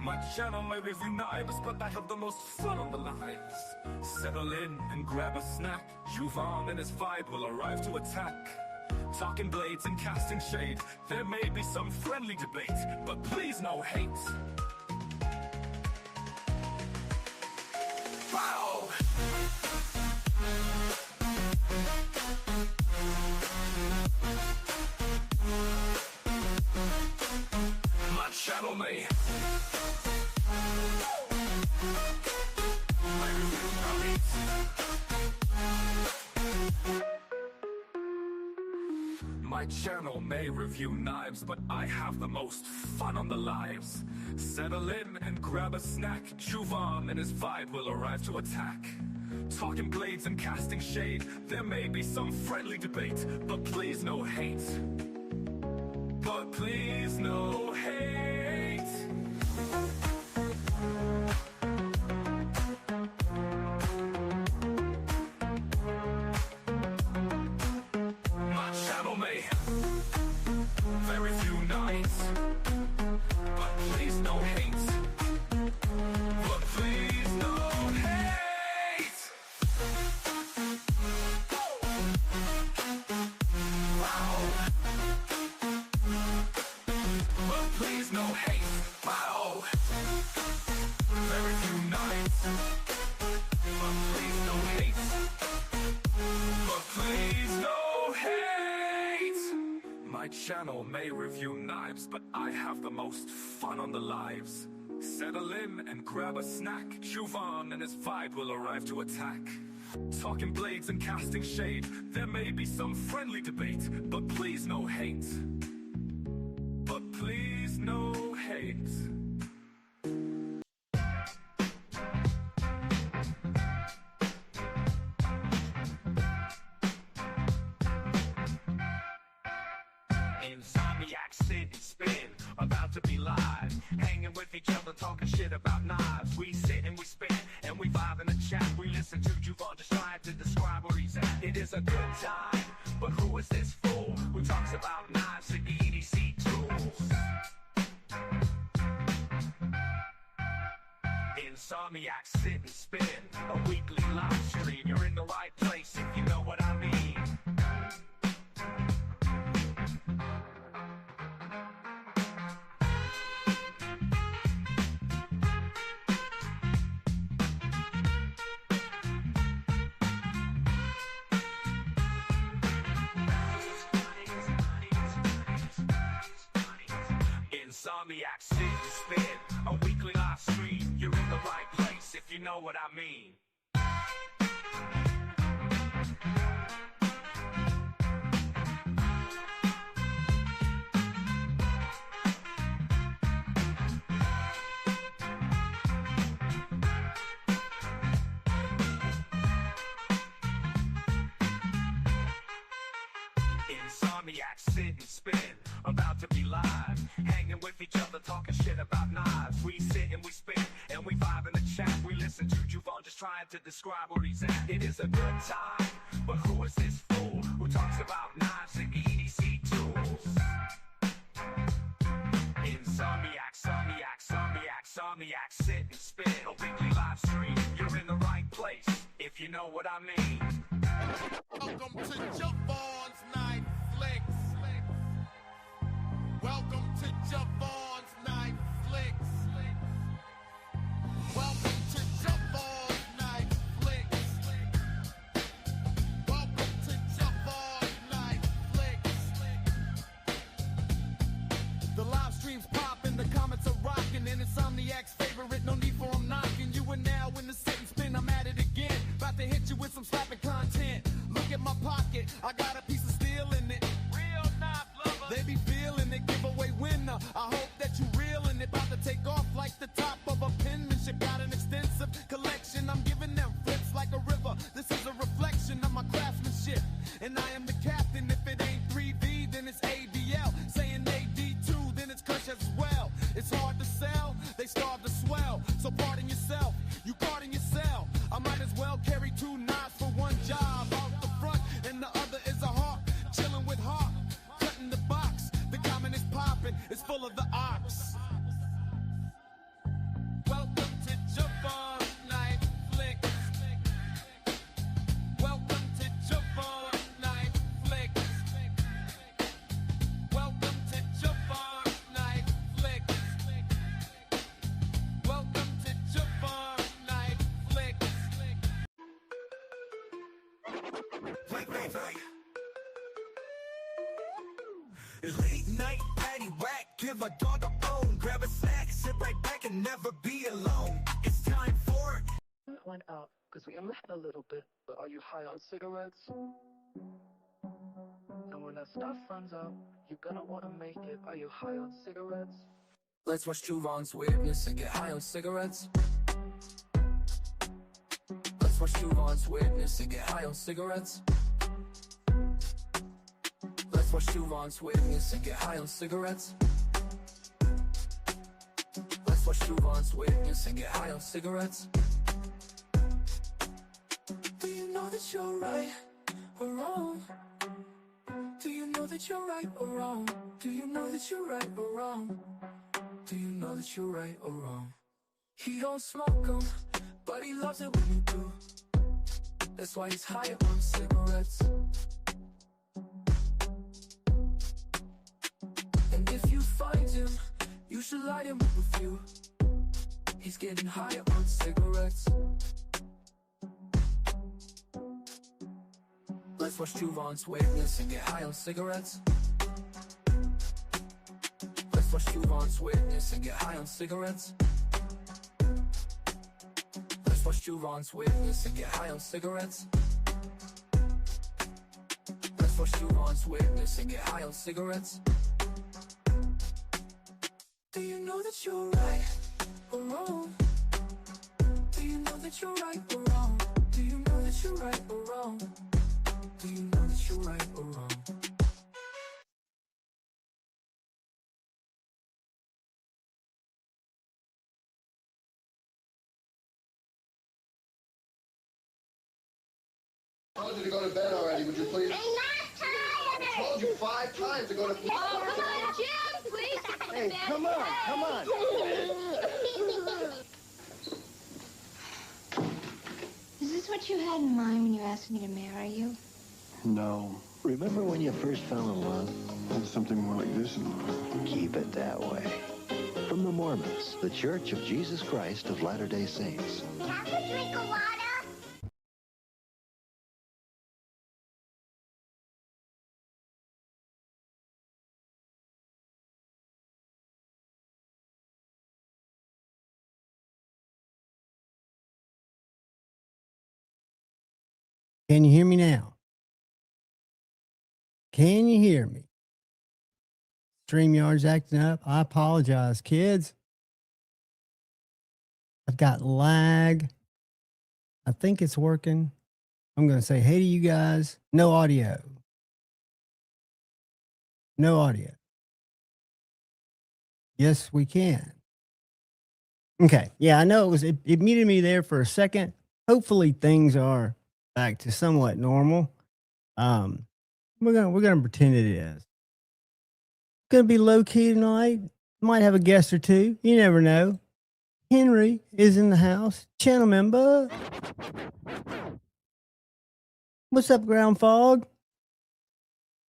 My channel may review knives, but I have the most fun on the lives. Settle in and grab a snack. Juvan and his vibe will arrive to attack. Talking blades and casting shade. There may be some friendly debate, but please no hate. Bow! My channel may My channel may review knives, but I have the most fun on the lives. Settle in and grab a snack. Juvan and his vibe will arrive to attack. Talking blades and casting shade. There may be some friendly debate, but please no hate. But please no hate. My channel may very few nights, but please no hate. But please no hate. Wow. But please no hate. Wow. Very few nights, but please no hate. But please no hate. My channel may review knives, but I have the most fun on the lives. Settle in and grab a snack. Juvan and his vibe will arrive to attack. Talking blades and casting shade. There may be some friendly debate, but please no hate. But please no hate. Insomniac, sit and spin, about to be live. Hanging with each other, talking shit about knives. We sit and we spin, and we vibe in the chat. We listen to Juvan just trying to describe where he's at. It is a good time, but who is this fool who talks about knives and EDC tools? Insomniac, sit and spin, a weekly live stream. You're in the right place if you know what I mean. Insomniac, sit and spin, a weekly live stream. You're in the right place if you know what I mean. Insomniac, sit and spin, about to be live. Hanging with each other, talking shit about knives. We sit and we spin, and we vibe in the chat. We listen to Juvan just trying to describe where he's at. It is a good time, but who is this fool who talks about knives and EDC tools? Insomniac, Insomniac, Insomniac, Insomniac, sit and spin, a weekly live stream. You're in the right place, if you know what I mean. Welcome to Javon's Night Flicks. Welcome to Javon's Night Flicks. Welcome to Javon's Night Flicks. Welcome to Javon's Night Flicks. The live streams popping, the comments are rocking, and Insomniac's favorite, no need for them knocking. You are now in the sit and spin, I'm at it again. About to hit you with some slapping content. Look at my pocket, I got a piece of steel in it. Real knife lover, they be feeling it, giveaway winner. I hope that you reelin' it, about to take off like the top of a penmanship. Got an extensive collection, I'm giving them flips like a river. This is a reflection of my craftsmanship, and I am the captain. If it ain't 3V, then it's ABL. Saying AD2, then it's Kush as well. It's hard to sell, they starve to swell. So pardon yourself, you guarding yourself. I might as well carry two knives for one job. Out the front, and the other is a hard life. Late night, patty whack, give a dog a bone. Grab a snack, sit right back and never be alone. It's time for Went out because we only had a little bit, but are you high on cigarettes? And when that stuff runs out, you're gonna want to make it. Are you high on cigarettes? Let's watch Juron's weirdness and get high on cigarettes. Let's watch Juron's weirdness and get high on cigarettes. Let's watch Juron's weirdness and get high on cigarettes. Let's watch Juron's weirdness and get high on cigarettes. Do you know that you're right or wrong? Do you know that you're right or wrong? Do you know that you're right or wrong? Do you know that you're right or wrong? He don't smoke 'em, but he loves it when you do. That's why he's high on cigarettes. And if you find him, you should light him up a few. He's getting high on cigarettes. Let's watch Juron's weirdness and get high on cigarettes. Let's watch Juron's weirdness and get high on cigarettes. Let's watch Juron's weirdness and get high on cigarettes. Let's watch Juron's weirdness and get high on cigarettes. Do you know that you're right or wrong? Do you know that you're right or wrong? Do you know that you're right or wrong? Do you know that you're right or wrong? I told you to go to bed already, would you please? I'm not tired. I told you 5 times to go to bed. Oh, come on, Jim, please. Hey, come on, come on. Is this what you had in mind when you asked me to marry you? No. Remember when you first fell in love? There's something more like this in life. Keep it that way. From the Mormons, the Church of Jesus Christ of Latter-day Saints. Have a drink of water? Can you hear me now? Can you hear me? StreamYard's acting up. I apologize, kids. I've got lag. I think it's working. I'm going to say hey to you guys. No audio. No audio. Yes, we can. Okay. Yeah, I know it muted me there for a second. Hopefully things are back to somewhat normal. We're gonna pretend it is. Gonna be low key tonight. Might have a guest or two. You never know. Henry is in the house. Channel member. What's up, Ground Fog?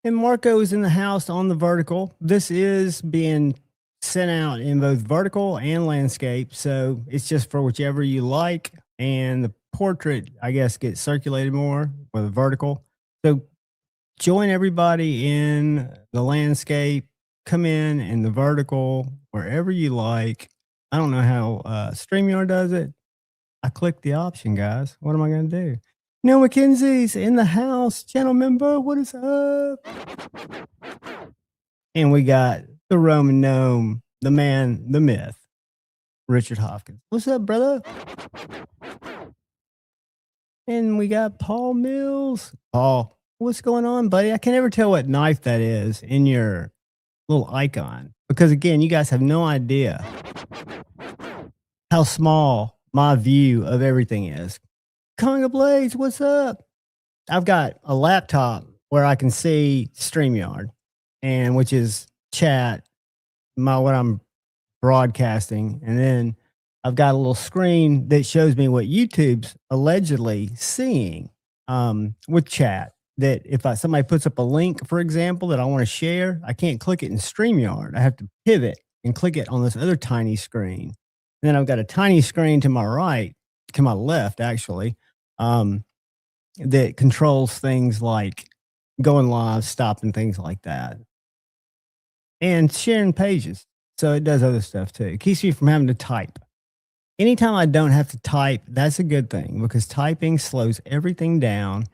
And Marco is in the house on the vertical. This is being sent out in both vertical and landscape, so it's just for whichever you like. And the portrait, I guess, gets circulated more with the vertical. So join everybody in the landscape, come in the vertical, wherever you like. I don't know how StreamYard does it. I clicked the option, guys. What am I going to do? Neil McKenzie's in the house. Channel member, what is up? And we got the Roman gnome, the man, the myth, Richard Hopkins. What's up, brother? And we got Paul Mills. Paul, what's going on, buddy? I can never tell what knife that is in your little icon. Because, again, you guys have no idea how small my view of everything is. Conga Blades, what's up? I've got a laptop where I can see StreamYard, and which is chat, what I'm broadcasting. And then I've got a little screen that shows me what YouTube's allegedly seeing with chat. That if somebody puts up a link, for example, that I want to share, I can't click it in StreamYard. I have to pivot and click it on this other tiny screen. And then I've got a tiny screen to my right, to my left, actually, that controls things like going live, stopping things like that, and sharing pages. So it does other stuff too. It keeps me from having to type. Anytime I don't have to type, that's a good thing because typing slows everything down.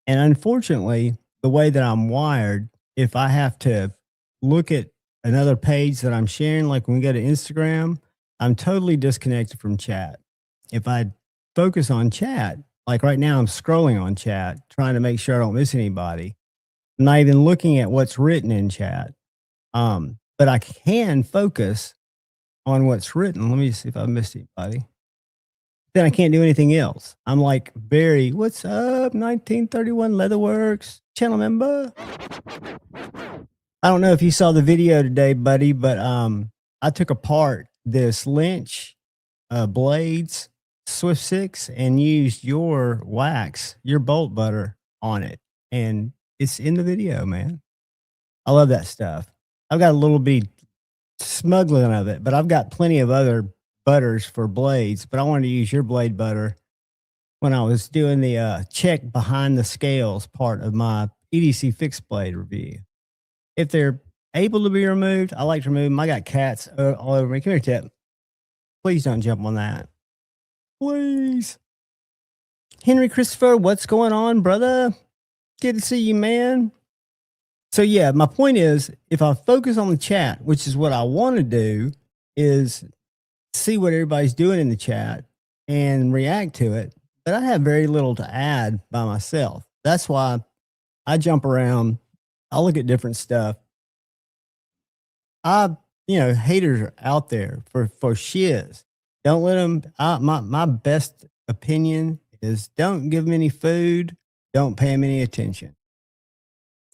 And unfortunately, the way that I'm wired, if I have to look at another page that I'm sharing, like when we go to Instagram, I'm totally disconnected from chat. If I focus on chat, like right now, I'm scrolling on chat, trying to make sure I don't miss anybody. I'm not even looking at what's written in chat. But I can focus on what's written. Let me see if I missed anybody. Then I can't do anything else. I'm like, Barry, what's up? 1931 Leatherworks channel member. I don't know if you saw the video today, buddy, but I took apart this Lynch blades Swift 6 and used your wax, your bolt butter on it. And it's in the video, man. I love that stuff. I've got a little bit smuggling of it, but I've got plenty of other butters for blades, but I wanted to use your blade butter when I was doing the check behind the scales part of my EDC fixed blade review. If they're able to be removed, I like to remove them. I got cats all over me. Come here, Tip. Please don't jump on that. Please. Henry Christopher, what's going on, brother? Good to see you, man. So yeah, my point is, if I focus on the chat, which is what I want to do, is see what everybody's doing in the chat and react to it. But I have very little to add by myself. That's why I jump around. I look at different stuff. Haters are out there for shiz. Don't let them. My best opinion is don't give them any food. Don't pay them any attention.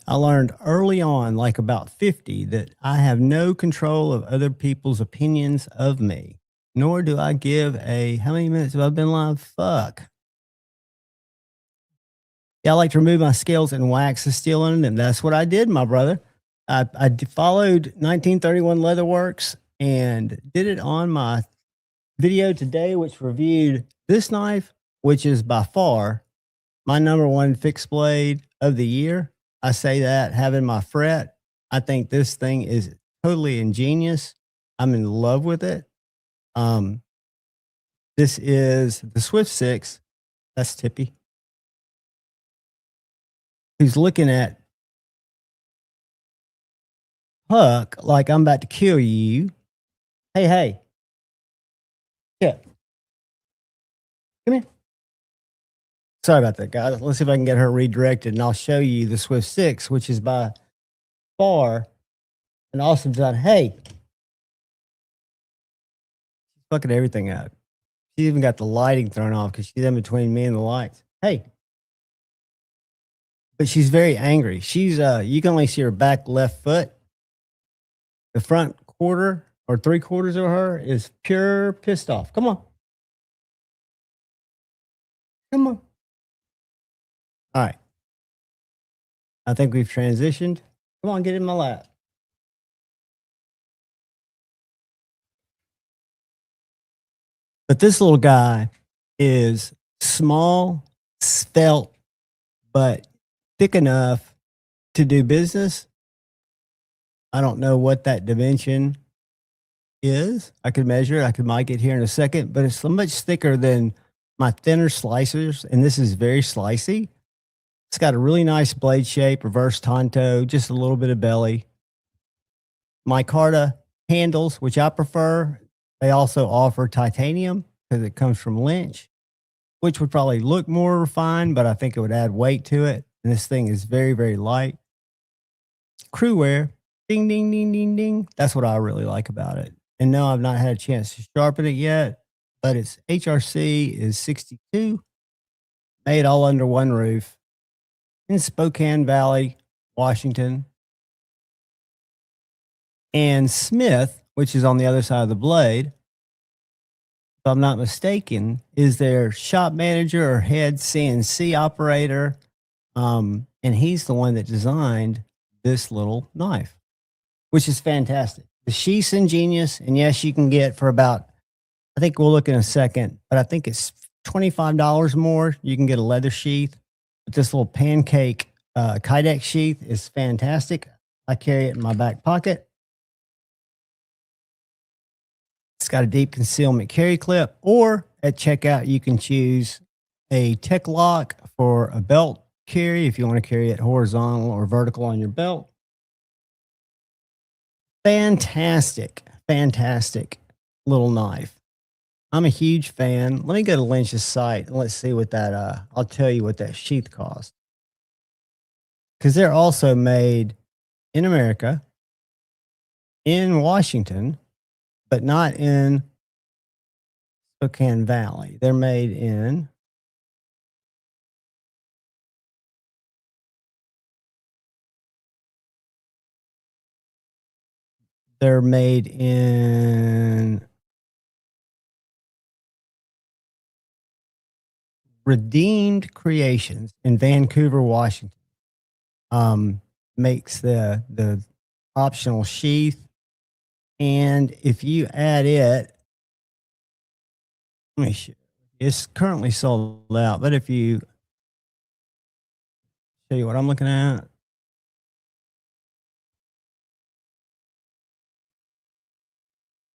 I learned early on, like about 50, that I have no control of other people's opinions of me, nor do I give a, how many minutes have I been live? Fuck. Yeah, I like to remove my scales and wax the steel on them. That's what I did, my brother. I followed 1931 Leatherworks and did it on my video today, which reviewed this knife, which is by far my #1 fixed blade of the year. I say that having my fret. I think this thing is totally ingenious. I'm in love with it. This is the Swift 6. That's Tippy, who's looking at Puck like I'm about to kill you. Hey. Yeah. Come here. Sorry about that, guys. Let's see if I can get her redirected, and I'll show you the Swift 6, which is by far an awesome design. Hey. She's fucking everything up. She even got the lighting thrown off because she's in between me and the lights. Hey. But she's very angry. She's you can only see her back left foot. The front quarter or 3/4 of her is pure pissed off. Come on. Come on. All right. I think we've transitioned. Come on, get in my lap. But this little guy is small, svelte, but thick enough to do business. I don't know what that dimension is. I could measure it. I could mic it here in a second, but it's so much thicker than my thinner slicers, and this is very slicey. It's got a really nice blade shape, reverse tanto, just a little bit of belly. Micarta handles, which I prefer. They also offer titanium because it comes from Lynch, which would probably look more refined, but I think it would add weight to it. And this thing is very, very light. Crew wear, ding, ding, ding, ding, ding. That's what I really like about it. And no, I've not had a chance to sharpen it yet, but its HRC is 62, made all under one roof in Spokane Valley, Washington. And Smith, which is on the other side of the blade, if I'm not mistaken, is their shop manager or head CNC operator. And he's the one that designed this little knife, which is fantastic. The sheath's ingenious. And yes, you can get for about, I think we'll look in a second, but I think it's $25 more. You can get a leather sheath. But this little pancake Kydex sheath is fantastic. I carry it in my back pocket. It's got a deep concealment carry clip, or at checkout, you can choose a tech lock for a belt carry if you want to carry it horizontal or vertical on your belt. Fantastic, fantastic little knife. I'm a huge fan. Let me go to Lynch's site and let's see what that, I'll tell you what that sheath costs. Because they're also made in America, in Washington, but not in Spokane Valley. They're made in Redeemed Creations in Vancouver, Washington. Makes the optional sheath, and if you add it, let me show. It's currently sold out, but if you show you what I'm looking at.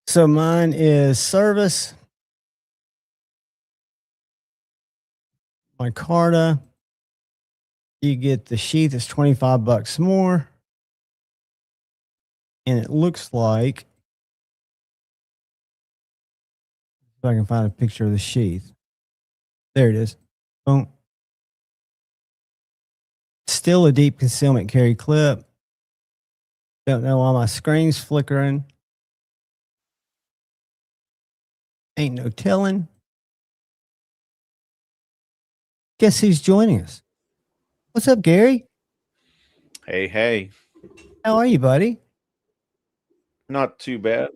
So mine is service, micarta. You get the sheath, it's $25 more. And it looks like, if I can find a picture of the sheath. There it is. Boom. Still a deep concealment carry clip. Don't know why my screen's flickering. Ain't no telling. Guess who's joining us? What's up, Gary? Hey, hey. How are you, buddy? Not too bad.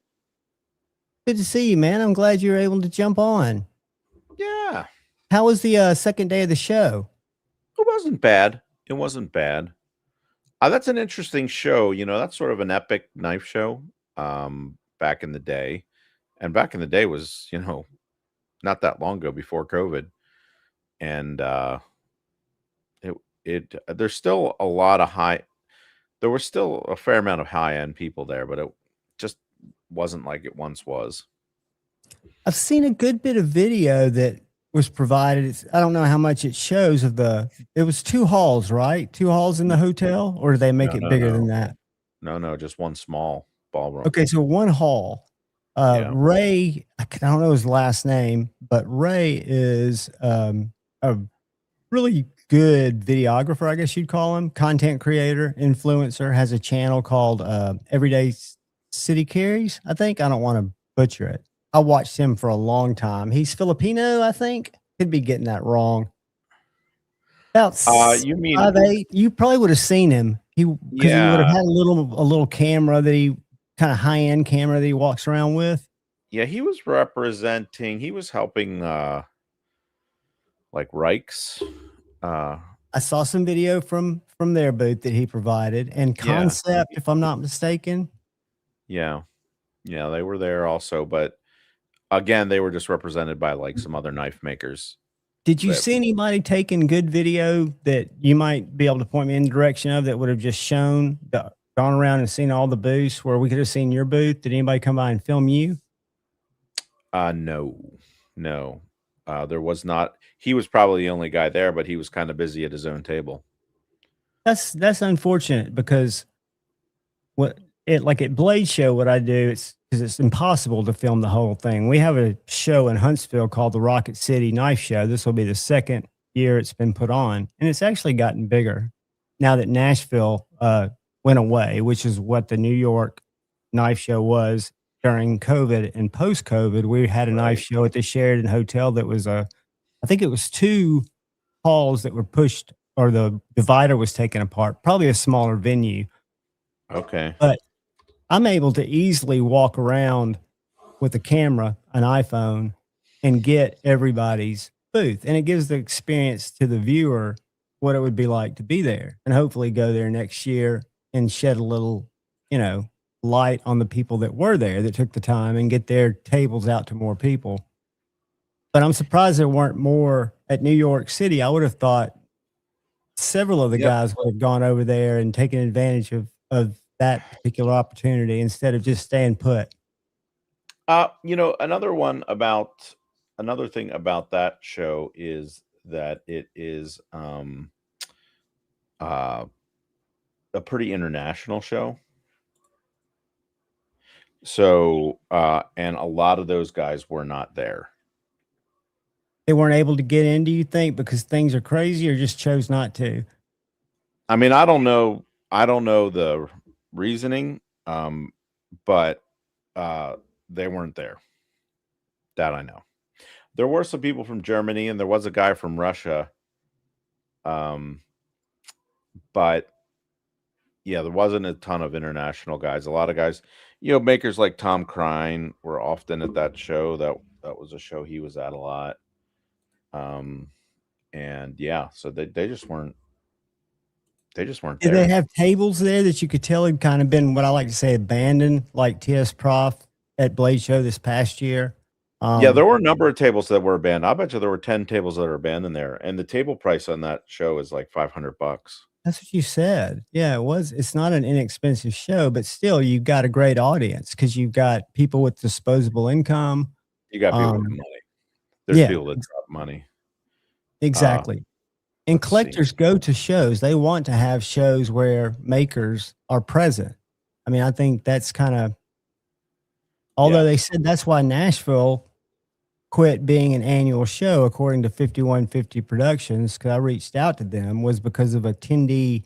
Good to see you, man. I'm glad you were able to jump on. Yeah. How was the second day of the show? It wasn't bad. It wasn't bad. That's an interesting show. You know, that's sort of an epic knife show back in the day. And back in the day was, you know, not that long ago before COVID. And there's still a lot of there was still a fair amount of high-end people there, but it just wasn't like it once was. I've seen a good bit of video that was provided. I don't know how much it shows of it was 2 halls, right? 2 halls in the hotel, or did they make it bigger than that? No, just one small ballroom. Okay, so 1 hall. Yeah. Ray, I don't know his last name, but Ray is a really good videographer, I guess you'd call him, content creator, influencer, has a channel called Everyday City Carries, I think. I don't want to butcher it. I watched him for a long time. He's Filipino, I think. Could be getting that wrong. About you mean 5'8". You probably would have seen him. He would have had a little camera that he kind of high-end camera that he walks around with. Yeah, he was helping like Reichs. I saw some video from their booth that he provided, and Concept, if I'm not mistaken. Yeah, they were there also, but again, they were just represented by like some other knife makers. Did you see anybody taking good video that you might be able to point me in the direction of that would have just gone around and seen all the booths where we could have seen your booth? Did anybody come by and film you? No. There was not. He was probably the only guy there, but he was kind of busy at his own table. That's unfortunate, because at Blade Show, what I do, it's because it's impossible to film the whole thing. We have a show in Huntsville called the Rocket City Knife Show. This will be the 2nd year it's been put on, and it's actually gotten bigger now that Nashville went away, which is what the New York Knife Show was during COVID. And post-COVID, we had a knife show at the Sheraton Hotel that was I think it was 2 halls that were pushed, or the divider was taken apart, probably a smaller venue. Okay. But I'm able to easily walk around with a camera, an iPhone, and get everybody's booth. And it gives the experience to the viewer what it would be like to be there, and hopefully go there next year and shed a little, light on the people that were there, that took the time, and get their tables out to more people. But I'm surprised there weren't more at New York City. I would have thought several of the Yep. guys would have gone over there and taken advantage of that particular opportunity instead of just staying put. Another thing about that show is that it is uh, a pretty international show. So, and a lot of those guys were not there. They weren't able to get in, do you think, because things are crazy, or just chose not to? I mean, I don't know. I don't know the reasoning, but they weren't there. That I know. There were some people from Germany, and there was a guy from Russia. But yeah, there wasn't a ton of international guys. A lot of guys, makers like Tom Crine were often at that show. That was a show he was at a lot. And yeah, so they just weren't. They just weren't Did there. they have tables there that you could tell had kind of been what I like to say abandoned, like TS Prof at Blade Show this past year? Yeah, there were a number of tables that were abandoned. I bet you there were 10 tables that are abandoned there, and the table price on that show is like $500. That's what you said. Yeah, it was. It's not an inexpensive show, but still, you've got a great audience because you've got people with disposable income. You got people with money. There's people that drop money. Exactly. And let's see. collectors go to shows. They want to have shows where makers are present. I mean, I think that's kind of, although they said that's why Nashville quit being an annual show, according to 5150 Productions, because I reached out to them, was because of attendee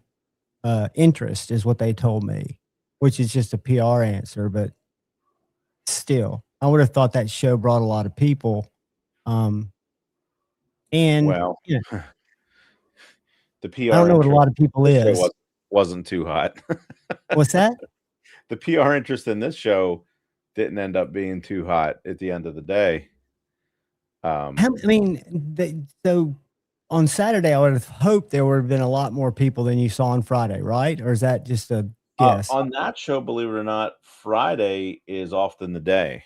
interest, is what they told me, which is just a PR answer. But still, I would have thought that show brought a lot of people. And well, the PR. I don't know what a lot of people is. Wasn't too hot. What's that? The PR interest in this show didn't end up being too hot at the end of the day. I mean, so on Saturday, I would have hoped there would have been a lot more people than you saw on Friday, right? Or is that just a guess? On that show, believe it or not, Friday is often the day.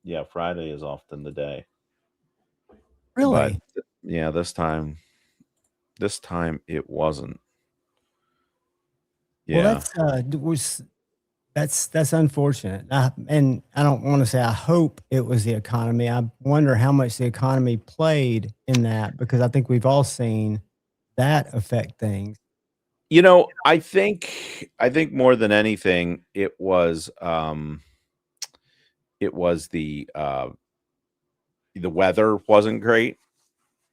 Yeah, Friday is often the day. Really? But, yeah, this time it wasn't. Yeah. Well, that's unfortunate. And I don't want to say I hope it was the economy. I wonder how much the economy played in that, because I think we've all seen that affect things. I think more than anything, it was the weather wasn't great.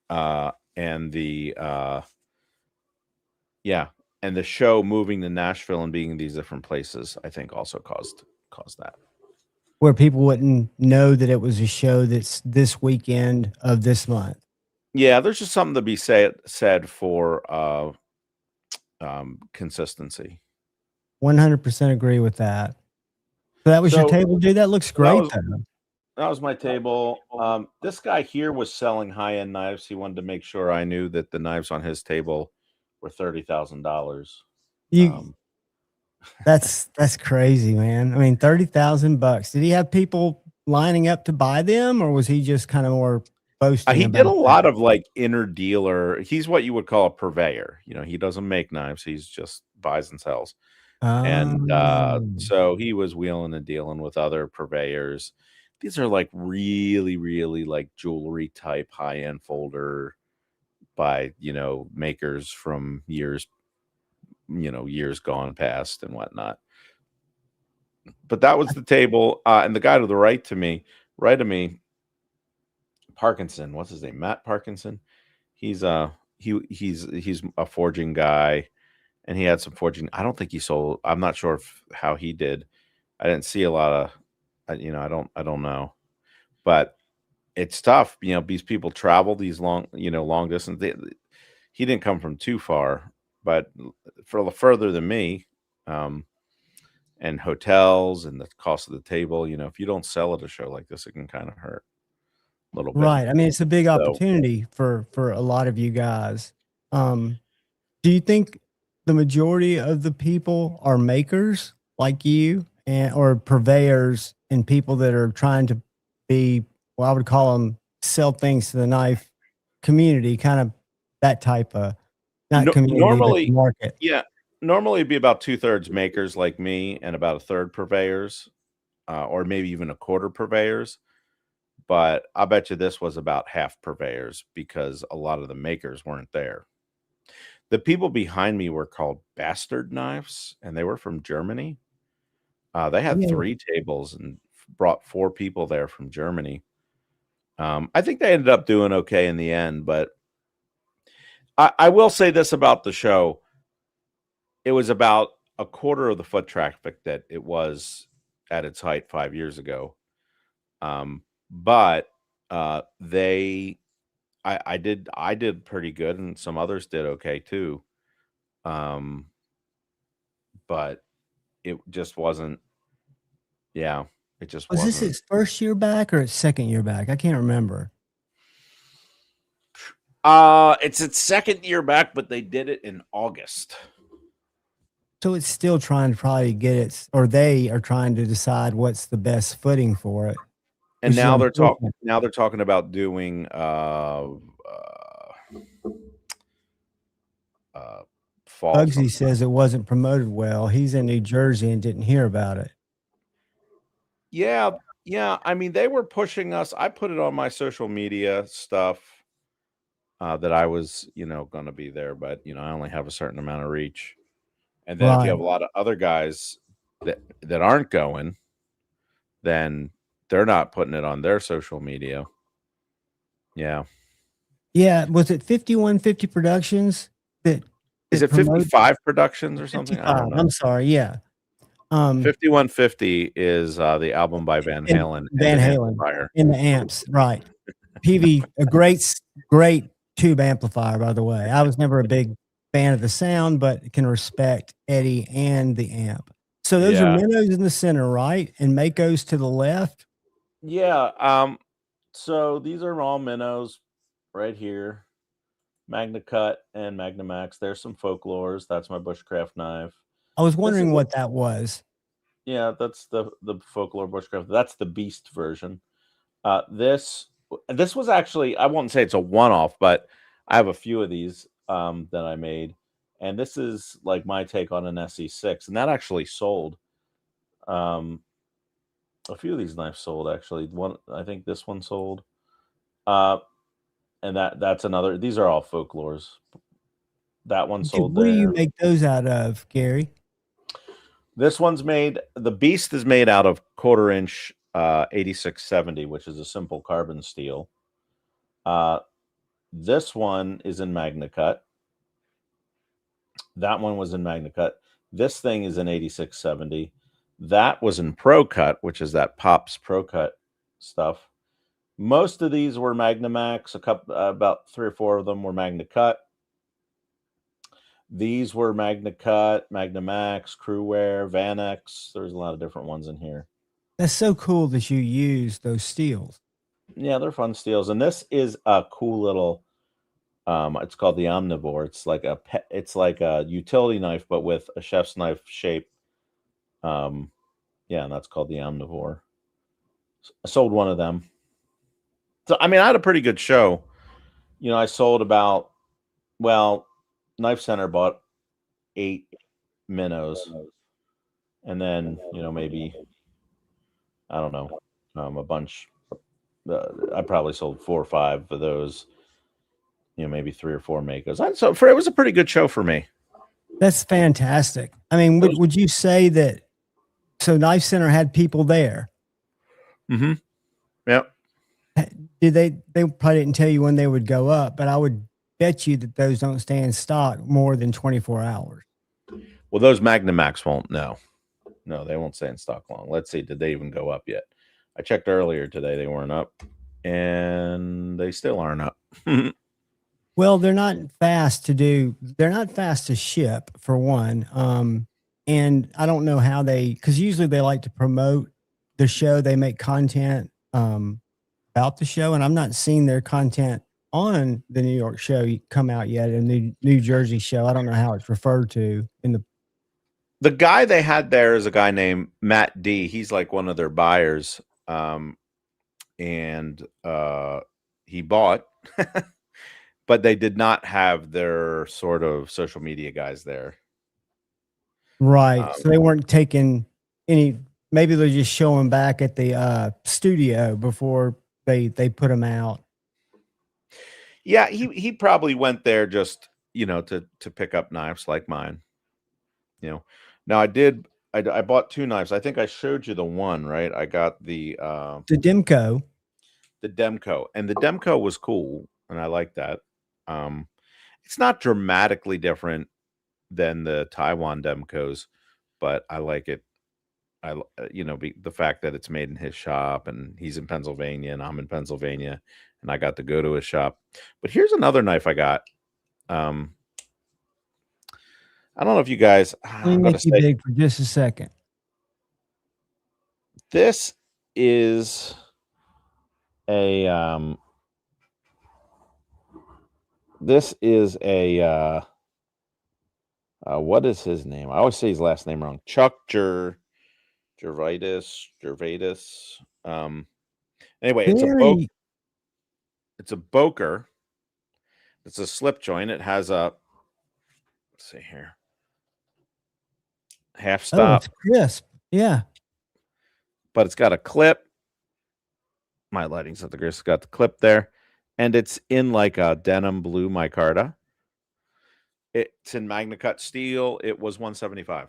And the show moving to Nashville and being in these different places, I think also caused that. Where people wouldn't know that it was a show that's this weekend of this month. Yeah, there's just something to be said for consistency. 100% agree with that. So that was your table, dude? That looks great, though. That was my table. This guy here was selling high-end knives. He wanted to make sure I knew that the knives on his table were $30,000. That's crazy, man. I mean, $30,000. Did he have people lining up to buy them, or was he just kind of more boasting? He did a lot of like inner dealer. He's what you would call a purveyor. He doesn't make knives. He's just buys and sells. And so he was wheeling and dealing with other purveyors. These are like really, really like jewelry type high-end folder by, makers from years gone past and whatnot. But that was the table. And the guy to the right of me, Parkinson, what's his name? Matt Parkinson. He's he's a forging guy, and he had some forging. I don't think he sold. I'm not sure how he did. I didn't see a lot of, I don't know, but it's tough. These people travel these long distance. He didn't come from too far, but further than me, and hotels and the cost of the table. If you don't sell at a show like this, it can kind of hurt a little bit. Right. I mean, it's a big opportunity for a lot of you guys. Do you think the majority of the people are makers like you, or purveyors and people that are trying to be, well, I would call them sell things to the knife community, kind of that type of not community, but Normally, market. yeah, normally it'd be about 2/3 makers like me and about a third purveyors, or maybe even a quarter purveyors. But I bet you this was about half purveyors because a lot of the makers weren't there. The people behind me were called Bastard Knives, and they were from Germany. They had Yeah. 3 tables and brought 4 people there from Germany. I think they ended up doing okay in the end, but I will say this about the show. It was about a quarter of the foot traffic that it was at its height 5 years ago. But they I did pretty good, and some others did okay too. But it just wasn't. Yeah, it just Was this wasn't. its first year back or its second year back? I can't remember. It's its second year back, but they did it in August. So it's still trying to probably get it, or they are trying to decide what's the best footing for it. And which is now they're unfortunate. talking about doing fall. Bugsy says it wasn't promoted well. He's in New Jersey and didn't hear about it. Yeah. I mean, they were pushing us. I put it on my social media stuff that I was, going to be there, but I only have a certain amount of reach. And then if you have a lot of other guys that aren't going, then they're not putting it on their social media. Yeah. Yeah. Was it 5150 Productions that is it 55 Productions or something? 55, I don't know. I'm sorry. Yeah. 5150 is the album by Van Halen. Van Halen in the amps, right? PV, a great tube amplifier, by the way. I was never a big fan of the sound, but can respect Eddie and the amp. So those are minnows in the center, right? And Mako's to the left. Yeah. So these are all minnows right here. Magna Cut and Magna Max. There's some Folklores. That's my bushcraft knife. I was wondering what that was. Yeah, that's the Folklore bushcraft. That's the Beast version. This was actually, I won't say it's a one-off, but I have a few of these that I made, and this is like my take on an SE6, and that actually sold. A few of these knives sold actually. I think this one sold. And that's another. These are all Folklores. That one sold. What do you make those out of, Gary? This one's made. The Beast is made out of 1/4-inch 8670, which is a simple carbon steel. This one is in Magna Cut. That one was in Magna Cut. This thing is in 8670. That was in Pro Cut, which is that Pops Pro Cut stuff. Most of these were Magna Max. About 3 or 4 of them were Magna Cut. These were Magna Cut, Magna Max, Crewwear, Vanex. There's a lot of different ones in here. That's so cool that you use those steels. Yeah, they're fun steels. And this is a cool little. It's called the Omnivore. It's like a utility knife, but with a chef's knife shape. And that's called the Omnivore. I sold one of them. So, I mean, I had a pretty good show. I sold about, Knife Center bought 8 minnows. And then, maybe, I don't know, a bunch. I probably sold 4 or 5 of those. Maybe 3 or 4 Makos. So it was a pretty good show for me. That's fantastic. I mean, would you say that? So Knife Center had people there. Mm-hmm. Yeah. Did they probably didn't tell you when they would go up, but I would bet you that those don't stay in stock more than 24 hours. Well, those Magna Max won't. No, they won't stay in stock long. Let's see. Did they even go up yet? I checked earlier today. They weren't up, and they still aren't up. Well, they're not fast to ship, for one. And I don't know how because usually they like to promote the show. They make content about the show, and I'm not seeing their content on the New York show come out yet, and the New Jersey show. I don't know how it's referred to in the guy they had there is a guy named Matt D. He's like one of their buyers. And he bought but they did not have their sort of social media guys there. Right. So they weren't taking any. Maybe they're just showing back at the studio before they put them out. Yeah, he probably went there just to pick up knives like mine. Now I bought 2 knives. I think I showed you the one, right? I got the Demko. And the Demko was cool, and I like that. It's not dramatically different than the Taiwan Demkos, but I like it. The fact that it's made in his shop, and he's in Pennsylvania and I'm in Pennsylvania, and I got to go to his shop. But here's another knife I got. I don't know if you guys. Let me make you big for just a second. This is a what is his name? I always say his last name wrong. Chuck Gervais. Anyway, it's a Boker. It's a slip joint. It has a, let's see here, half stop. Oh, it's crisp. Yeah. But it's got a clip. My lighting's at the grist. It's got the clip there. And it's in like a denim blue micarta. It's in Magna Cut steel. It was $175.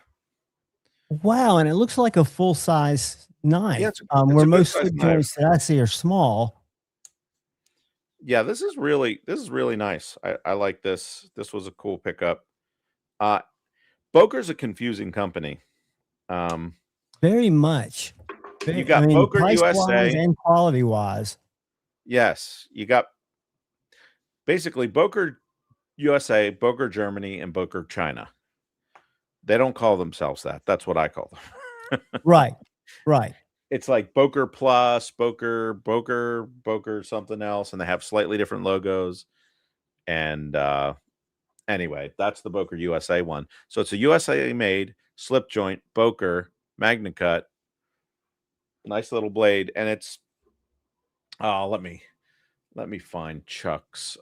Wow, and it looks like a full size knife. Yeah, it's where most slip joints that I see are small. Yeah, this is really nice. I like this. This was a cool pickup. Boker's a confusing company. Very much. You got Boker USA and quality wise. Yes, you got basically Boker USA, Boker Germany, and Boker China. They don't call themselves that. That's what I call them. Right. It's like Boker Plus, Boker, something else, and they have slightly different logos. And anyway, that's the Boker USA one. So it's a USA made slip joint Boker Magna Cut, nice little blade, and it's let me find Chuck's.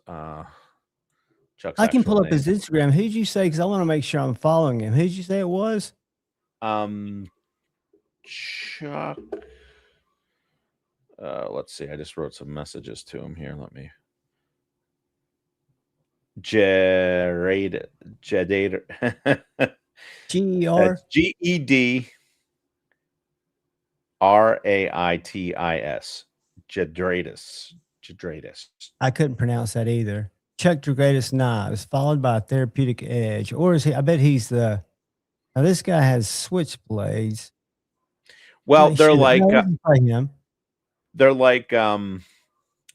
I can pull up his Instagram. Who'd you say? Because I want to make sure I'm following him. Who'd you say it was? Chuck. Let's see. I just wrote some messages to him here. Let me. Jadater. G-E-R? G-E-D-R-A-I-T-I-S. Jadratus. I couldn't pronounce that either. Chuck Dragatus Knives, followed by Therapeutic Edge. Or is he? I bet he's the. Now, this guy has switchblades. Well, they're like. Him. They're like.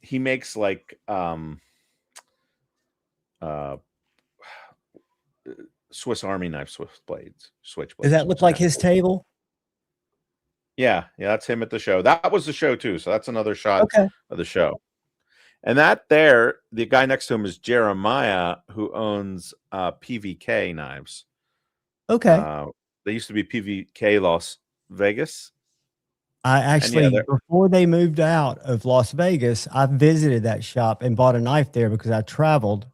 He makes like. Swiss Army knife switchblades. Does that look like his table? Yeah, that's him at the show. That was the show too, so that's another shot of the show. And that there, the guy next to him is Jeremiah, who owns PVK knives. Okay. They used to be PVK Las Vegas. I actually, before they moved out of Las Vegas, I visited that shop and bought a knife there because I traveled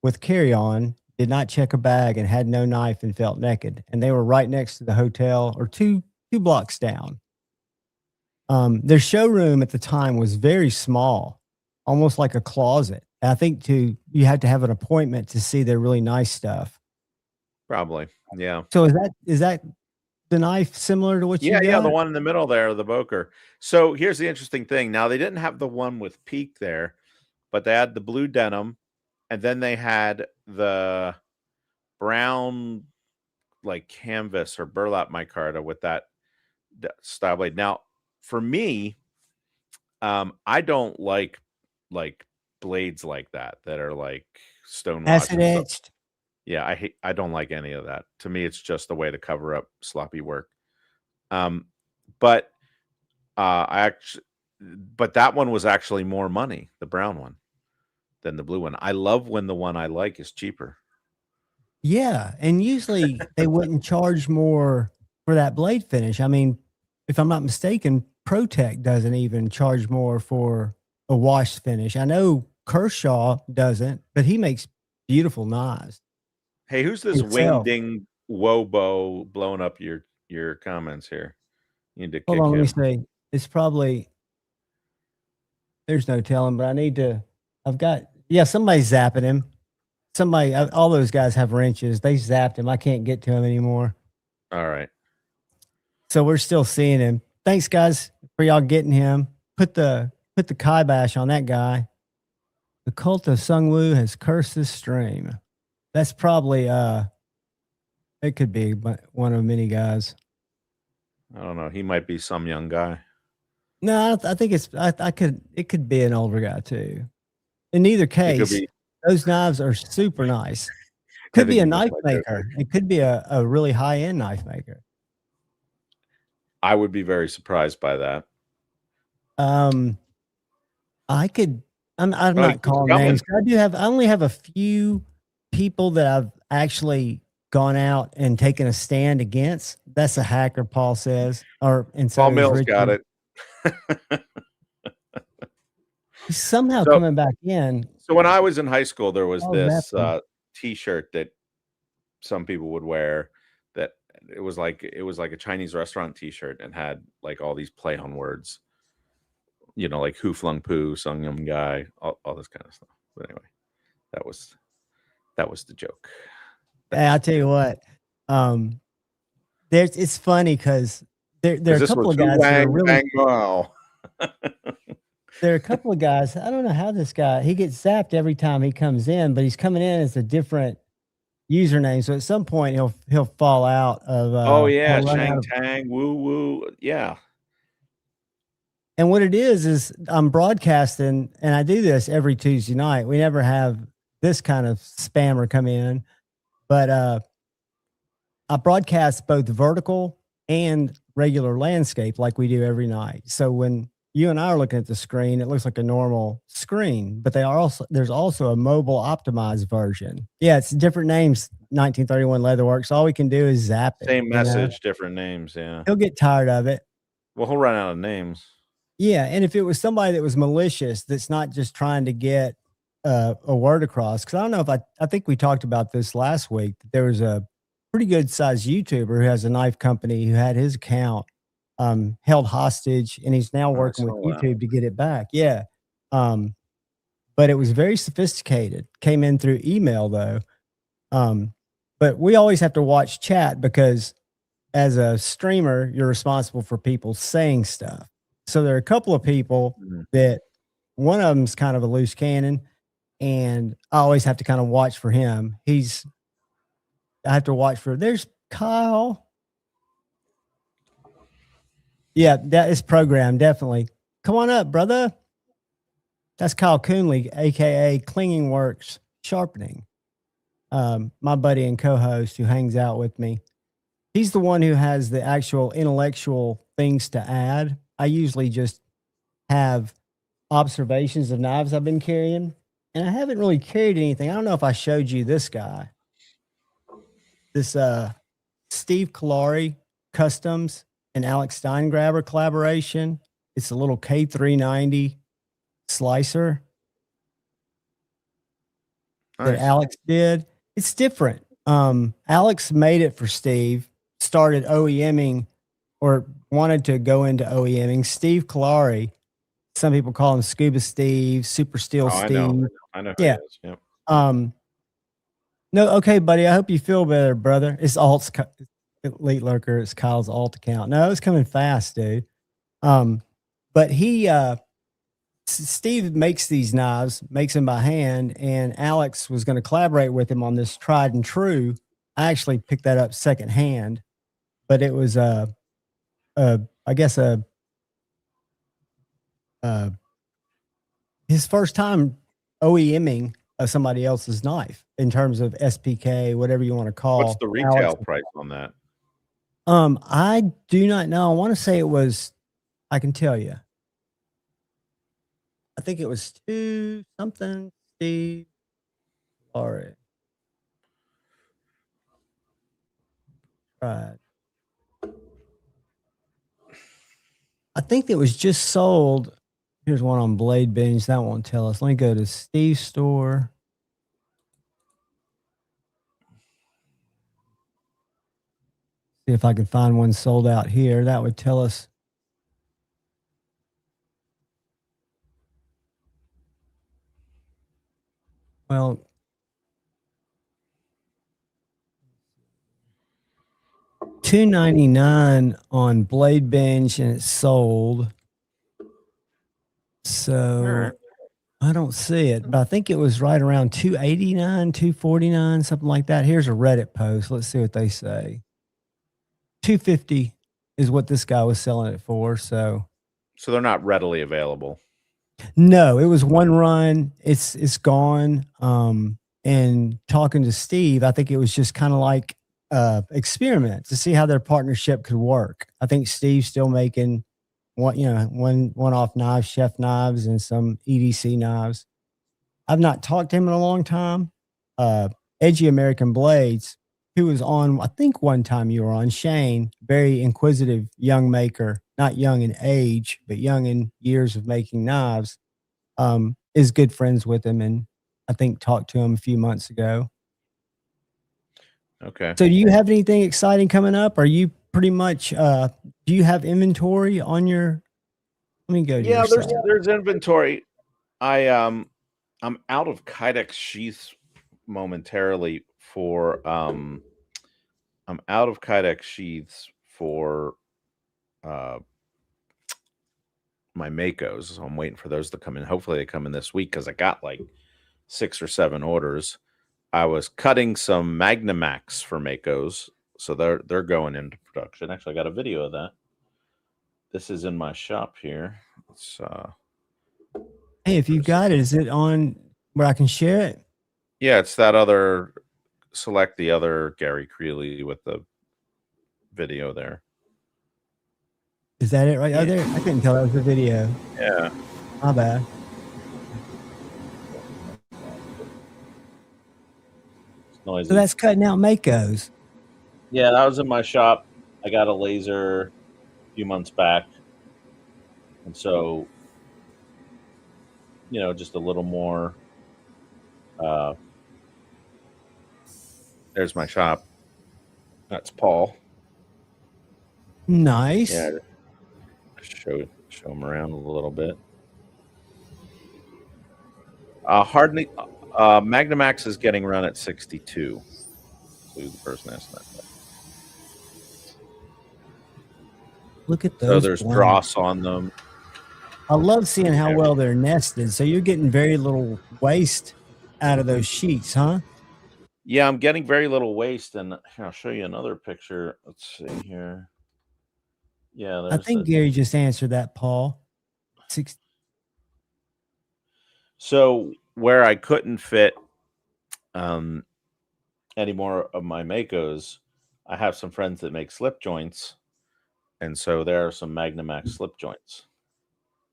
with carry-on, did not check a bag, and had no knife and felt naked. And they were right next to the hotel, or two blocks down. Their showroom at the time was very small, almost like a closet. I think you had to have an appointment to see their really nice stuff. Probably, yeah. So is that the knife similar to what you got? Yeah, the one in the middle there, the Boker. So here's the interesting thing. Now, they didn't have the one with peak there, but they had the blue denim, and then they had the brown like canvas or burlap micarta with that style blade. Now, for me, I don't like blades like that are like stone acid etched. Yeah, I don't like any of that. To me, it's just a way to cover up sloppy work. But that one was actually more money, the brown one, than the blue one. I love when the one I like is cheaper. Yeah, and usually they wouldn't charge more for that blade finish. I mean, if I'm not mistaken, ProTech doesn't even charge more for a wash finish. I know Kershaw doesn't, but he makes beautiful knives Hey, who's this wing himself. ding wobo blowing up your comments here? You need to Hold kick on, let me him. see. It's probably there's no telling, but I need to. I've got somebody's zapping him. Somebody, all those guys have wrenches. They zapped him. I can't get to him anymore. All right. So we're still seeing him. Thanks, guys, for y'all getting him. Put the kibosh on that guy. The cult of Sung Woo has cursed this stream. That's probably it could be one of many guys. I don't know. He might be some young guy. No, I think it could be an older guy too. In either case, be. those knives are super nice. I Could be think a he must knife like those. maker. It could be a really high end knife maker. I would be very surprised by that. I could. I'm Oh, not he's calling coming. names. I only have a few people that I've actually gone out and taken a stand against. That's a hacker, Paul says, and so Paul is Mills got Richard. it. He's somehow So- coming back in. So when I was in high school, there was Oh, this that's T-shirt that some people would wear. That it was like a Chinese restaurant T-shirt and had like all these play on words. You know, like Who Flung Poo, Sung Yum Guy, all this kind of stuff. But anyway, that was the joke. Hey, I'll tell you what. It's funny because there are a couple of guys that are really. Wow. There are a couple of guys. I don't know how this guy. He gets zapped every time he comes in, but he's coming in as a different username. So at some point he'll fall out of. Oh yeah, he'll run out Shang of- Tang, woo woo, yeah. And what it is I'm broadcasting, and I do this every Tuesday night. We never have this kind of spammer come in, but I broadcast both vertical and regular landscape like we do every night. So when you and I are looking at the screen, it looks like a normal screen, but there's also a mobile optimized version. Yeah, it's different names. 1931 Leatherworks. All we can do is zap it. Same message, different names. Yeah. He'll get tired of it. Well, he'll run out of names. Yeah, and if it was somebody that was malicious, that's not just trying to get a word across, because I don't know if I think we talked about this last week. There was a pretty good sized YouTuber who has a knife company who had his account held hostage, and he's now working with YouTube to get it back. Yeah, but it was very sophisticated. Came in through email though, but we always have to watch chat because as a streamer, you're responsible for people saying stuff. So there are a couple of people that one of them's kind of a loose cannon, and I always have to kind of watch for him. I have to watch for, there's Kyle. Yeah, that is programmed, definitely. Come on up, brother. That's Kyle Coonley, aka Clinging Works Sharpening. My buddy and co-host who hangs out with me. He's the one who has the actual intellectual things to add. I usually just have observations of knives I've been carrying, and I haven't really carried anything. I don't know if I showed you this guy. This Steve Kalari Customs and Alex Steingraber collaboration. It's a little K390 slicer that Alex did. It's different. Alex made it for Steve, started OEMing or wanted to go into OEMing. Steve Kalari, some people call him Scuba Steve, Super Steel Steve. I know. Yeah. Yep. No, okay, buddy. I hope you feel better, brother. It's Alt's Elite Lurker. It's Kyle's alt account. No, it's coming fast, dude. But Steve makes these knives, makes them by hand, and Alex was going to collaborate with him on this tried and true. I actually picked that up secondhand, but it was I guess his first time OEMing somebody else's knife in terms of SPK, whatever you want to call. What's the retail price on that? I do not know. I want to say it was, I can tell you. I think it was 2 something, Steve. All right. Right. I think it was just sold Here's one on Blade Binge. That won't tell us. Let me go to Steve's store. See if I can find one sold out here. That would tell us. Well, $2.99 on Blade Binge, and it's sold. So I don't see it, but I think it was right around $2.89, $2.49, something like that. Here's a Reddit post. Let's see what they say. $2.50 is what this guy was selling it for. So they're not readily available. no, it was one run. It's gone. And talking to Steve, I think it was just kind of like experiment to see how their partnership could work. I think Steve's still making one-off knives, chef knives, and some EDC knives. I've not talked to him in a long time. Edgy American Blades, who was on, I think one time you were on, Shane, very inquisitive young maker, not young in age, but young in years of making knives, is good friends with him, and I think talked to him a few months ago. Okay. So do you have anything exciting coming up? Are you pretty much, do you have inventory on your, let me go to your site. There's inventory. I'm out of Kydex sheaths momentarily for, I'm out of Kydex sheaths for, my Makos. So I'm waiting for those to come in. Hopefully they come in this week, because I got like 6 or 7 orders. I was cutting some Magnamax for Makos, so they're going into production. Actually, I got a video of that. This is in my shop here. It's hey, if you've got it, is it on where I can share it? Yeah, it's that other. Select the other Gary Creeley with the video there. Is that it right there? I couldn't tell that was the video. Yeah. My bad. It's noisy. So that's cutting out Makos. Yeah, that was in my shop. I got a laser a few months back. And so, just a little more. There's my shop. That's Paul. Nice. Yeah. Show them around a little bit. Hardly. Magnamax is getting run at 62. So who's the person asking that? Look at those. So there's dross on them. I love seeing how well they're nested. So you're getting very little waste out of those sheets, huh? Yeah, I'm getting very little waste, and I'll show you another picture. Let's see here. Yeah, I think Gary just answered that, Paul. So where I couldn't fit any more of my Makos, I have some friends that make slip joints, and so there are some Magnamax slip joints.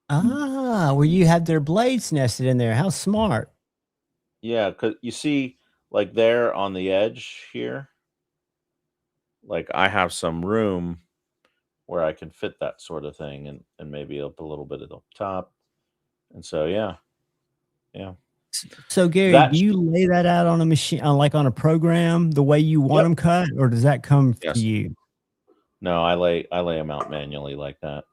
Ah, where you have their blades nested in there. How smart. Yeah, because you see, like there on the edge here, like I have some room where I can fit that sort of thing, and maybe up a little bit at the top. And so, yeah. So Gary, do you lay that out on a machine, like on a program, the way you want them cut, or does that come to you? No, I lay them out manually like that.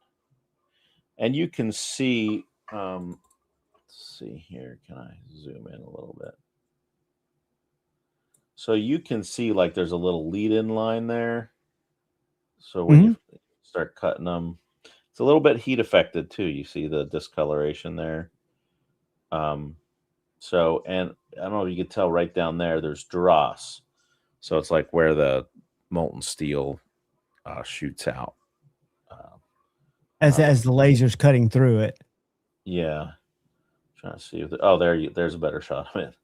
And you can see, let's see here. Can I zoom in a little bit? So you can see like there's a little lead-in line there. So when you start cutting them, it's a little bit heat affected too. You see the discoloration there. So, and I don't know if you can tell right down there, there's dross. So it's like where the molten steel shoots out. As the laser's cutting through it. Yeah. Trying to see if there's a better shot of it.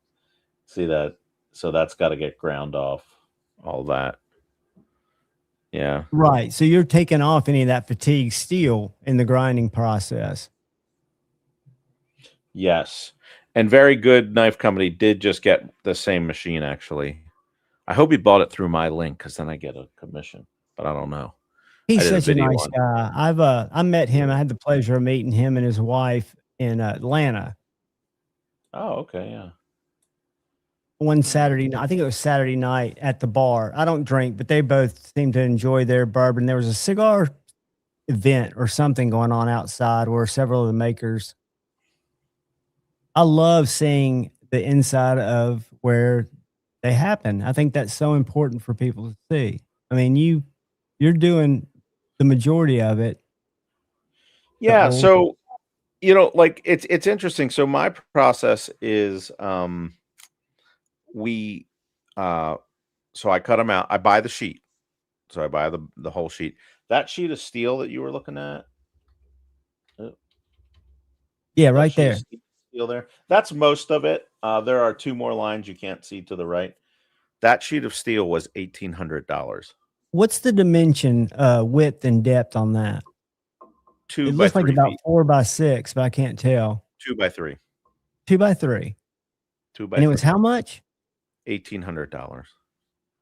See that? So that's got to get ground off, all that. Yeah. Right. So you're taking off any of that fatigue steel in the grinding process. Yes. And Very Good Knife Company did just get the same machine, actually. I hope he bought it through my link, because then I get a commission, but I don't know. He's such a nice guy. I met him. I had the pleasure of meeting him and his wife in Atlanta. Oh, okay, yeah. One Saturday night, I think it was Saturday night at the bar. I don't drink, but they both seemed to enjoy their bourbon. There was a cigar event or something going on outside where several of the makers. I love seeing the inside of where they happen. I think that's so important for people to see. I mean, you're doing the majority of it. The Yeah, old, so like it's interesting. So my process is we so I cut them out. I buy the sheet. So I buy the whole sheet. That sheet of steel that you were looking at, yeah, that right sheet of there. steel there, that's most of it. There are two more lines you can't see to the right. That sheet of steel was $1,800. What's the dimension, width and depth on that? Two It by looks like three about feet. 4x6, but I can't tell. 2x3. 2x3. Two by And it was three. how much? $1,800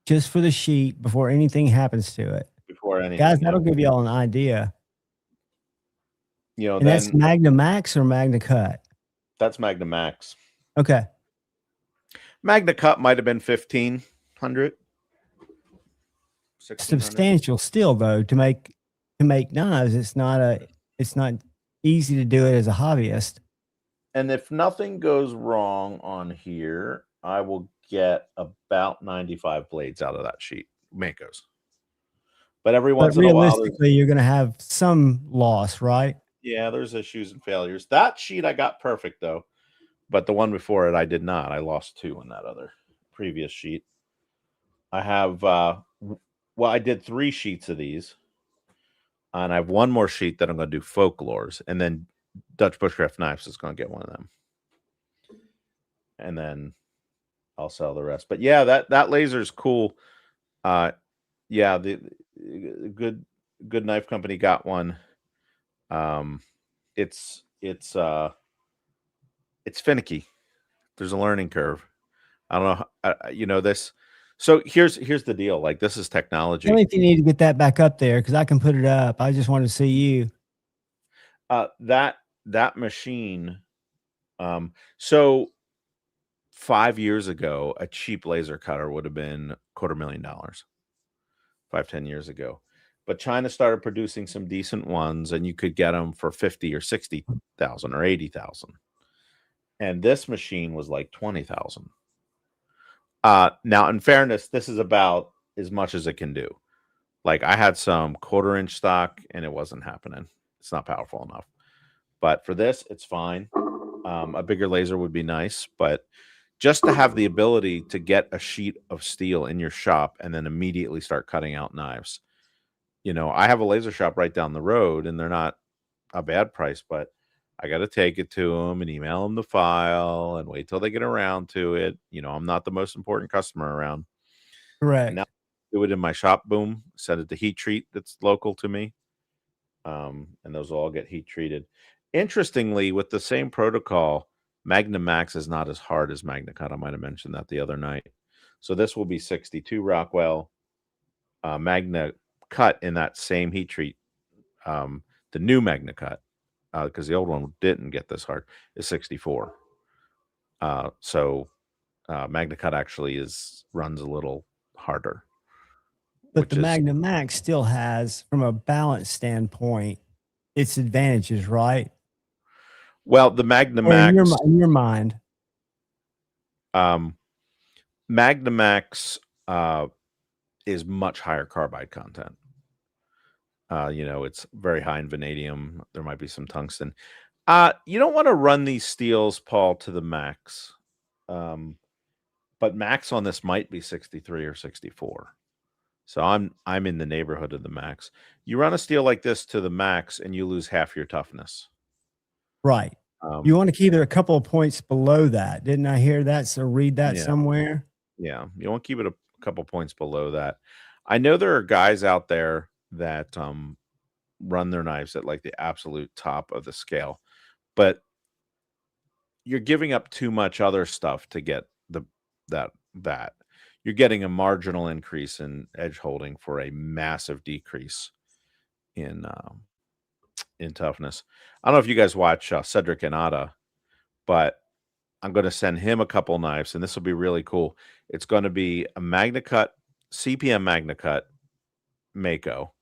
Just for the sheet before anything happens to it. before anything. Guys, Yeah. that'll give y'all an idea. And that's Then Magna Max or Magna Cut? that's Magna Max. Okay. Magna Cut might have been 1,500. 1,600. Substantial still though to make knives. It's not easy to do it as a hobbyist. And if nothing goes wrong on here, I will get about 95 blades out of that sheet. Makos. But every once in a while, Realistically, you're going to have some loss, right? yeah, there's issues and failures. That sheet I got perfect though, but the one before it I did not. I lost 2 on that other previous sheet. I have I did 3 sheets of these, and I have one more sheet that I'm going to do folklores, and then Dutch Bushcraft Knives is going to get one of them, and then I'll sell the rest. But yeah, that laser is cool. Yeah, the good knife company got one. It's finicky. There's a learning curve. I don't know. This. So here's the deal. Like, this is technology. Tell me if you need to get that back up there because I can put it up. I just want to see you. That machine. So 5 years ago, a cheap laser cutter would have been $250,000. 5-10 years ago. But China started producing some decent ones, and you could get them for 50 or 60,000 or 80,000. And this machine was like 20,000. Now, in fairness, this is about as much as it can do. Like, I had some 1/4-inch stock, and it wasn't happening. It's not powerful enough. But for this, it's fine. A bigger laser would be nice, but just to have the ability to get a sheet of steel in your shop and then immediately start cutting out knives. I have a laser shop right down the road, and they're not a bad price, but I got to take it to them and email them the file and wait till they get around to it. I'm not the most important customer around. Correct. And now I do it in my shop. Boom, send it to heat treat that's local to me. And those all get heat treated. Interestingly, with the same protocol, Magna Max is not as hard as Magna Cut. I might have mentioned that the other night. So this will be 62 Rockwell. Magna Cut in that same heat treat. The new Magna Cut, because the old one didn't get this hard, is 64. So Magna Cut actually runs a little harder. But the Magna Max still has, from a balance standpoint, its advantages, right? Well, the Magna Or Max, in your mind, Magna Max is much higher carbide content. It's very high in vanadium. There might be some tungsten. You don't want to run these steels, Paul, to the max. But max on this might be 63 or 64. So I'm in the neighborhood of the max. You run a steel like this to the max and you lose half your toughness. Right. You want to keep it a couple of points below that. Didn't I hear that? So read that somewhere. Yeah. You want to keep it a couple points below that. I know there are guys out there that run their knives at like the absolute top of the scale, but you're giving up too much other stuff to get that. You're getting a marginal increase in edge holding for a massive decrease in in toughness. I don't know if you guys watch Cedric Inada, but I'm going to send him a couple knives, and this will be really cool. It's going to be a Magna Cut, CPM Magna Cut Mako.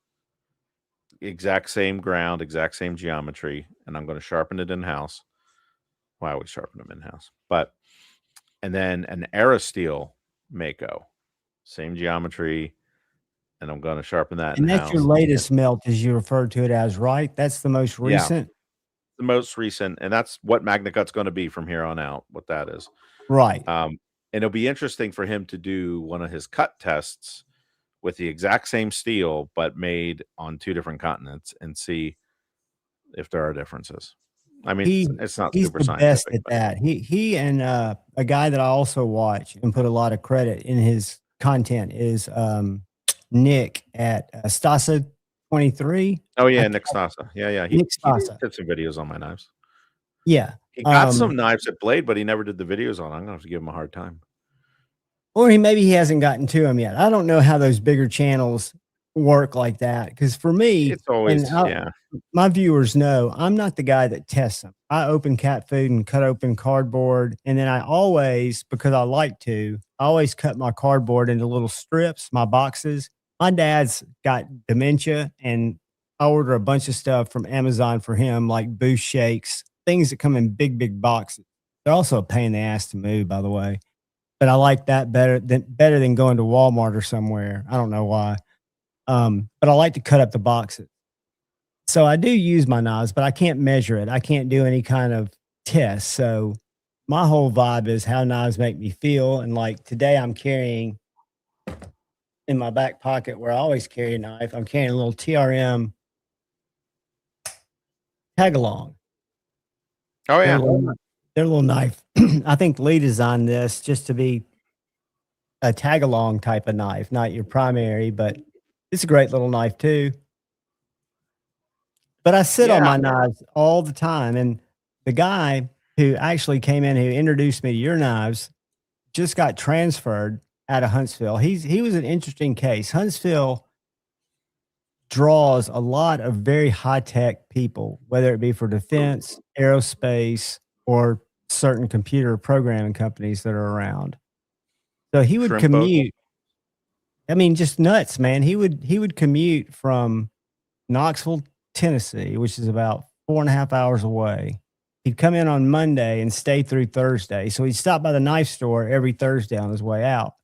Exact same ground, exact same geometry, and I'm going to sharpen it in-house. Well, I always sharpen them in-house. And then an Aerosteel Mako. Same geometry, and I'm going to sharpen that And in-house. that's your latest melt, as you referred to it as, right? That's the most recent? The most recent, and that's what Magna Cut's going to be from here on out, what that is. Right. And it'll be interesting for him to do one of his cut tests with the exact same steel, but made on 2 different continents, and see if there are differences. I mean, it's not he's super the best scientific. at that. He and a guy that I also watch and put a lot of credit in his content is Nick at Stasa 23. Oh yeah, Nick Stasa. Yeah. He Nick Stasa. did some videos on my knives. Yeah. He got some knives at Blade, but he never did the videos on. I'm gonna have to give him a hard time. Or maybe he hasn't gotten to them yet. I don't know how those bigger channels work like that. Because for me, It's always my viewers know I'm not the guy that tests them. I open cat food and cut open cardboard, and then I always, because I like to, I always cut my cardboard into little strips, my boxes. My dad's got dementia, and I order a bunch of stuff from Amazon for him, like Boost shakes, things that come in big boxes. They're also a pain in the ass to move, by the way. But I like that better than going to Walmart or somewhere. I don't know why. But I like to cut up the boxes. So I do use my knives, but I can't measure it. I can't do any kind of test. So my whole vibe is how knives make me feel. And like today I'm carrying in my back pocket where I always carry a knife, I'm carrying a little TRM tag along. Oh yeah. Their little knife. I think Lee designed this just to be a tag along type of knife, not your primary, but it's a great little knife too. But I sit on my knives all the time. And the guy who actually came in, who introduced me to your knives, just got transferred out of Huntsville. He was an interesting case. Huntsville draws a lot of very high-tech people, whether it be for defense, aerospace, or certain computer programming companies that are around. So he would commute. I mean, just nuts, man. He would commute from Knoxville, Tennessee, which is about 4.5 hours away. He'd come in on Monday and stay through Thursday. So he'd stop by the knife store every Thursday on his way out.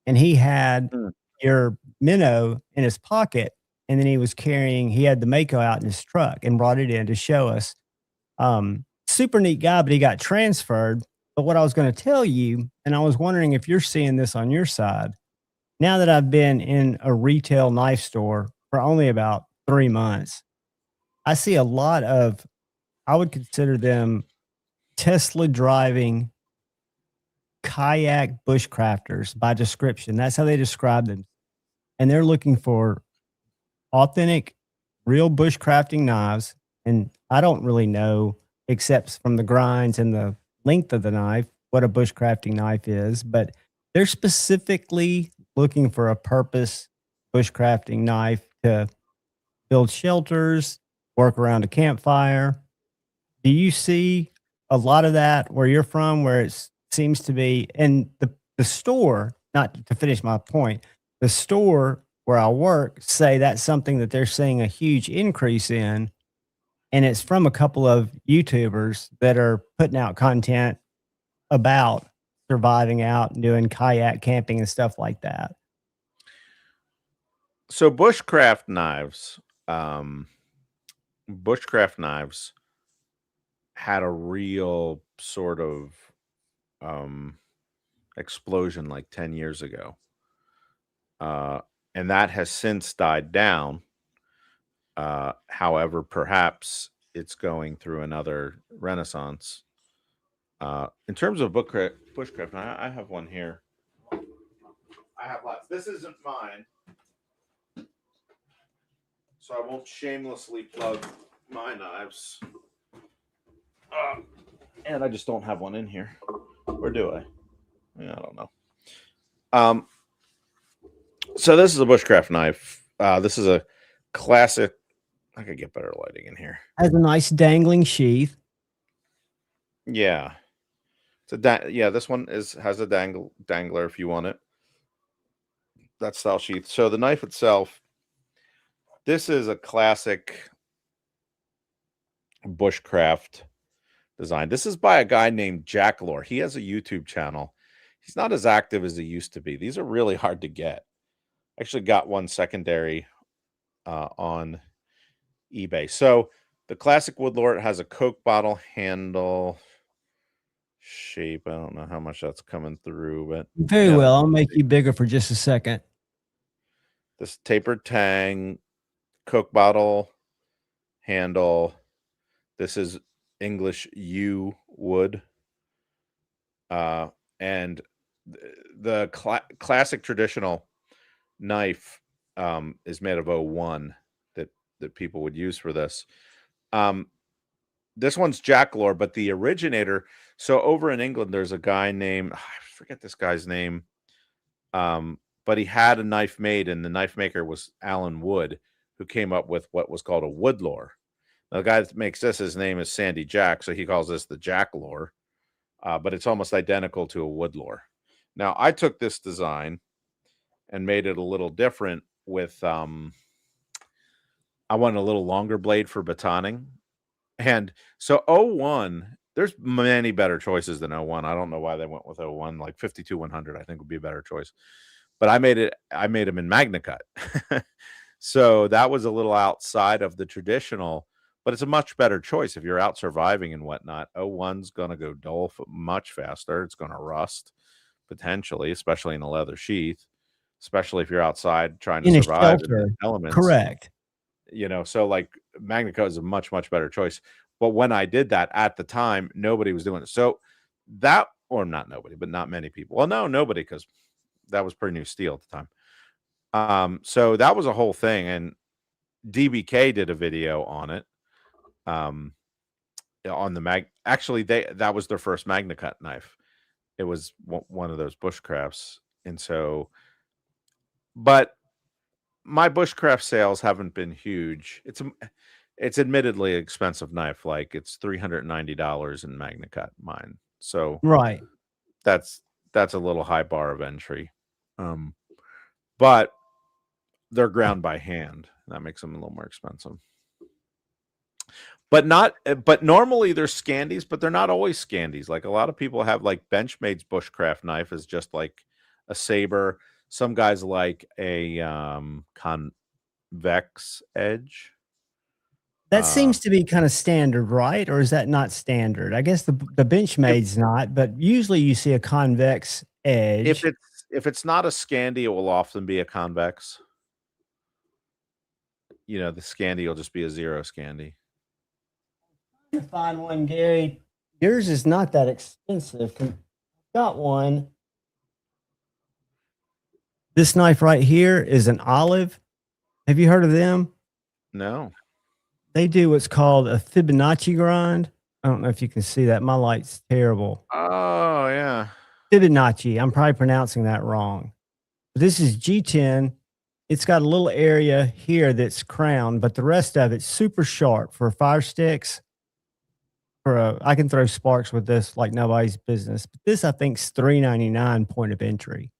And he had your minnow in his pocket. And then he had the Mako out in his truck and brought it in to show us. Super neat guy, but he got transferred. But what I was going to tell you, and I was wondering if you're seeing this on your side, now that I've been in a retail knife store for only about 3 months, I see a lot of, I would consider them Tesla driving kayak bushcrafters by description. That's how they describe them. And they're looking for authentic, real bushcrafting knives. And I don't really know, except from the grinds and the length of the knife, what a bushcrafting knife is. But they're specifically looking for a purpose bushcrafting knife to build shelters, work around a campfire. Do you see a lot of that where you're from, where it seems to be? And the store, not to finish my point, the store where I work say that's something that they're seeing a huge increase in. And it's from a couple of YouTubers that are putting out content about surviving out and doing kayak camping and stuff like that. So bushcraft knives had a real sort of explosion like 10 years ago. And that has since died down. However, perhaps it's going through another renaissance. In terms of bushcraft, I have one here. I have lots. This isn't mine, so I won't shamelessly plug my knives. And I just don't have one in here. Or do I? Yeah, I don't know. So this is a bushcraft knife. This is a classic I could get better lighting in here. Has a nice dangling sheath. Yeah. Yeah, this one has a dangler if you want it. That style sheath. So the knife itself, this is a classic bushcraft design. This is by a guy named Jack Lore. He has a YouTube channel. He's not as active as he used to be. These are really hard to get. I actually got one secondary on eBay. So the classic Woodlore has a Coke bottle handle shape. I don't know how much that's coming through, but Very well. I'll make you bigger for just a second. This tapered tang, Coke bottle handle. This is English yew wood. And the classic traditional knife is made of 01 that people would use for this. This one's Jack Lore, but the originator. So over in England, there's a guy named, I forget this guy's name, but he had a knife made, and the knife maker was Alan Wood, who came up with what was called a Woodlore. Now, the guy that makes this, his name is Sandy Jack, so he calls this the Jack Lore, but it's almost identical to a Woodlore. Now, I took this design and made it a little different with, I want a little longer blade for batoning. And so 01, there's many better choices than 01. I don't know why they went with 01, like 52-100, I think would be a better choice. But I made them in Magna Cut. So that was a little outside of the traditional, but it's a much better choice if you're out surviving and whatnot. 01's going to go dull much faster. It's going to rust potentially, especially in a leather sheath, especially if you're outside trying to survive in the elements. Correct. You know, so like Magna Cut is a much, much better choice. But when I did that at the time, nobody was doing it. So that, or not nobody, but not many people. Well, no, nobody, because that was pretty new steel at the time. So that was a whole thing. And DBK did a video on it. On the actually, that was their first Magna Cut knife. It was one of those bushcrafts. And so, but my bushcraft sales haven't been huge. It's admittedly an expensive knife. Like it's $390 in Magna Cut mine. So right, that's a little high bar of entry. But they're ground by hand. That makes them a little more expensive. But normally they're Scandies, but they're not always Scandies. Like a lot of people have like Benchmade's bushcraft knife is just like a saber. Some guys like a convex edge. That seems to be kind of standard, right? Or is that not standard? I guess the Benchmade's not, but usually you see a convex edge. If it's not a Scandi, it will often be a convex. You know, the Scandi will just be a zero Scandi. To find one, Gary. Yours is not that expensive. Got one. This knife right here is an Olive. Have you heard of them? No. They do what's called a Fibonacci grind. I don't know if you can see that. My light's terrible. Oh, yeah. Fibonacci. I'm probably pronouncing that wrong. This is G10. It's got a little area here that's crowned, but the rest of it's super sharp for fire sticks. I can throw sparks with this like nobody's business. But this, I think, is $3.99 point of entry.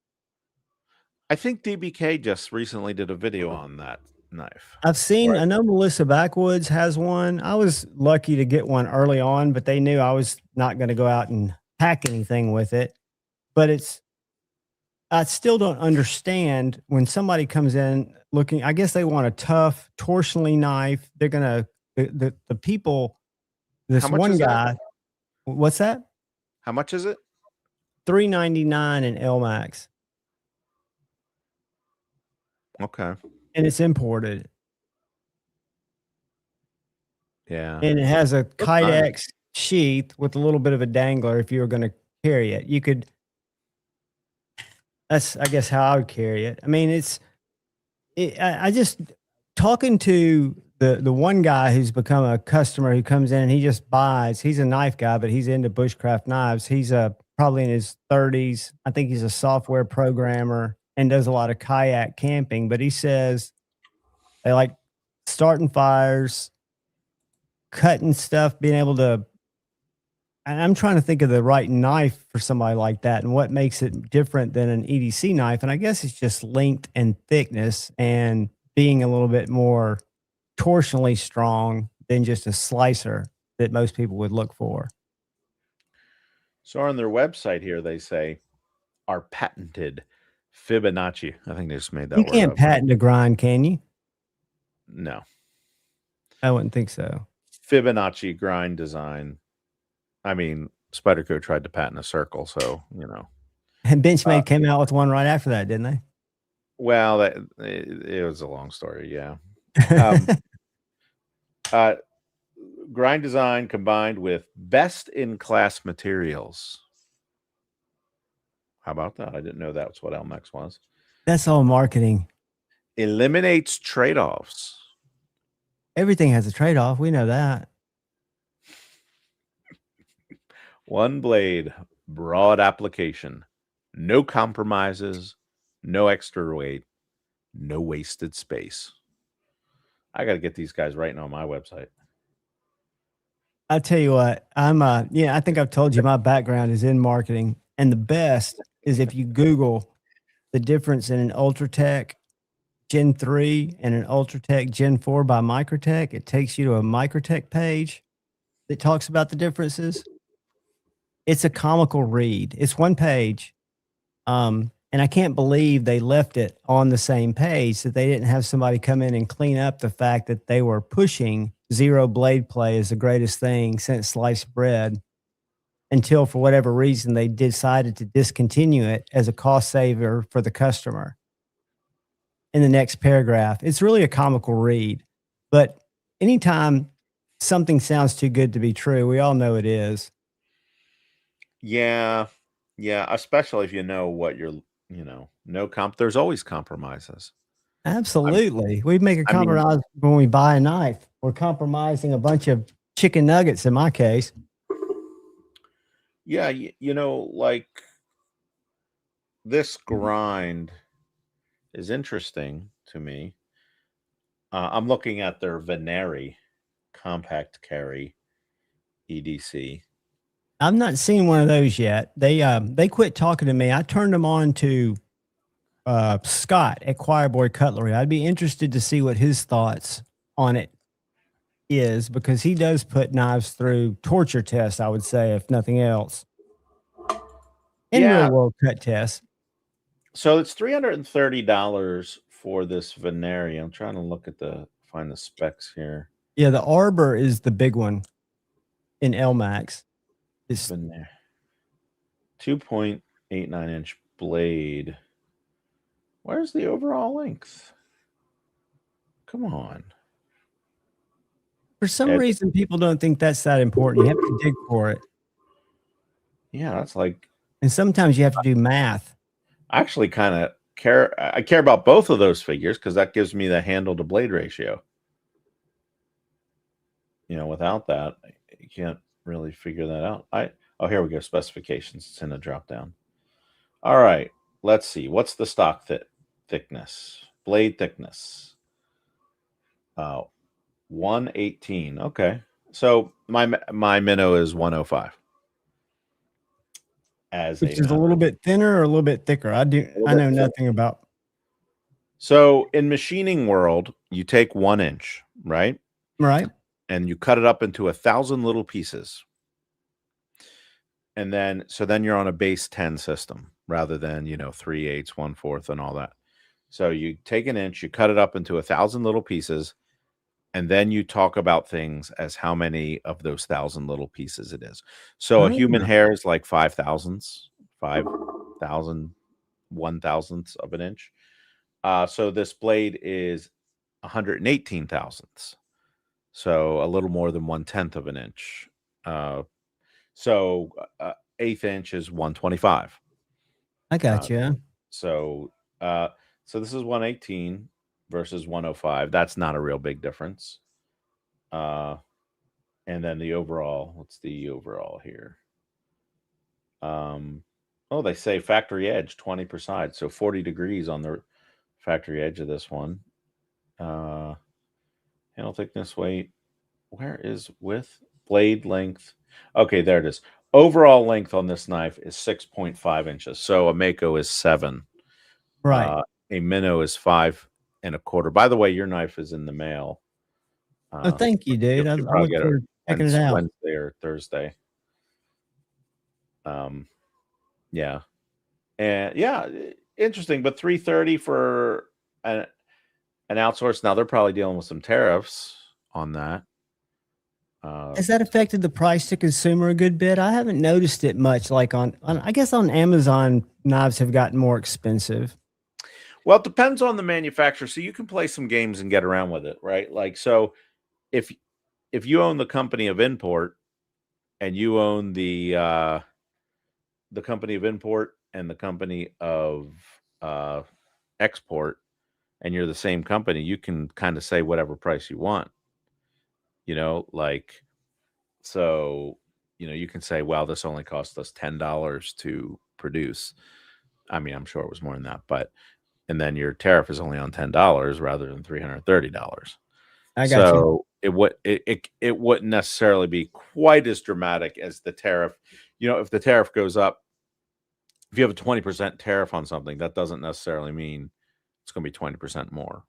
I think DBK just recently did a video on that knife. I've seen, I know Melissa Backwoods has one. I was lucky to get one early on, but they knew I was not going to go out and hack anything with it. But I still don't understand when somebody comes in looking, I guess they want a tough, torsionally knife. They're going to, the people, this one guy, what's that? How much is it? $3.99 in LMAX. Okay. And it's imported. Yeah. And it has a Kydex sheath with a little bit of a dangler if you were going to carry it. You could, that's, I guess, how I would carry it. I mean, I just, talking to the one guy who's become a customer who comes in and he just buys, he's a knife guy, but he's into bushcraft knives. He's probably in his 30s. I think he's a software programmer and does a lot of kayak camping, but he says they like starting fires, cutting stuff, being able to. And I'm trying to think of the right knife for somebody like that and what makes it different than an EDC knife. And I guess it's just length and thickness and being a little bit more torsionally strong than just a slicer that most people would look for. So on their website here, they say our patented Fibonacci. I think they just made that You word can't up. patent a grind, can you? No. I wouldn't think so. Fibonacci grind design. I mean, Spyderco tried to patent a circle, so you know. And Benchmade came out with one right after that, didn't they? Well, it was a long story, yeah. Grind design combined with best-in-class materials. How about that? I didn't know that's what Elmex was. That's all marketing. Eliminates trade-offs. Everything has a trade-off. We know that. One blade, broad application, no compromises, no extra weight, no wasted space. I got to get these guys writing on my website. I tell you what, I think I've told you my background is in marketing, and the best is if you Google the difference in an Ultratech Gen 3 and an Ultratech Gen 4 by Microtech. It takes you to a Microtech page that talks about the differences. It's a comical read. It's one page. And I can't believe they left it on the same page, that they didn't have somebody come in and clean up the fact that they were pushing zero blade play as the greatest thing since sliced bread, until for whatever reason they decided to discontinue it as a cost saver for the customer. In the next paragraph, it's really a comical read, but anytime something sounds too good to be true, we all know it is. Yeah, especially if you know what you're, there's always compromises. Absolutely. We make a compromise when we buy a knife. We're compromising a bunch of chicken nuggets in my case. Yeah, like this grind is interesting to me. I'm looking at their Veneri compact carry EDC. I've not seen one of those yet. They quit talking to me. I turned them on to Scott at Choirboy Cutlery. I'd be interested to see what his thoughts on it is, because he does put knives through torture tests, I would say, if nothing else. And real world cut tests. So it's $330 for this Veneri. I'm trying to find the specs here. Yeah, the Arbor is the big one in Elmax. It's been there. 2.89 inch blade. Where's the overall length? Come on. For some reason, people don't think that's that important. You have to dig for it. Yeah, that's like. And sometimes you have to do math. I actually kind of care. I care about both of those figures because that gives me the handle to blade ratio. Without that, you can't really figure that out. Here we go. Specifications. It's in a drop down. All right. Let's see. What's the stock thickness? Blade thickness. 118. Okay. So my minnow is 105. Which is a little bit thinner or a little bit thicker. I know nothing about. So in machining world, you take 1 inch, right? Right. And you cut it up into 1,000 little pieces. And then you're on a base 10 system rather than, 3/8, 1/4 and all that. So you take an inch, you cut it up into 1,000 little pieces, and then you talk about things as how many of those 1,000 little pieces it is. So a human hair is like 5,000, 1,000th of an inch. So this blade is 118 thousandths. So a little more than 1/10 of an inch. So 1/8 inch is 125. I got you. So this is 118 versus 105. That's not a real big difference. And then the overall, what's the overall here? They say factory edge 20 per side, so 40 degrees on the factory edge of this one. Handle thickness, weight. Where is width? Blade length. Okay, there it is. Overall length on this knife is 6.5 inches. So a Mako is 7. Right. A minnow is 5.25. By the way, your knife is in the mail. Oh, thank you, dude. I You'll probably look get forward to checking it out. Wednesday or Thursday. Yeah, and yeah, interesting. But 330 for an outsource. Now they're probably dealing with some tariffs on that. Has that affected the price to consumer a good bit? I haven't noticed it much. Like on I guess on Amazon, knives have gotten more expensive. Well, it depends on the manufacturer. So you can play some games and get around with it, right? Like, so if you own the company of import and you own the company of import and the company of export, and you're the same company, you can kind of say whatever price you want. Like, so, you can say, well, this only cost us $10 to produce. I mean, I'm sure it was more than that, and then your tariff is only on $10 rather than $330. I got you. So it wouldn't necessarily be quite as dramatic as the tariff. If the tariff goes up, if you have a 20% tariff on something, that doesn't necessarily mean it's going to be 20% more.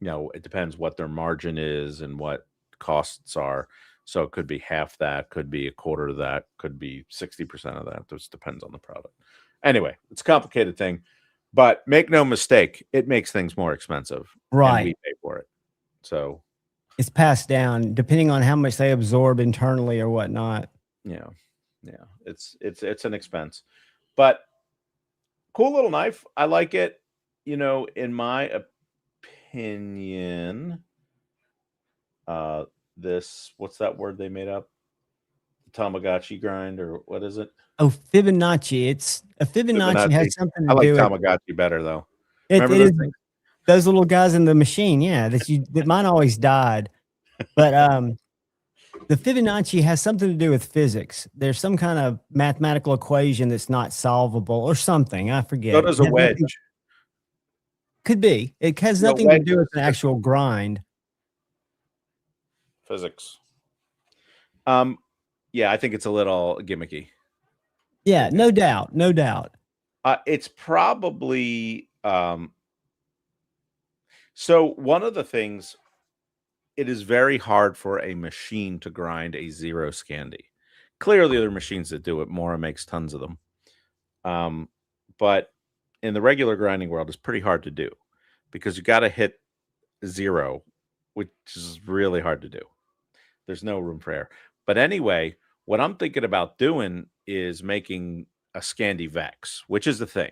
It depends what their margin is and what costs are. So it could be half that, could be a quarter of that, could be 60% of that. It just depends on the product. Anyway, it's a complicated thing, but make no mistake, it makes things more expensive. Right. And we pay for it. So it's passed down depending on how much they absorb internally or whatnot. Yeah. It's an expense, but cool little knife. I like it. In my opinion, what's that word they made up? Tamagotchi grind, or what is it? Oh, Fibonacci. It's a Fibonacci has something to do with with Tamagotchi better though. Remember those things? Those little guys in the machine, yeah. That mine always died. But the Fibonacci has something to do with physics. There's some kind of mathematical equation that's not solvable or something. I forget. So does a wedge. Could be. It has nothing to do with an actual grind. Physics. Yeah, I think it's a little gimmicky. Yeah, no doubt. No doubt. It's probably so one of the things, it is very hard for a machine to grind a zero Scandi. Clearly, there are machines that do it. Mora makes tons of them. But in the regular grinding world, it's pretty hard to do because you got to hit 0, which is really hard to do. There's no room for error. But anyway, what I'm thinking about doing is making a Scandi Vex, which is the thing.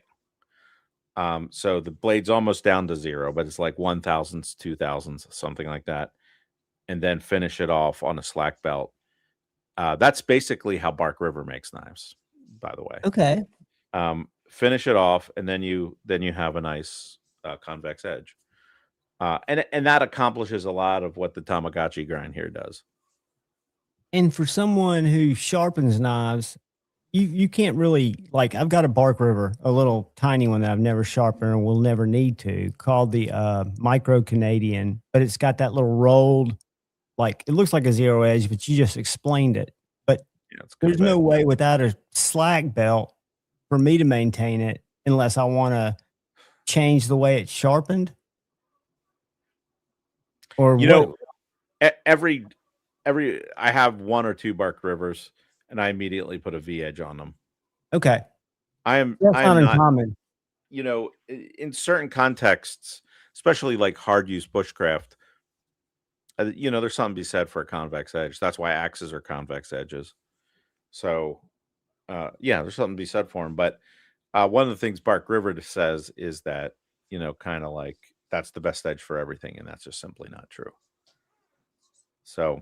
So the blade's almost down to 0, but it's like 1,000ths, 2,000ths, something like that. And then finish it off on a slack belt. That's basically how Bark River makes knives, by the way. Okay. Finish it off, and then you have a nice convex edge. And that accomplishes a lot of what the Tamagotchi grind here does. And for someone who sharpens knives, you can't really, like, I've got a Bark River, a little tiny one that I've never sharpened and will never need to, called the Micro Canadian, but it's got that little rolled, like, it looks like a zero edge, but you just explained it. But there's no way without a slack belt for me to maintain it unless I want to change the way it's sharpened. Or every I have 1 or 2 Bark Rivers, and I immediately put a V edge on them. Okay. I am not uncommon. In certain contexts, especially like hard use bushcraft, there's something to be said for a convex edge. That's why axes are convex edges. So, there's something to be said for them. But one of the things Bark River says is that, kind of like that's the best edge for everything, and that's just simply not true. So,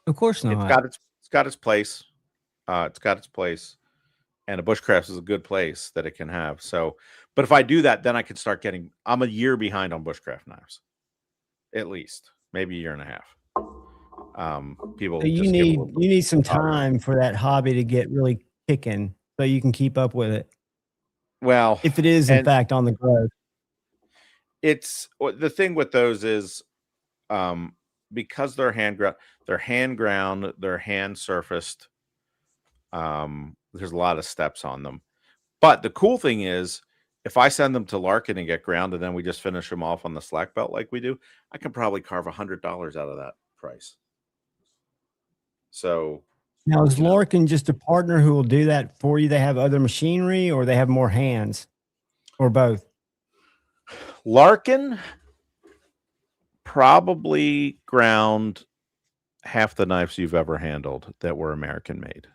of course not. It's got its place. It's got its place, and a bushcraft is a good place that it can have. So, but if I do that, then I can start getting. I'm a year behind on bushcraft knives, at least maybe a year and a half. People, so you need some time for that hobby to get really kicking, so you can keep up with it. Well, if it is in fact on the growth, it's the thing with those is, because they're hand ground, they're hand surfaced. There's a lot of steps on them. But the cool thing is, if I send them to Larkin and get ground, and then we just finish them off on the slack belt like we do, I can probably carve $100 out of that price. So now, is Larkin just a partner who will do that for you? They have other machinery, or they have more hands, or both? Larkin probably ground half the knives you've ever handled that were American made.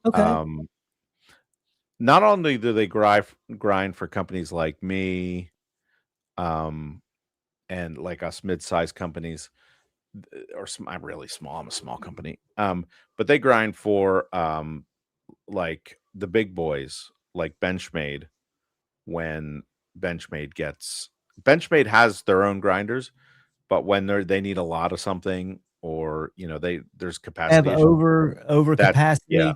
Okay. Not only do they grind for companies like me, and like us mid-sized companies, or I'm really small. I'm a small company. But they grind for like the big boys, like Benchmade. When Benchmade has their own grinders, but when they need a lot of something, or there's capacity Have issues, over capacity. yeah,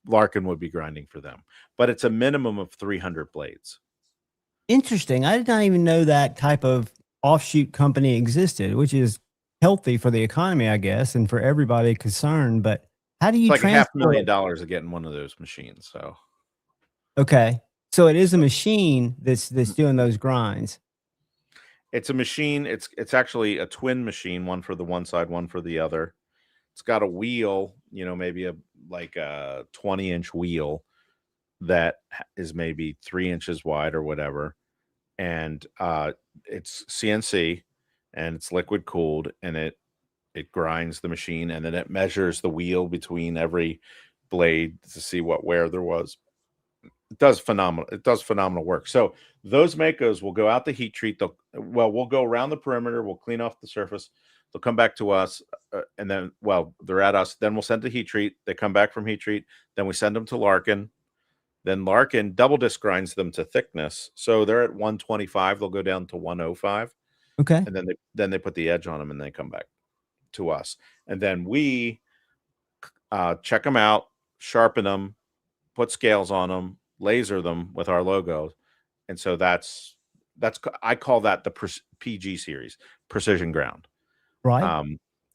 Larkin would be grinding for them, but it's a minimum of 300 blades. Interesting. I did not even know that type of offshoot company existed, which is healthy for the economy, I guess, and for everybody concerned. But how do you It's like transport? $500,000 of getting one of those machines. So Okay, so it is a machine that's doing those grinds. it's a machine. It's actually a twin machine, one for the one side, one for the other. It's got a wheel, maybe a 20-inch wheel that is maybe 3 inches wide or whatever. And it's CNC, and it's liquid cooled, and it grinds the machine, and then it measures the wheel between every blade to see what wear there was. It does phenomenal work. So those Makos will go out the heat treat. We'll go around the perimeter. We'll clean off the surface. They'll come back to us, and then, they're at us. Then we'll send to heat treat. They come back from heat treat. Then we send them to Larkin. Then Larkin double disc grinds them to thickness. So they're at 125. They'll go down to 105. Okay. And then they put the edge on them, and they come back to us. And then we check them out, sharpen them, put scales on them, laser them with our logo. And so that's I call that the PG series, precision ground. Right.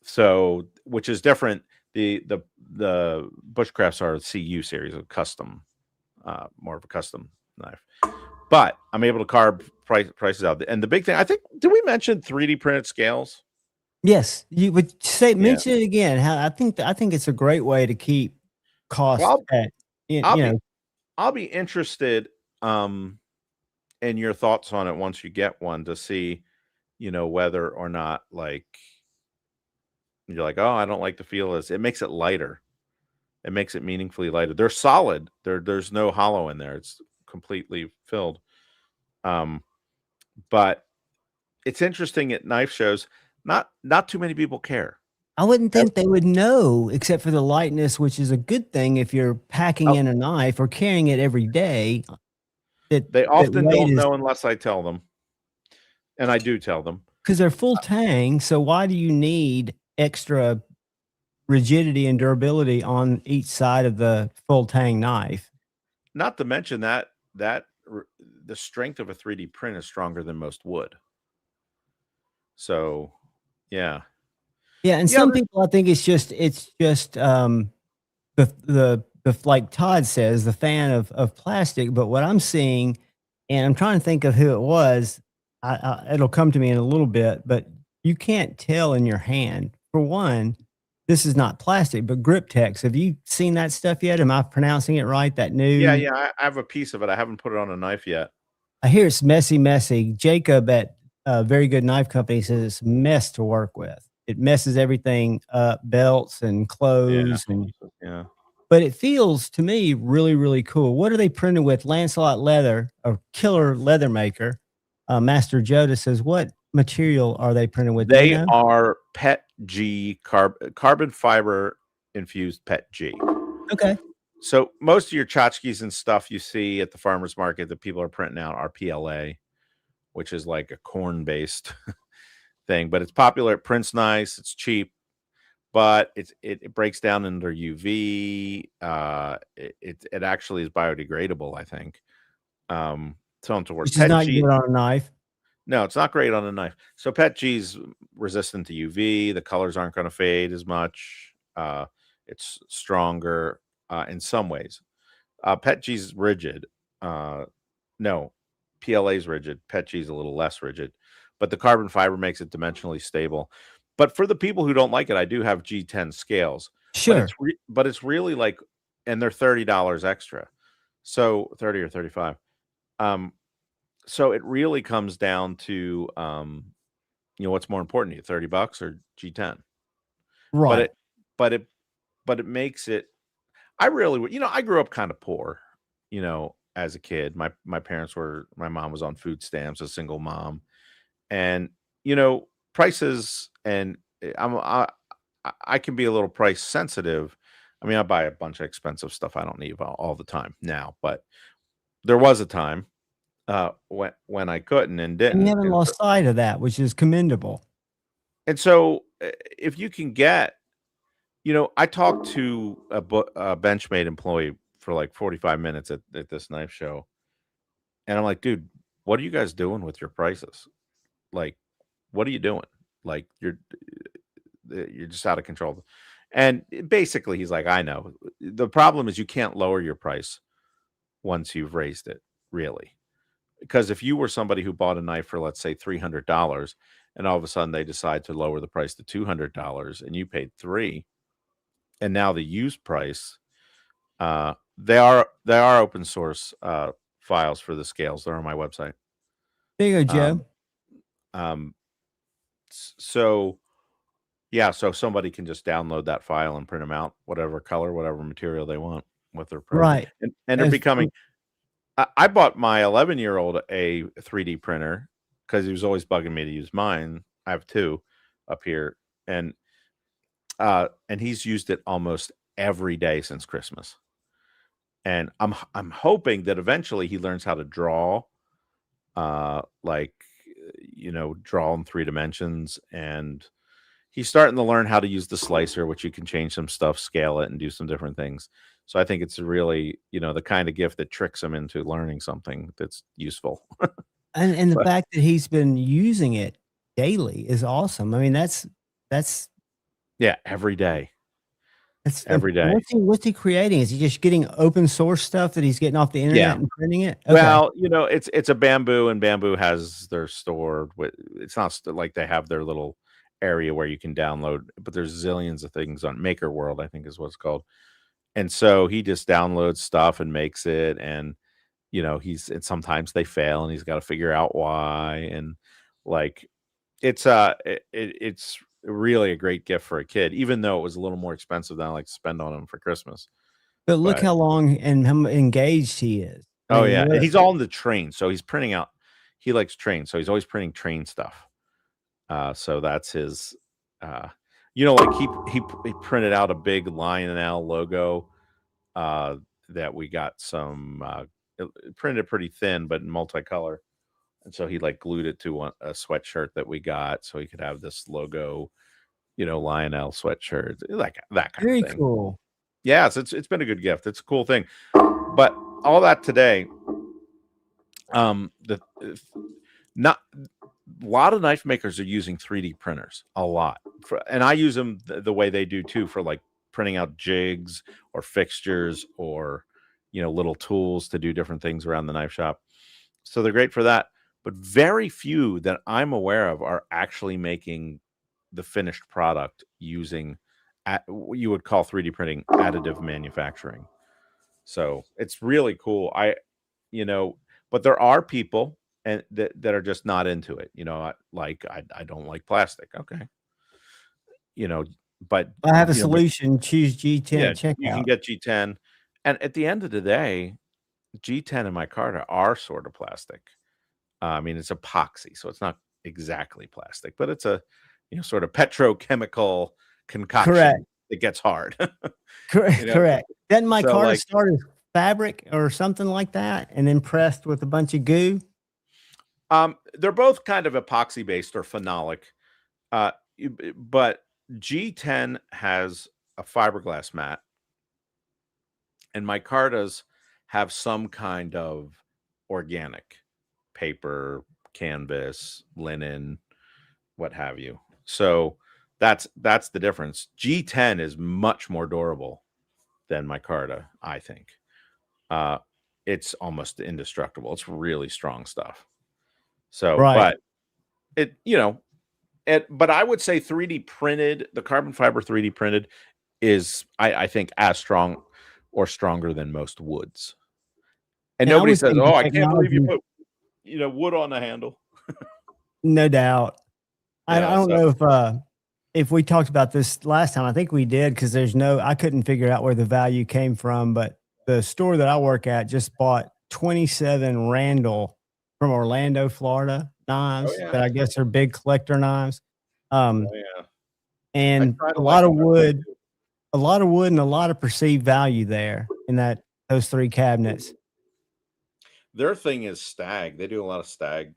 So, which is different. The Bushcrafts are CU series, of custom, more of a custom knife. But I'm able to carve prices out. And the big thing, I think, did we mention 3D printed scales? Yes, you would mention it again. How I think it's a great way to keep costs I'll be interested in your thoughts on it once you get one, to see, whether or not, like, you're like, oh, I don't like the feel of this. It makes it lighter. It makes it meaningfully lighter. They're solid. There's no hollow in there. It's completely filled. But it's interesting at knife shows. Not too many people care. I wouldn't think they would know, except for the lightness, which is a good thing if you're packing in a knife or carrying it every day. They often don't know unless I tell them, and I do tell them, because they're full tang. So why do you need extra rigidity and durability on each side of the full tang knife? Not to mention that the strength of a 3D print is stronger than most wood. So, yeah. Yeah, and some people, I think it's just the like Todd says, the fan of plastic. But what I'm seeing, and I'm trying to think of who it was, it'll come to me in a little bit, but you can't tell in your hand. For one, this is not plastic, but Grip Tex. Have you seen that stuff yet? Am I pronouncing it right? That new? Yeah. I have a piece of it. I haven't put it on a knife yet. I hear it's messy. Jacob at Very Good Knife Company says it's a mess to work with. It messes everything up, belts and clothes. Yeah. But it feels to me really, really cool. What are they printed with? Lancelot Leather, a killer leather maker. Master Joda says, what material are they printed with? They are PET G, carbon fiber infused PET G. Okay. So most of your tchotchkes and stuff you see at the farmer's market that people are printing out are PLA, which is like a corn-based thing. But it's popular. It prints nice. It's cheap. But it breaks down under UV. It actually is biodegradable, I think. So to work. Which is not good on a knife. No, it's not great on a knife. So Pet G's resistant to UV. The colors aren't going to fade as much. It's stronger in some ways. Pet G's rigid. No, PLA's rigid. Pet G's a little less rigid, but the carbon fiber makes it dimensionally stable. But for the people who don't like it, I do have G10 scales. But Sure. it's really like, and they're $30 extra, so 30 or 35. So it really comes down to what's more important to you, $30 or G10. But Right. it, but it, but it makes it. I really would. I grew up kind of poor. As a kid, my parents were. My mom was on food stamps, a single mom, and prices. And I can be a little price sensitive. I mean, I buy a bunch of expensive stuff I don't need all the time now, but there was a time when I couldn't and And you didn't, haven't lost sight of that, which is commendable. and so if you can get, I talked to a Benchmade employee for like 45 minutes at this knife show, and I'm like, dude, what are you guys doing with your prices? Like, what are you doing? Like, you're just out of control. And basically, he's like, I know. The problem is you can't lower your price once you've raised it, really. Because if you were somebody who bought a knife for, let's say, $300, and all of a sudden they decide to lower the price to $200, and you paid $3, and now the used price, they are open source files for the scales. They're on my website. There you go, Um, Joe. um, so yeah, so somebody can just download that file and print them out, whatever color, whatever material they want with their program, Right. and they're As becoming. I bought my 11-year-old a 3D printer because he was always bugging me to use mine. I have two up here, and he's used it almost every day since Christmas. And I'm hoping that eventually he learns how to draw, like draw in 3 dimensions, and he's starting to learn how to use the slicer, which you can change some stuff, scale it, and do some different things. So I think it's really, the kind of gift that tricks him into learning something that's useful. and the But fact that he's been using it daily is awesome. I mean, that's yeah, every day, and every day. what's he creating? Is he just getting open source stuff that he's getting off the Yeah. internet and printing it? Okay. Well, it's a Bamboo, and Bamboo has their store. It's not like they have their little area where you can download, but there's zillions of things on Maker World, I think is what it's called. And so he just downloads stuff and makes it, and and sometimes they fail, and he's got to figure out why. And like, it's really a great gift for a kid, even though it was a little more expensive than I like to spend on him for Christmas. But look But how long and how engaged he is. I oh mean, yeah, and what he's all in the train, so he's printing out. He likes trains, so he's always printing train stuff. So that's his. Uh, like he printed out a big Lionel logo that we got some printed pretty thin, but in multicolor, and so he like glued it to a sweatshirt that we got, so he could have this logo, Lionel sweatshirt, like that kind very of thing. cool. Yes, it's been a good gift. It's a cool thing, but all that today, the not a lot of knife makers are using 3D printers a lot, and I use them the way they do too, for like printing out jigs or fixtures, or little tools to do different things around the knife shop. So they're great for that, but very few that I'm aware of are actually making the finished product using what you would call 3D printing, additive manufacturing. So it's really cool. But there are people and that are just not into it. I don't like plastic. Okay. But I have a but solution. Choose G10 yeah, at you can checkout. get G10. And at the end of the day, G10 and micarta are sort of plastic. I mean, it's epoxy, so it's not exactly plastic, but it's a sort of petrochemical Correct. concoction that gets hard. Correct. Correct. Doesn't my So car like, start as fabric or something like that, and then pressed with a bunch of goo? they're both kind of epoxy based or phenolic, but G10 has a fiberglass mat, and micartas have some kind of organic paper canvas, linen, what have you. So that's the difference. G10 is much more durable than micarta, I think. It's almost indestructible. It's really strong stuff. So, Right. but it, but I would say 3D printed, the carbon fiber 3D printed is, I think, as strong or stronger than most woods. And I nobody would says, think "Oh, the I can't believe you technology, put, wood on the handle." no doubt. I Yeah. don't So know if we talked about this last time. I think we did, because I couldn't figure out where the value came from, but the store that I work at just bought 27 Randall from Orlando, Florida oh knives yeah, that I guess are big collector knives. oh yeah. I And try a to lot like of them. wood, and a lot of perceived value there in those 3 cabinets. Their thing is stag. They do a lot of stag.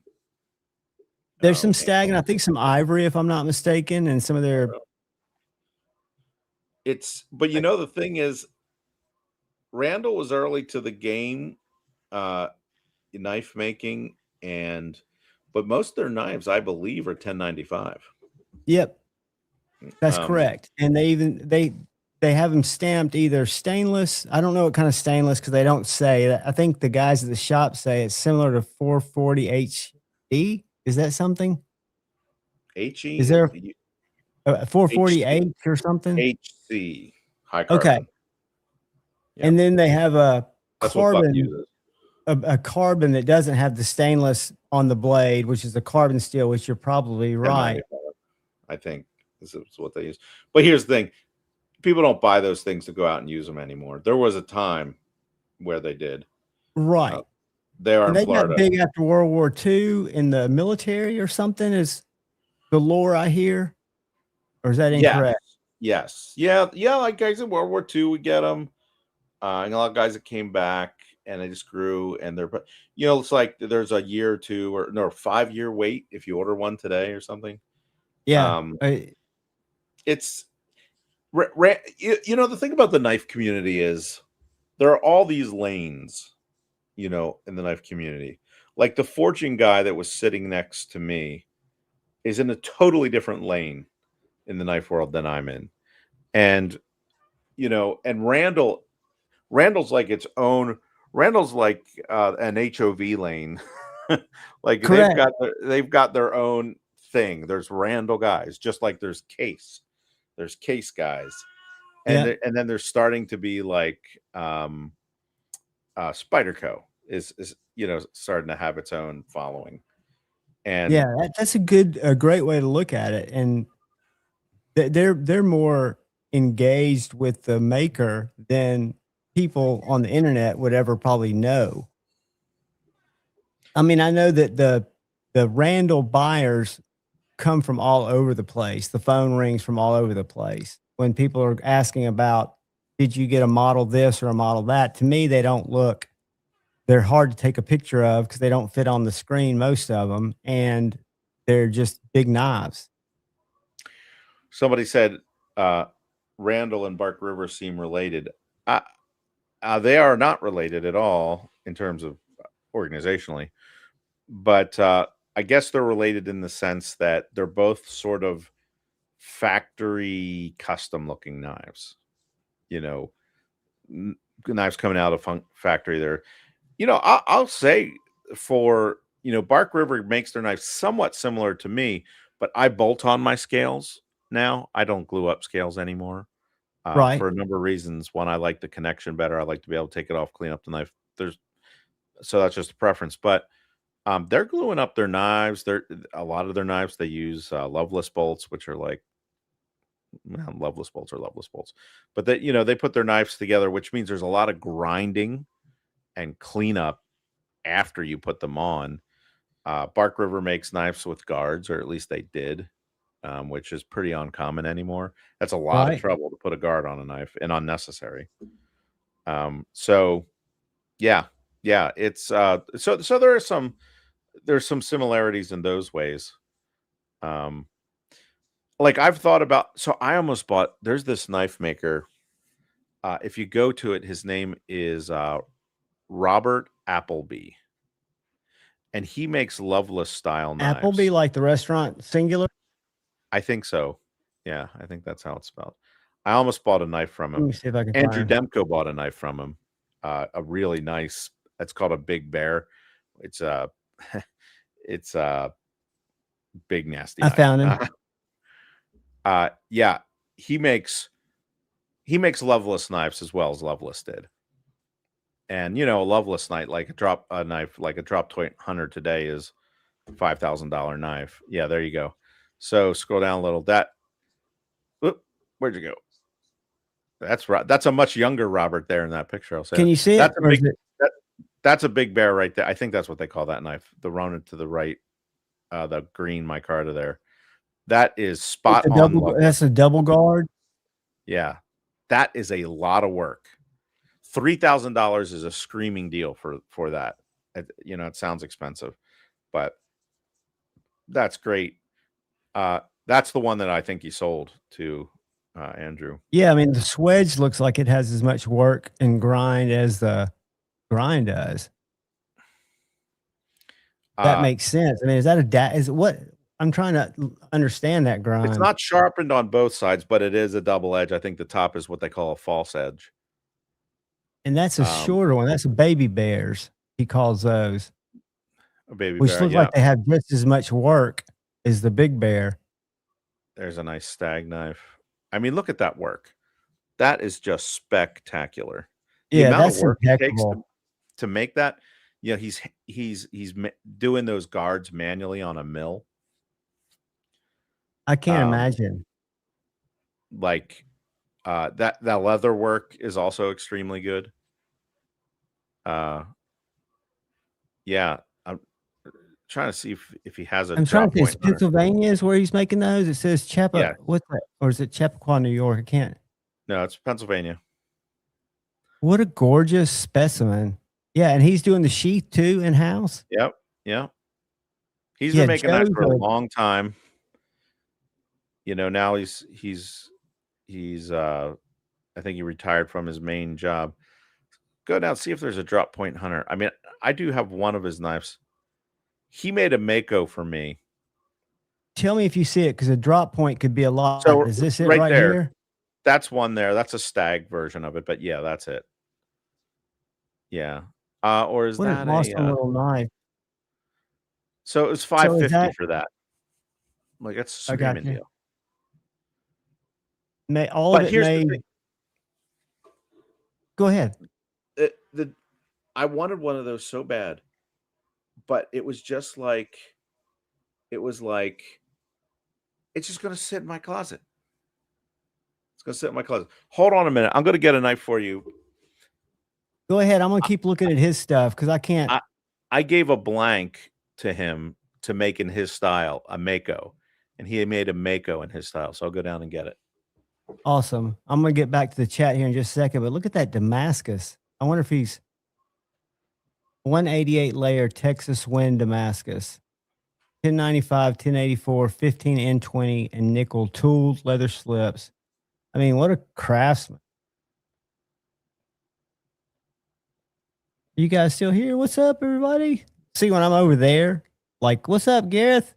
There's some hand- stag and I think some ivory, if I'm not mistaken, and some of their But the thing is, Randall was early to the game, knife making, but most of their knives, I believe, are 1095. Yep, that's Um, correct. And they have them stamped either stainless. I don't know what kind of stainless, because they don't say. I think the guys at the shop say it's similar to 440 HD. Is that something? HE, Is there a 440H or something? HC, high Okay. carbon. Yeah. And then they have a That's what Buck carbon, uses. a carbon that doesn't have the stainless on the blade, which is a carbon steel, which you're probably right. 1095, I think this is what they use. But here's the thing: people don't buy those things to go out and use them anymore. There was a time where they did. Right. They are And in they got Florida. big after World War II in the military or something, is the lore I hear. Or is that incorrect? Yes. Yeah. Like guys in World War II, we get them. And a lot of guys that came back and they just grew, and it's like there's a year or two or no 5-year wait if you order one today or something. Yeah. It's the thing about the knife community is there are all these lanes, in the knife community. Like the forging guy that was sitting next to me is in a totally different lane in the knife world than I'm in. And and Randall's like its own. Randall's like an HOV lane. Like Correct. they've got their own thing. There's Randall guys, just like there's Case. There's Case guys, and then there's starting to be like Spyderco is starting to have its own following. And yeah, that's a great way to look at it. And they're more engaged with the maker than people on the internet would ever probably know. I mean, I know that the Randall buyers come from all over the place. The phone rings from all over the place when people are asking about, did you get a model this or a model that? To me, they're hard to take a picture of because they don't fit on the screen, most of them, and they're just big knives. Somebody said Randall and Bark River seem related. They are not related at all in terms of organizationally, but I guess they're related in the sense that they're both sort of factory custom looking knives. Knives coming out of factory there. I'll say for, Bark River makes their knives somewhat similar to me, but I bolt on my scales now. I don't glue up scales anymore. Right. For a number of reasons. One, I like the connection better. I like to be able to take it off, clean up the knife. So that's just a preference. But they're gluing up their knives. A lot of their knives, they use loveless bolts, which are like, loveless bolts are loveless bolts. But they put their knives together, which means there's a lot of grinding and cleanup after you put them on. Bark River makes knives with guards, or at least they did. Which is pretty uncommon anymore. That's a lot of trouble to put a guard on a knife, and unnecessary. So yeah, it's so there's some similarities in those ways. Like I've thought about, so I almost bought, there's this knife maker. If you go to it, his name is Robert Appleby. and he makes Loveless style knives. Appleby, like the restaurant, singular. I think so. Yeah, I think that's how it's spelled. I almost bought a knife from Let him. me see if I can Andrew find him. Demko bought a knife from him. A really nice. It's called a Big Bear. It's a, it's a big nasty. I knife. found him. Yeah, he makes Loveless knives as well as Loveless did. And a Loveless knife, like a drop point hunter today, is $5,000 knife. Yeah, there you go. So scroll down a little. Where'd you go? That's right. That's a much younger Robert there in that picture. I'll say. Can you see that's it? A big, that's a Big Bear right there. I think that's what they call that knife. The Ronin to the right, the green micarta there. That is spot on. That's a double guard. Yeah, that is a lot of work. $3,000 is a screaming deal for that. It sounds expensive, but that's great. That's the one that I think he sold to Andrew. Yeah, I mean the swedge looks like it has as much work and grind as the grind does. That makes sense. I mean, is that is what I'm trying to understand that grind? It's not sharpened on both sides, but it is a double edge. I think the top is what they call a false edge. And that's a shorter one. That's a baby bears. He calls those. A baby which bear, look like they have just as much work as the Big Bear. There's a nice stag knife. I mean, look at that work. That is just spectacular. The amount that's of work impeccable. it takes to make that. He's doing those guards manually on a mill. I can't imagine. Like that leather work is also extremely good. Yeah, I'm trying to see if he has a. I'm trying to think. It's Pennsylvania is where he's making those. It says Yeah. What's that? Or is it Chappaqua, New York? I can't. No, it's Pennsylvania. What a gorgeous specimen. Yeah, and he's doing the sheath too in house. Yep. Yeah. He's been making that for a long time. Now he's I think he retired from his main job. Go down, see if there's a drop point hunter. I mean, I do have one of his knives. He made a Mako for me. Tell me if you see it, because a drop point could be a lot. So is this it right right there? Here? That's one there. That's a stag version of it, but yeah, that's it. Yeah. Or is what that an awesome little knife? So it was $550 for that. Like that's a screaming deal. All of it made. Go ahead. I wanted one of those so bad, but it was just like, it's just going to sit in my closet. It's going to sit in my closet. Hold on a minute. I'm going to get a knife for you. Go ahead. I'm going to keep looking at his stuff because I can't. I gave a blank to him to make in his style a Mako, and he made a Mako in his style. So I'll go down and get it. Awesome. I'm going to get back to the chat here in just a second, but look at that Damascus. I wonder if he's 188 layer Texas Wind Damascus, 1095, 1084, 15 N20, and nickel tooled leather slips. I mean, what a craftsman. You guys still here? What's up, everybody? See, when I'm over there, like, what's up, Gareth?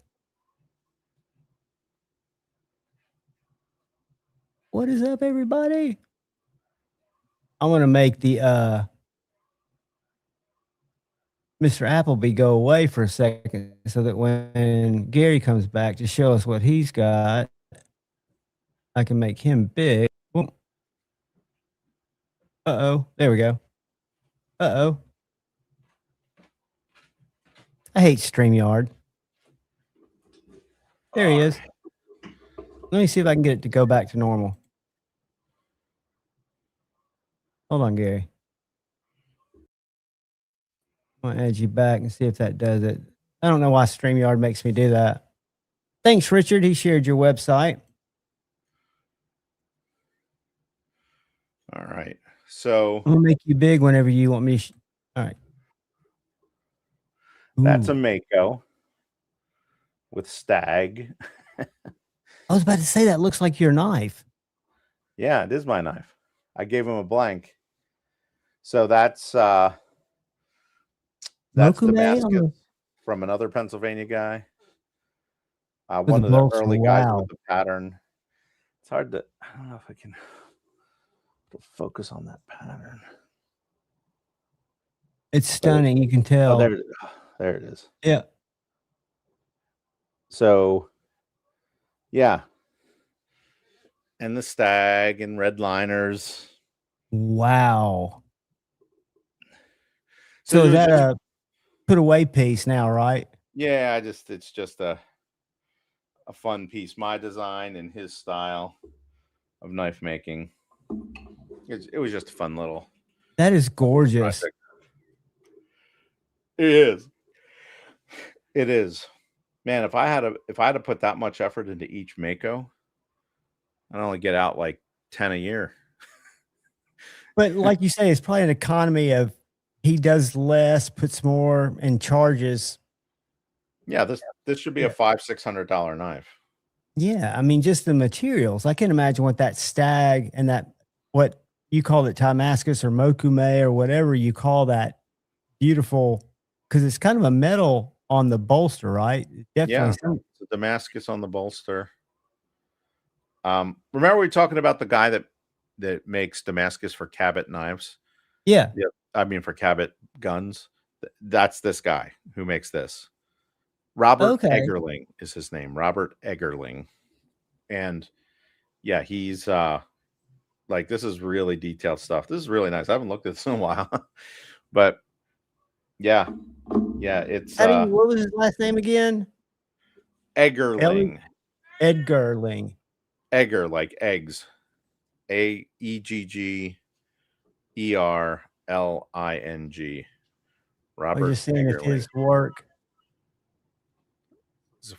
What is up, everybody? I'm going to make the Mr. Appleby go away for a second so that when Gary comes back to show us what he's got, I can make him big. Uh-oh. There we go. Uh-oh. I hate StreamYard. There he is. Let me see if I can get it to go back to normal. Hold on, Gary. I'm going to add you back and see if that does it. I don't know why StreamYard makes me do that. Thanks, Richard. He shared your website. All right. So I'm going to make you big whenever you want me. All right. That's a Mako with stag. I was about to say that looks like your knife. Yeah, it is my knife. I gave him a blank. So that's Mokume Damascus. from another Pennsylvania guy. For One the of the bolster, early guys wow. with the pattern. It's hard to. I don't know if I can focus on that pattern. It's stunning. You can tell. Oh, there it is. Yeah. So, yeah. And the stag and red liners. Wow. So So it is was that just, a put away piece now, right? yeah, it's just a fun piece. My design and his style of knife making. It was just a fun little That is gorgeous. project. It is. It is. Man, if I had to put that much effort into each Mako, I'd only get out like 10 a year. But like you say, it's probably an economy of he does less, puts more, and charges. Yeah, this should be a $500-$600 knife. Yeah, I mean, just the materials. I can imagine what that stag and that what you call it, Damascus or Mokume or whatever you call that beautiful, because it's kind of a metal on the bolster, right? Definitely. Yeah, it's a Damascus on the bolster. Remember we were talking about the guy that makes Damascus for Cabot knives? Yeah. Yeah, I mean for Cabot guns. That's this guy who makes this. Robert Eggerling is his name. Robert Eggerling. And yeah, he's like, this is really detailed stuff. This is really nice. I haven't looked at this in a while. But yeah, it's What was his last name again? Eggerling. Edgarling. Egger, like eggs. AEGGERLING. Robert I'm just seeing if Eggerling. his work.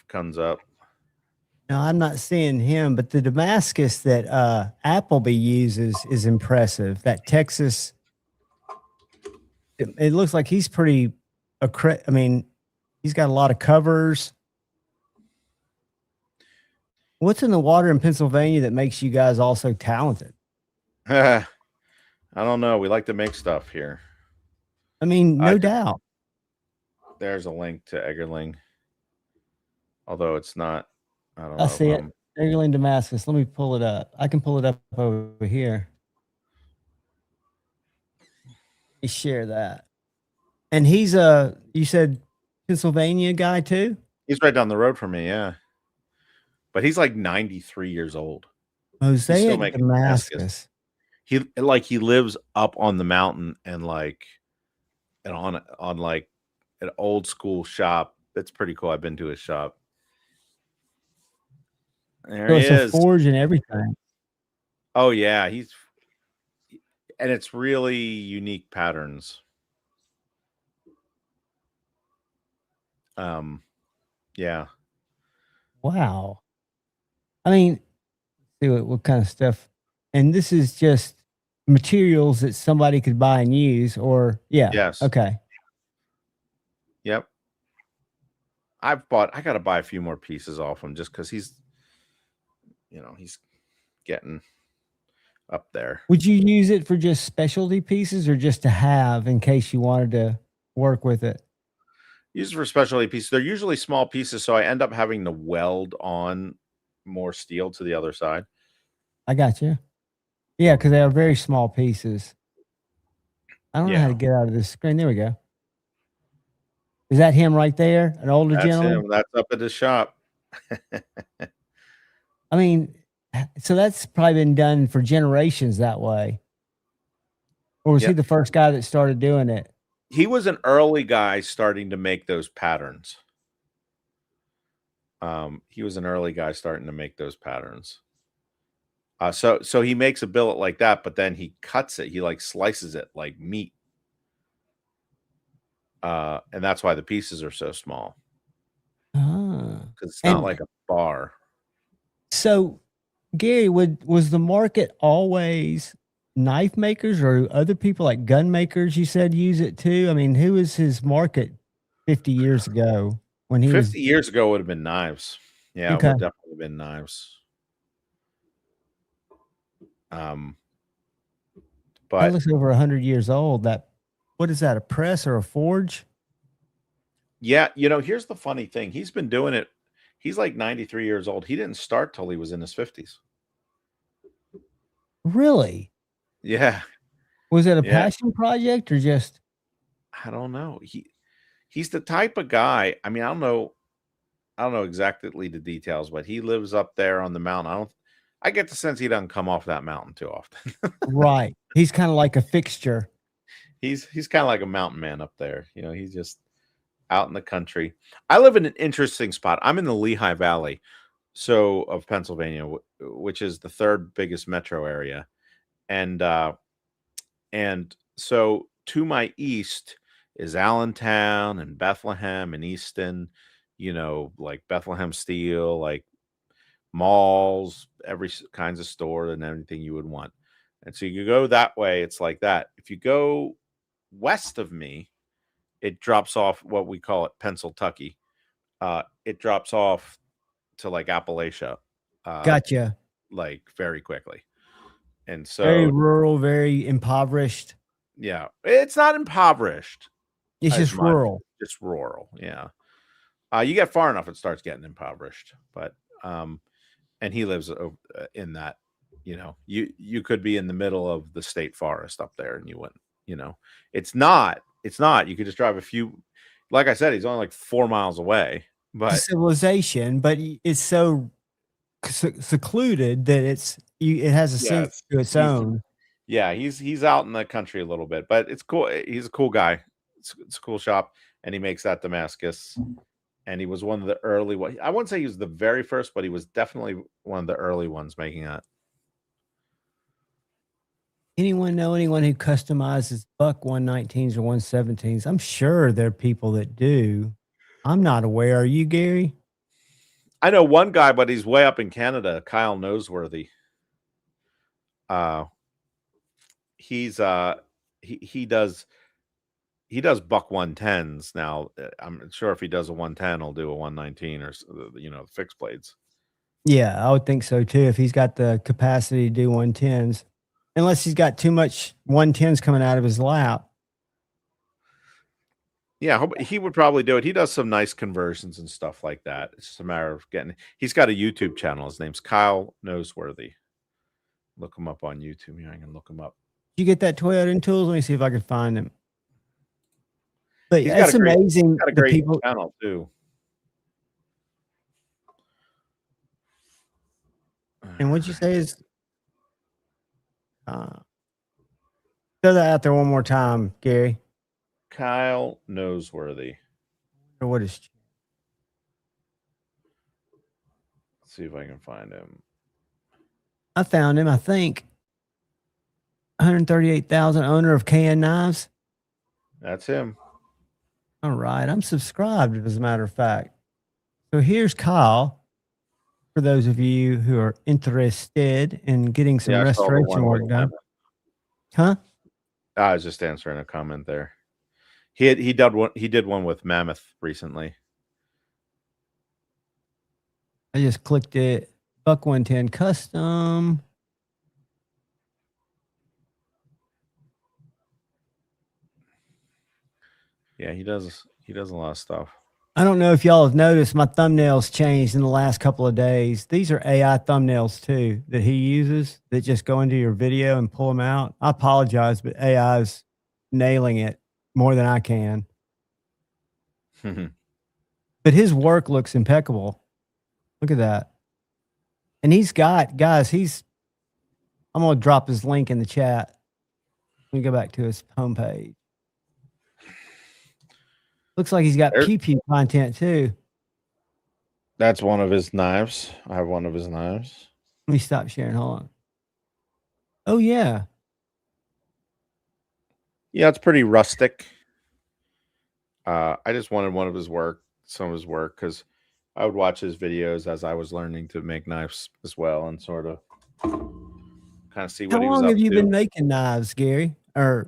Comes up. No, I'm not seeing him, but the Damascus that Appleby uses is impressive. That Texas, it looks like he's pretty. I mean, he's got a lot of covers. What's in the water in Pennsylvania that makes you guys all so talented? I don't know. We like to make stuff here. I mean, no doubt. There's a link to Eggerling. Although it's not, I don't know. I see it. Eggerling Damascus. Let me pull it up. I can pull it up over here. Let me share that. And he's you said Pennsylvania guy too? He's right down the road from me, yeah. But he's like 93 years old. Mosaic Damascus. He lives up on the mountain and like and on like an old school shop. It's pretty cool. I've been to his shop. There he is. A forge and everything. Oh yeah, and it's really unique patterns. Yeah. Wow. I mean, see what kind of stuff. And this is just materials that somebody could buy and use, or yeah. Yes. Okay. Yep. I got to buy a few more pieces off him just because he's getting up there. Would you use it for just specialty pieces or just to have in case you wanted to work with it? Use it for specialty pieces. They're usually small pieces, so I end up having to weld on more steel to the other side. I got you. Yeah, because they are very small pieces. I don't know how to get out of this screen. There we go. Is that him right there? An older gentleman? Him. That's up at his shop. I mean, so that's probably been done for generations that way. Or was he the first guy that started doing it? He was an early guy starting to make those patterns. He was an early guy starting to make those patterns. So he makes a billet like that, but then he cuts it. He like slices it like meat. And that's why the pieces are so small. Because it's not like a bar. So, Gary, was the market always knife makers or other people like gun makers? You said use it too. I mean, who was his market 50 years ago when he 50 years ago would have been knives. Yeah, it would have definitely been knives. But that looks over 100 years old. What is that? A press or a forge? Yeah, here's the funny thing. He's been doing it. He's like 93 years old. He didn't start till he was in his 50s. Really? Yeah. Was it a Yeah. passion project or just? I don't know. He's the type of guy. I mean, I don't know exactly the details, but he lives up there on the mountain. I get the sense he doesn't come off that mountain too often. Right. He's kind of like a fixture. He's kind of like a mountain man up there. He's just out in the country. I live in an interesting spot. I'm in the Lehigh Valley, of Pennsylvania, which is the third biggest metro area. And so to my east is Allentown and Bethlehem and Easton, like Bethlehem Steel, like malls, every kinds of store and everything you would want. And so you go that way, it's like that. If you go west of me, it drops off what we call it Pennsyltucky. It drops off to like Appalachia. Gotcha. Like very quickly. And so very rural, very impoverished. Yeah, it's not impoverished. It's just rural. Just rural. Yeah. You get far enough, it starts getting impoverished. But and he lives in that. You could be in the middle of the state forest up there, and you wouldn't. It's not. You could just drive a few. Like I said, he's only like 4 miles away. But civilization, but it's so secluded that it has a sense to its own. Yeah, he's out in the country a little bit, but it's cool. He's a cool guy. It's a cool shop, and he makes that Damascus. And he was one of the early ones. I wouldn't say he was the very first, but he was definitely one of the early ones making that. Anyone know anyone who customizes buck 119s or 117s? I'm sure there are people that do. I'm not aware. Are you, Gary? I know one guy, but he's way up in Canada. Kyle Noseworthy. He does buck 110s now. I'm sure if he does a 110, he'll do a 119 or fixed blades. Yeah, I would think so too. If he's got the capacity to do 110s, unless he's got too much 110s coming out of his lap. Yeah, he would probably do it. He does some nice conversions and stuff like that. It's just a matter of getting. He's got a YouTube channel. His name's Kyle Noseworthy. Look him up on YouTube. Yeah, I can look him up. Did you get that Toyota in Tools? Let me see if I can find him. But it's amazing. He's got a great channel too. And what'd you say is? Throw that out there one more time, Gary. Kyle Noseworthy. Or what is? Let's see if I can find him. I found him. I think 138,000 owner of KN Knives. That's him. All right, I'm subscribed. As a matter of fact, so here's Kyle. For those of you who are interested in getting some restoration work done, huh? I was just answering a comment there. He did one with Mammoth recently. I just clicked it. Buck 110 custom. Yeah, he does a lot of stuff. I don't know if y'all have noticed my thumbnails changed in the last couple of days. These are AI thumbnails too that he uses that just go into your video and pull them out. I apologize, but AI is nailing it more than I can. But his work looks impeccable. Look at that. And he's got, guys, I'm going to drop his link in the chat. Let me go back to his homepage. Looks like he's got PP content too. That's one of his knives. I have one of his knives. Let me stop sharing. Hold on. Oh, yeah. Yeah, it's pretty rustic. I just wanted some of his work, because I would watch his videos as I was learning to make knives as well, and sort of kind of see what he was up to. How long have you been making knives, Gary? Or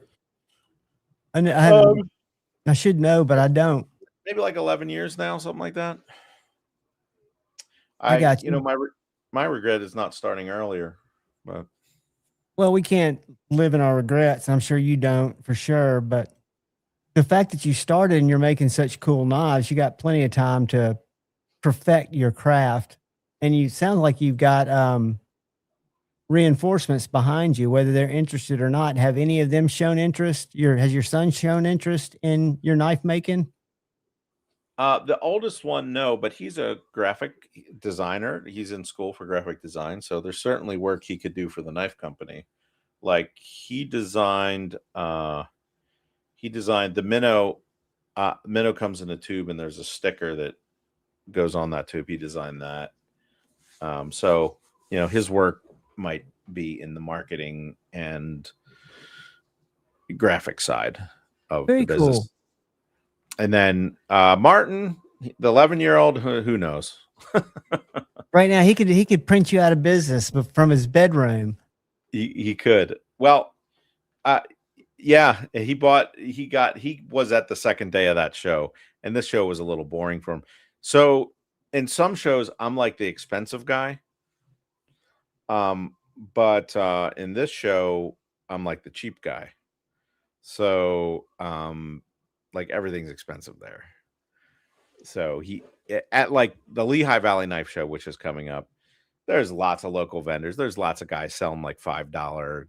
I should know, but I don't. Maybe like 11 years now, something like that. I got you. My regret is not starting earlier, but well, we can't live in our regrets. I'm sure you don't, for sure. But the fact that you started and you're making such cool knives, you got plenty of time to perfect your craft. And you sound like you've got reinforcements behind you, whether they're interested or not. Have any of them shown interest? Has your son shown interest in your knife making? The oldest one, no, but he's a graphic designer. He's in school for graphic design, so there's certainly work he could do for the knife company. Like he designed the minnow. Minnow comes in a tube, and there's a sticker that goes on that tube. He designed that. So his work might be in the marketing and graphic side of Very the business. cool. And then Martin, the 11-year-old, who knows? Right now, he could print you out of business, but from his bedroom. He could. Well, yeah, he was at the second day of that show, and this show was a little boring for him. So in some shows, I'm like the expensive guy. But in this show, I'm like the cheap guy. So like everything's expensive there. So at like the Lehigh Valley Knife Show, which is coming up, there's lots of local vendors. There's lots of guys selling like $5,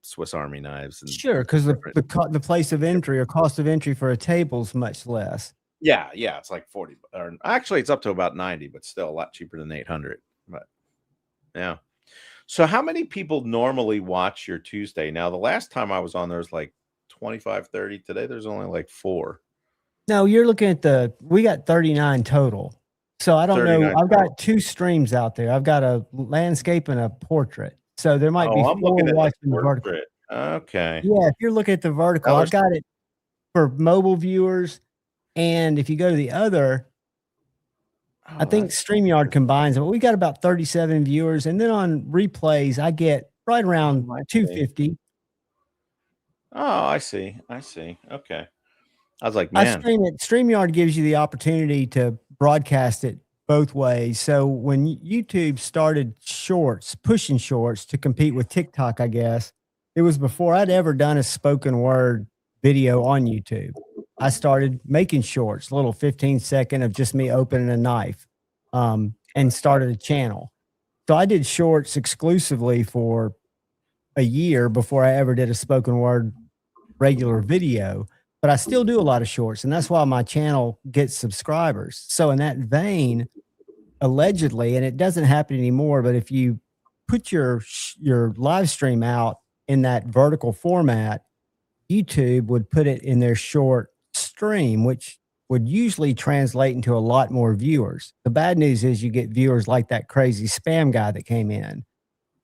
Swiss Army knives. And Sure, because the place of entry or cost of entry for a table is much less. Yeah, it's like 40, or actually it's up to about 90, but still a lot cheaper than 800. But yeah. So how many people normally watch your Tuesday? Now, the last time I was on, there was like 25, 30. Today, there's only like 4. No, you're looking at we got 39 total. So I don't know. I've got 2 streams out there. I've got a landscape and a portrait. So there might be 4 watching the vertical. Okay. Yeah, if you're looking at the vertical, I've got it for mobile viewers. And if you go to the other, I think StreamYard combines it. We got about 37 viewers. And then on replays, I get right around 250. Oh, I see. Okay. I was like, man. StreamYard gives you the opportunity to broadcast it both ways. So when YouTube started pushing shorts to compete with TikTok, I guess, it was before I'd ever done a spoken word video on YouTube. I started making shorts, a little 15-second of just me opening a knife, and started a channel. So I did shorts exclusively for a year before I ever did a spoken word regular video. But I still do a lot of shorts, and that's why my channel gets subscribers. So in that vein, allegedly, and it doesn't happen anymore, but if you put your live stream out in that vertical format, YouTube would put it in their short stream, which would usually translate into a lot more viewers. The bad news is you get viewers like that crazy spam guy that came in.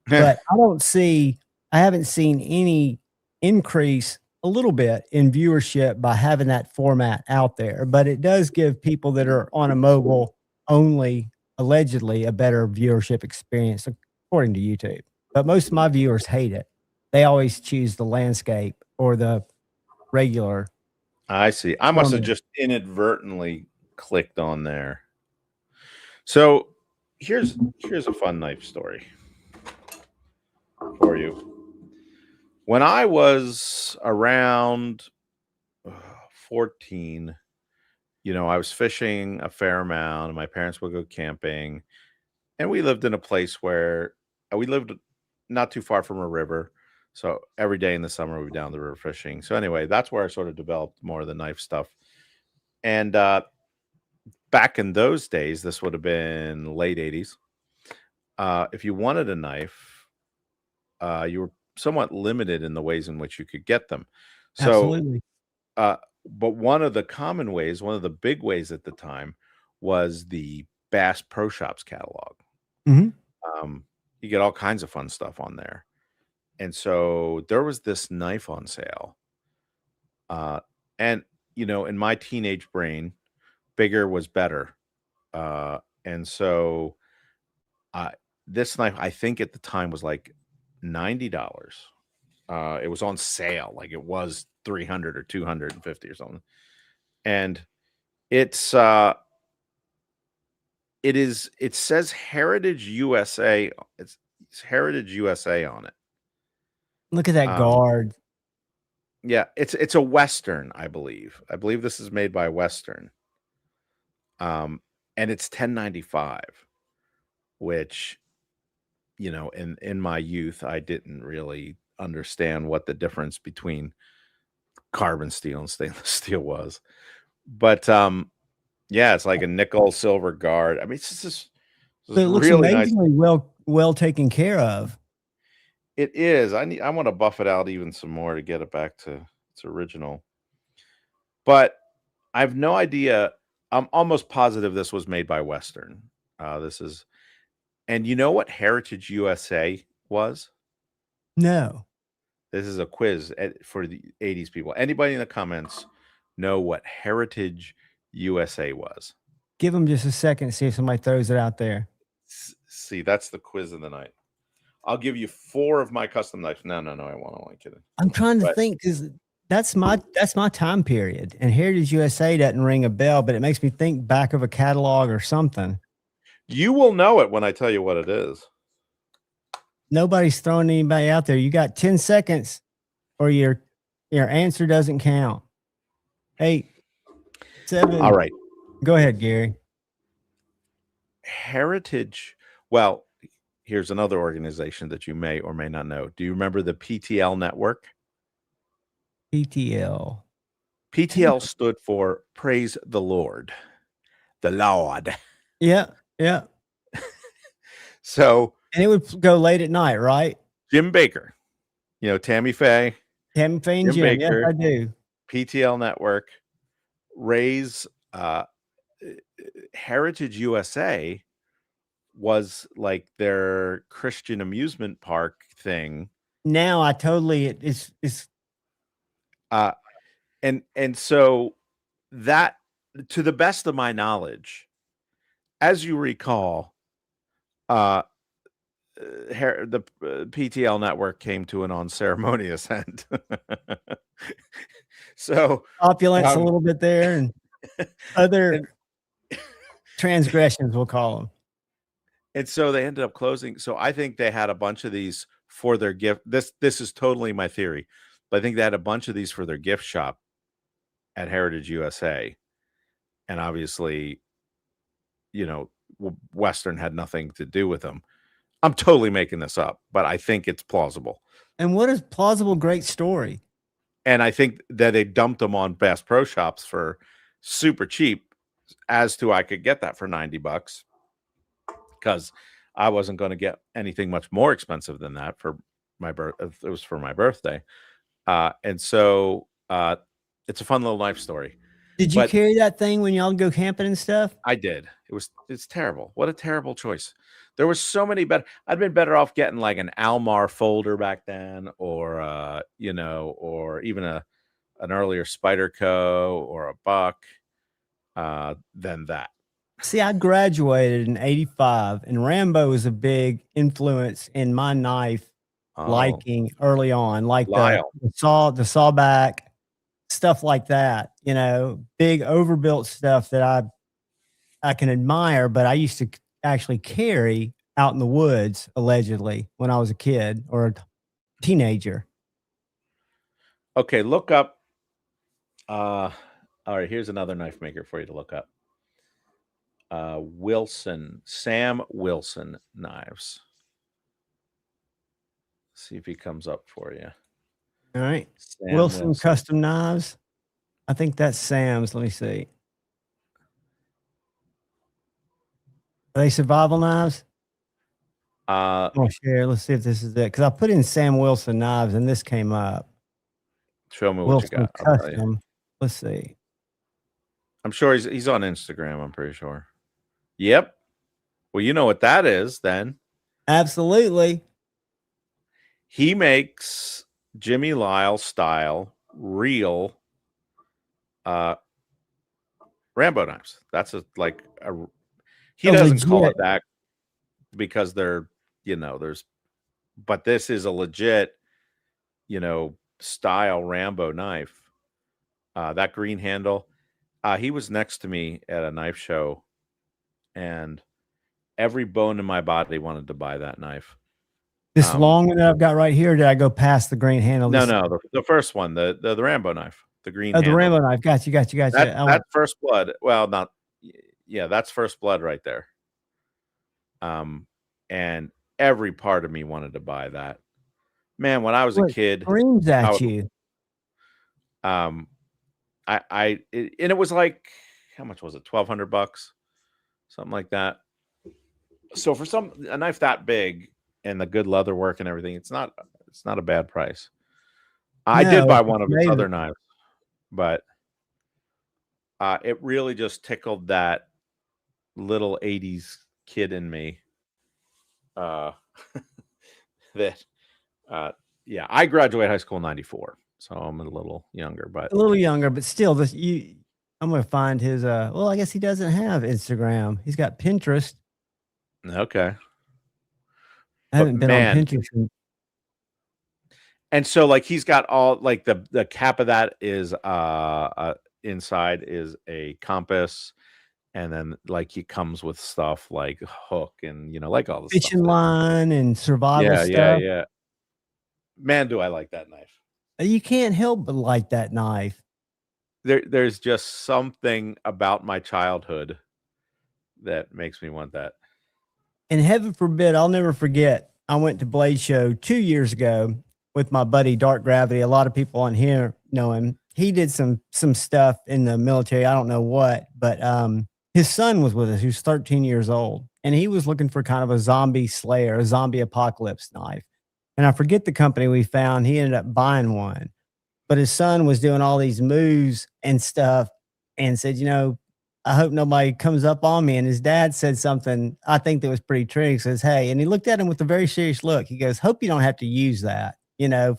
But I haven't seen any increase, a little bit, in viewership by having that format out there. But it does give people that are on a mobile only, allegedly, a better viewership experience, according to YouTube. But most of my viewers hate it. They always choose the landscape or the regular. I see. I must have just inadvertently clicked on there. So here's a fun knife story for you. When I was around 14, I was fishing a fair amount, and my parents would go camping, and we lived in a place where we lived not too far from a river. So every day in the summer, we'd be down the river fishing. So anyway, that's where I sort of developed more of the knife stuff. And back in those days, this would have been late 80s. If you wanted a knife, you were somewhat limited in the ways in which you could get them. So, absolutely. But one of the common ways, one of the big ways at the time, was the Bass Pro Shops catalog. Mm-hmm. You get all kinds of fun stuff on there. And so there was this knife on sale. And, in my teenage brain, bigger was better. And so this knife, I think at the time, was like $90. It was on sale, like it was $300 or $250 or something. And it says Heritage USA. It's Heritage USA on it. Look at that guard. Yeah, it's a Western, I believe. I believe this is made by Western. And it's 10.95, which, in my youth, I didn't really understand what the difference between carbon steel and stainless steel was. But yeah, it's like a nickel silver guard. I mean, this So is it looks really nice. amazingly well taken care of. It is. I want to buff it out even some more to get it back to its original. But I have no idea. I'm almost positive this was made by Western. And you know what Heritage USA was? No. This is a quiz for the 80s people. Anybody in the comments know what Heritage USA was? Give them just a second to see if somebody throws it out there. See, that's the quiz of the night. I'll give you 4 of my custom knives. No, I won't. I'm only kidding. I'm trying to think, because that's my time period, and Heritage USA doesn't ring a bell, but it makes me think back of a catalog or something. You will know it when I tell you what it is. Nobody's throwing anybody out there. You got 10 seconds, or your answer doesn't count. 8, 7. All right. Go ahead, Gary. Heritage. Well, here's another organization that you may or may not know. Do you remember the PTL network? PTL. PTL stood for Praise the Lord. The Lord. Yeah. So, and it would go late at night, right? Jim Baker, Tammy Faye. Tammy Faye and Jim. Baker, yes, I do. PTL network. Ray's Heritage USA was like their Christian amusement park thing. Now I totally it's and so that, to the best of my knowledge, as you recall, the PTL network came to an unceremonious end. So opulence a little bit there, and other transgressions, we'll call them. And so they ended up closing. So I think they had a bunch of these for their gift. This is totally my theory, but I think they had a bunch of these for their gift shop at Heritage USA. And obviously, Western had nothing to do with them. I'm totally making this up, but I think it's plausible. And what is plausible? Great story. And I think that they dumped them on Bass Pro Shops for super cheap, as to I could get that for $90, because I wasn't going to get anything much more expensive than that for my birth. It was for my birthday. And so it's a fun little life story. Did you carry that thing when y'all go camping and stuff? I did. It's terrible. What a terrible choice. There was so many better. I'd been better off getting like an Almar folder back then, or or even an earlier Spyderco or a Buck than that. See, I graduated in '85, and Rambo was a big influence in my knife liking early on, like the sawback, stuff like that. Big overbuilt stuff that I can admire, but I used to actually carry out in the woods, allegedly, when I was a kid or a teenager. Okay, look up. All right, here's another knife maker for you to look up. Sam Wilson knives. See if he comes up for you. All right. Wilson Custom Knives. I think that's Sam's. Let me see. Are they survival knives? Share. Let's see if this is it. Because I put in Sam Wilson knives and this came up. Show me what Wilson you got. Custom. Let's see. I'm sure he's on Instagram. I'm pretty sure. Yep. Well, you know what that is then. Absolutely. He makes Jimmy Lyle style real Rambo knives. That's he doesn't legit. call it that because they're, but this is a legit, style Rambo knife. That green handle. He was next to me at a knife show, and every bone in my body wanted to buy that knife. This long one that I've got right here, did I go past the green handle? No, no, the first one, the Rambo knife, the green Oh, the handle. Rambo knife. Got you. That's First Blood. Well, not, yeah, that's First Blood right there. And every part of me wanted to buy that. Man, when I was a kid, screams at you. and it was like, how much was it? $1,200, something like that. So for a knife that big and the good leather work and everything, it's not a bad price. I did buy one of his other knives, but it really just tickled that little 80s kid in me. Yeah, I graduated high school in 94, so I'm a little younger, but still I'm going to find his, well, I guess he doesn't have Instagram. He's got Pinterest. Okay. I haven't been on Pinterest. And so like he's got all like the cap of that is inside is a compass, and then like he comes with stuff like hook and like all the fishing line and survival stuff. Yeah. Man, do I like that knife. You can't help but like that knife. There's just something about my childhood that makes me want that. And heaven forbid, I'll never forget, I went to Blade Show 2 years ago with my buddy Dark Gravity. A lot of people on here know him. He did some stuff in the military. I don't know what, but his son was with us, who's 13 years old. And he was looking for kind of a zombie slayer, a zombie apocalypse knife. And I forget the company we found. He ended up buying one. But his son was doing all these moves and stuff and said, I hope nobody comes up on me. And his dad said something I think that was pretty true. He says, hey, and he looked at him with a very serious look. He goes, hope you don't have to use that,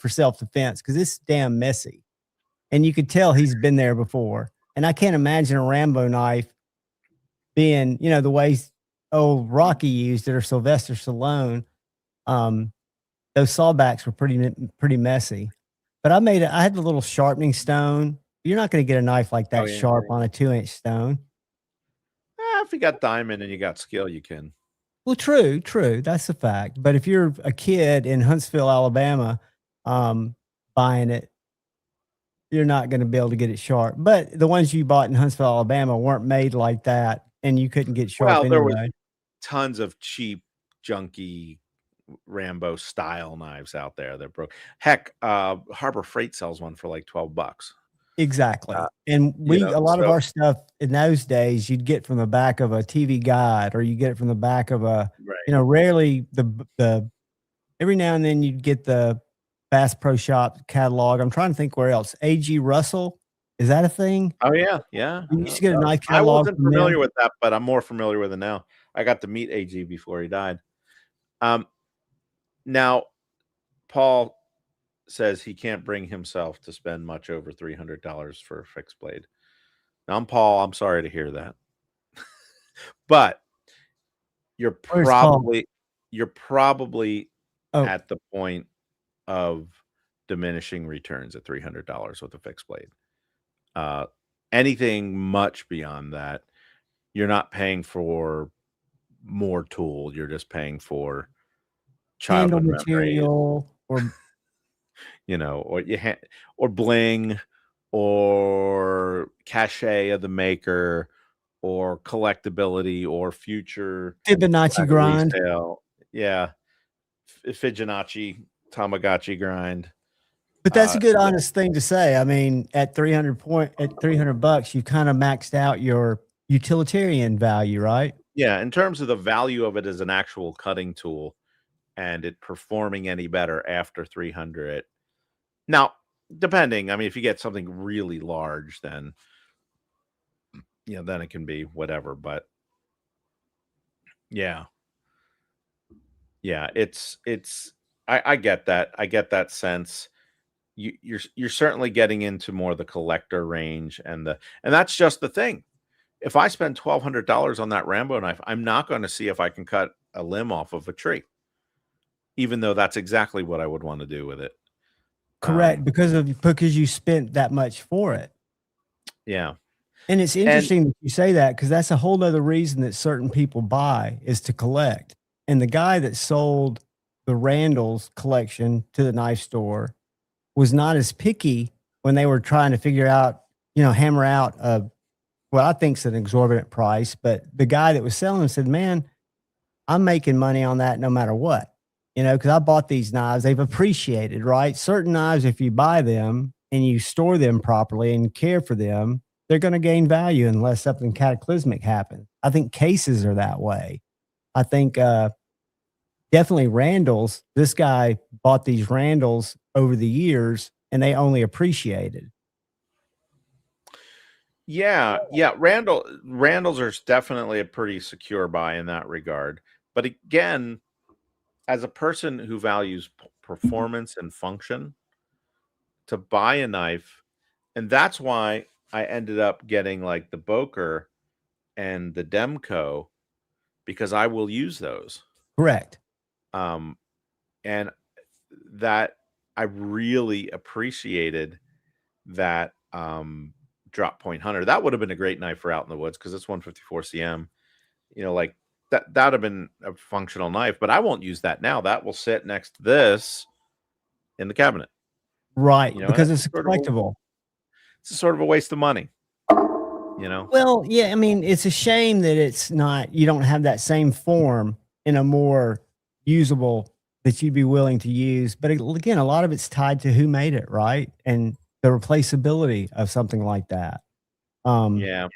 for self-defense, because it's damn messy. And you could tell he's been there before. And I can't imagine a Rambo knife being, the way old Rocky used it, or Sylvester Stallone. Those sawbacks were pretty messy. But I had the little sharpening stone. You're not going to get a knife like that sharp on a 2-inch stone. If you got diamond and you got skill, you can. Well, true. That's a fact. But if you're a kid in Huntsville, Alabama, buying it, you're not going to be able to get it sharp. But the ones you bought in Huntsville, Alabama weren't made like that, and you couldn't get sharp anyway. There was tons of cheap, junky Rambo style knives out there that broke. Heck, Harbor Freight sells one for like $12. Exactly. And a lot of our stuff in those days, you'd get from the back of a TV guide, or you get it from the back of a, rarely the every now and then you'd get the Bass Pro Shop catalog. I'm trying to think where else. A.G. Russell, is that a thing? Oh yeah. You used to get a nice catalog. I wasn't familiar with that, but I'm more familiar with it now. I got to meet A.G. before he died. Now, Paul says he can't bring himself to spend much over $300 for a fixed blade. Now, Paul, I'm sorry to hear that. But you're probably at the point of diminishing returns at $300 with a fixed blade. Anything much beyond that, you're not paying for more tool. You're just paying for childhood material, or or bling, or cachet of the maker, or collectability, or future Fibonacci grind. Yeah, Fibonacci Tamagotchi grind. But that's a good, honest thing to say. I mean, at $300, you kind of maxed out your utilitarian value, right? Yeah, in terms of the value of it as an actual cutting tool, and it performing any better after 300. Now, depending, I mean, if you get something really large, then then it can be whatever. But yeah, it's I get that. I get that sense. You're certainly getting into more the collector range, and that's just the thing. If I spend $1,200 on that Rambo knife, I'm not going to see if I can cut a limb off of a tree, even though that's exactly what I would want to do with it. Correct, because you spent that much for it. Yeah. And it's interesting that you say that, because that's a whole other reason that certain people buy, is to collect. And the guy that sold the Randall's collection to the knife store was not as picky when they were trying to figure out, hammer out what I think is an exorbitant price. But the guy that was selling them said, man, I'm making money on that no matter what, because I bought these knives. They've appreciated, right? Certain knives, if you buy them and you store them properly and care for them, they're going to gain value unless something cataclysmic happens. I think cases are that way. I think definitely Randall's. This guy bought these Randall's over the years and they only appreciated. Yeah. Randall's are definitely a pretty secure buy in that regard. But again, as a person who values performance and function, to buy a knife, and that's why I ended up getting like the Boker and the Demco, because I will use those. Correct. And that I really appreciated that drop point hunter. That would have been a great knife for out in the woods because it's 154 cm. Like that would have been a functional knife, but I won't use that now. That will sit next to this in the cabinet. Right, because it's collectible. It's sort of a waste of money. Well, yeah, I mean, it's a shame that it's not, you don't have that same form in a more usable that you'd be willing to use. But again, a lot of it's tied to who made it, right? And the replaceability of something like that. Yeah.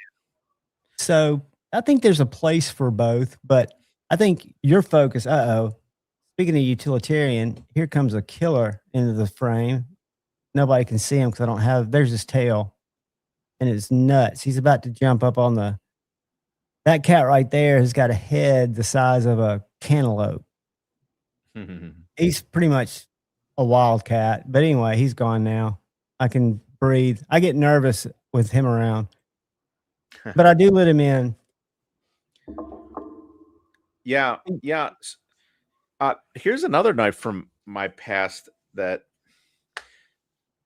So I think there's a place for both, but I think your focus, speaking of utilitarian, here comes a killer into the frame. Nobody can see him because there's his tail. And it's nuts. He's about to jump up on that cat right there has got a head the size of a cantaloupe. He's pretty much a wild cat. But anyway, he's gone now. I can breathe. I get nervous with him around. But I do let him in. Yeah. Here's another knife from my past that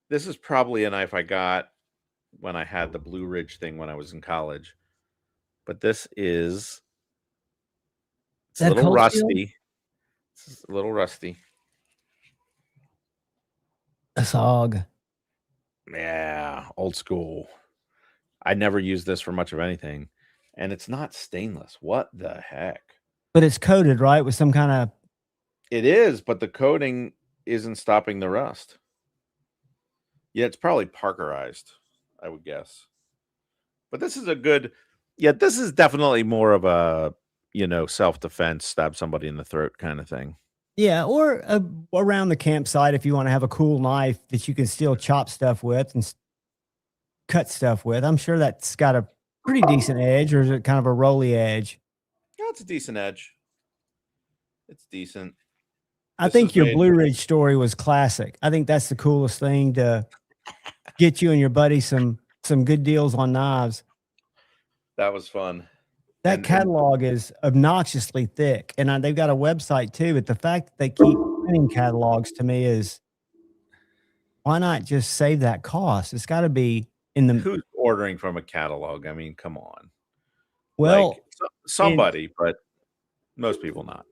this is probably a knife I got when I had the Blue Ridge thing when I was in college. But this is it's a little rusty. It's a little rusty. A SOG. Yeah, old school. I never used this for much of anything. And it's not stainless. What the heck? But it's coated, right? With some kind of... It is, but the coating isn't stopping the rust. Yeah, it's probably Parkerized, I would guess. But this is this is definitely more of a, self-defense, stab somebody in the throat kind of thing. Yeah, or around the campsite if you want to have a cool knife that you can still chop stuff with and cut stuff with. I'm sure that's got a pretty decent edge, or is it kind of a rolly edge? Yeah, it's a decent edge. It's decent. I think your Blue Ridge story was classic. I think that's the coolest thing to get you and your buddy some good deals on knives. That was fun. That catalog is obnoxiously thick, and they've got a website too. But the fact that they keep printing catalogs to me is, why not just save that cost? It's got to be in the... Who's ordering from a catalog? I mean, come on. Well, somebody, but most people not.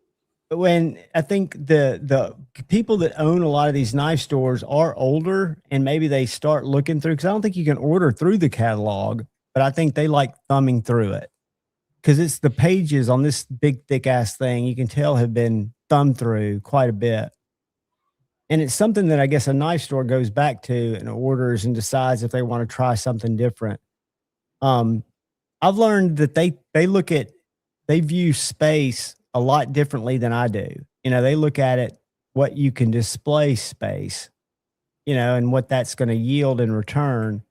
When I think the people that own a lot of these knife stores are older, and maybe they start looking through, because I don't think you can order through the catalog, but I think they like thumbing through it because it's the pages on this big thick ass thing you can tell have been thumbed through quite a bit. And it's something that I guess a knife store goes back to and orders and decides if they want to try something different. I've learned that they view space a lot differently than I do. They look at it, what you can display space, and what that's going to yield in return.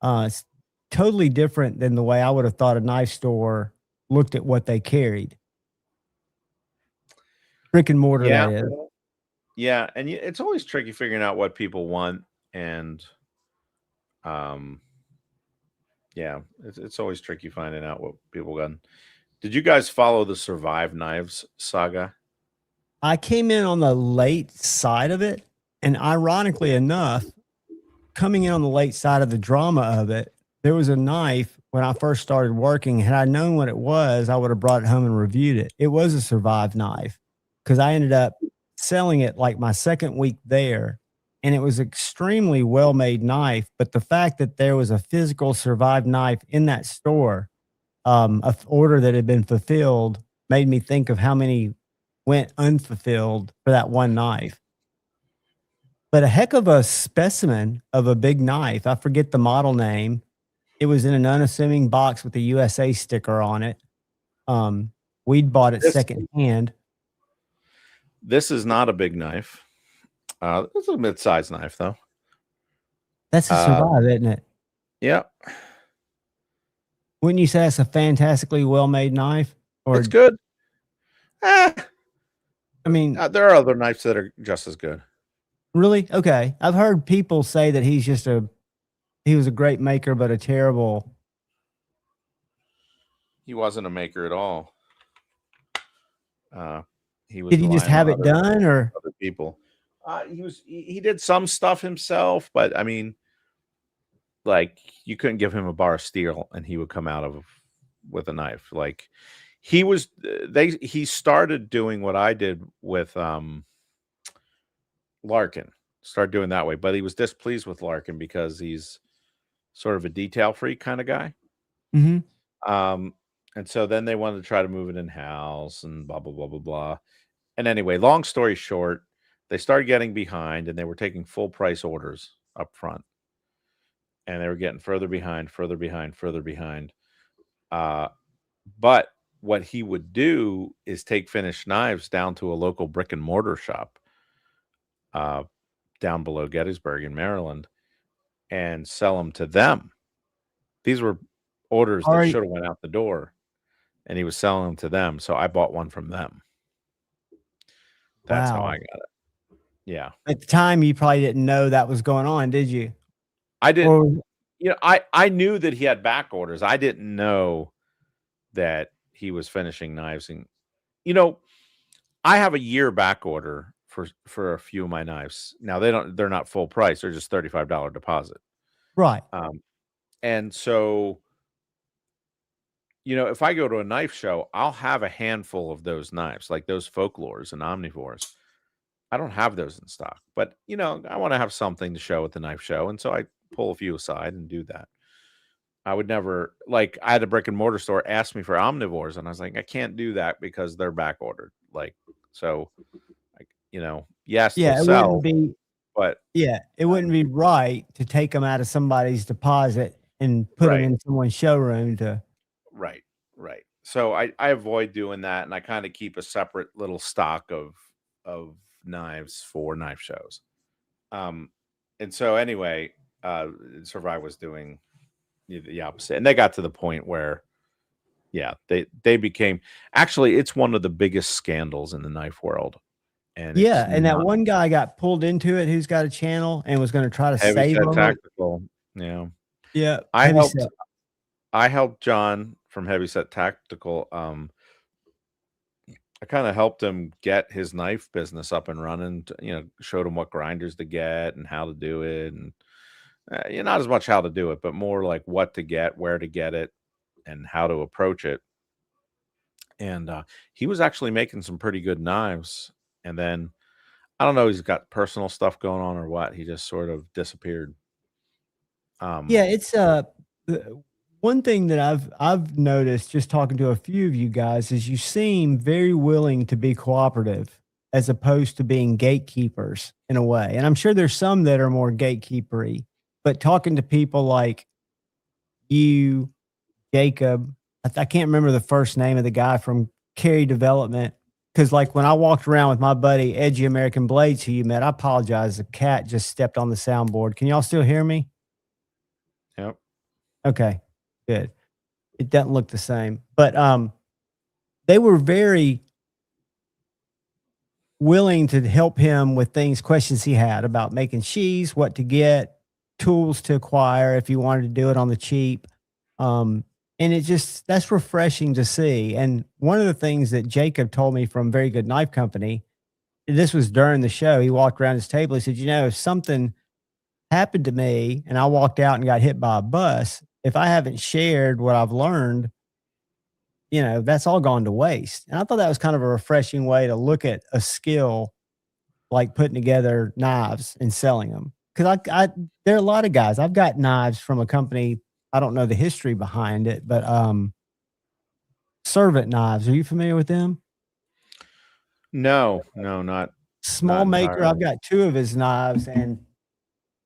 It's totally different than the way I would have thought a knife store looked at what they carried. Brick and mortar, yeah. that is. Yeah, and it's always tricky figuring out what people want, and it's always tricky finding out what people got. Did you guys follow the Survive Knives saga? I came in on the late side of it, and ironically enough, coming in on the late side of the drama of it, there was a knife when I first started working. Had I known what it was, I would have brought it home and reviewed it. It was a Survive knife because I ended up selling it like my second week there, and it was extremely well-made knife. But the fact that there was a physical survived knife in that store, a order that had been fulfilled, made me think of how many went unfulfilled for that one knife. But a heck of a specimen of a big knife. I forget the model name. It was in an unassuming box with a USA sticker on it. We'd bought it secondhand. This is not a big knife. It's a mid-sized knife, though. That's a survive, isn't it? Yeah. Wouldn't you say it's a fantastically well-made knife? Or it's good. I mean, there are other knives that are just as good. Really? Okay. I've heard people say that he was a great maker, but a terrible. He wasn't a maker at all. He was. Did he just have it done, or other people? He did some stuff himself, but I mean, like, you couldn't give him a bar of steel and he would come out with a knife. Like, he started doing what I did with Larkin. Started doing that way, but he was displeased with Larkin because he's sort of a detail freak kind of guy. Mm-hmm. And so then they wanted to try to move it in house and blah blah blah blah blah. And anyway, long story short, they started getting behind and they were taking full price orders up front. And they were getting further behind. But what he would do is take finished knives down to a local brick and mortar shop down below Gettysburg in Maryland and sell them to them. These were orders that should have went out the door, and he was selling them to them. So I bought one from them. That's how I got it. Yeah. At the time, you probably didn't know that was going on, did you? I didn't. I knew that he had back orders. I didn't know that he was finishing knives. And I have a year back order for a few of my knives. Now they're not full price. They're just $35 deposit. Right. And so, if I go to a knife show, I'll have a handful of those knives, like those Folklores and Omnivores. I don't have those in stock, but I want to have something to show at the knife show. And so I pull a few aside and do that. I would never, like, I had a brick and mortar store ask me for Omnivores, and I was like, I can't do that because they're back ordered. Like, so, like, yes, yeah, they'll it sell, wouldn't be, but yeah, it wouldn't be right to take them out of somebody's deposit and put them in someone's showroom to. Right. So I avoid doing that, and I kind of keep a separate little stock of knives for knife shows. And so anyway, Survive was doing the opposite, and they got to the point where, yeah, they became, actually, it's one of the biggest scandals in the knife world. And yeah, and that one guy got pulled into it who's got a channel and was going to try to save him. Tactical. Yeah. Yeah. I helped John from Heavyset Tactical. I kind of helped him get his knife business up and running. Showed him what grinders to get and how to do it, and not as much how to do it, but more like what to get, where to get it, and how to approach it. And he was actually making some pretty good knives. And then I don't know, he's got personal stuff going on or what. He just sort of disappeared. Yeah, it's one thing that I've noticed just talking to a few of you guys is you seem very willing to be cooperative as opposed to being gatekeepers in a way. And I'm sure there's some that are more gatekeepery, but talking to people like you, Jacob, I can't remember the first name of the guy from Carry Development. Because like when I walked around with my buddy Edgy American Blades, who you met, I apologize. The cat just stepped on the soundboard. Can y'all still hear me? Yep. Okay, good. It doesn't look the same, but they were very willing to help him with questions he had about making sheaths, what to get, tools to acquire if you wanted to do it on the cheap. And that's refreshing to see. And one of the things that Jacob told me from Very Good Knife Company, this was during the show, he walked around his table. He said, if something happened to me and I walked out and got hit by a bus, if I haven't shared what I've learned, that's all gone to waste. And I thought that was kind of a refreshing way to look at a skill like putting together knives and selling them. Because there are a lot of guys. I've got knives from a company. I don't know the history behind it, but Servant Knives. Are you familiar with them? No, no, not Small maker. I've entirely. got 2 of his knives, and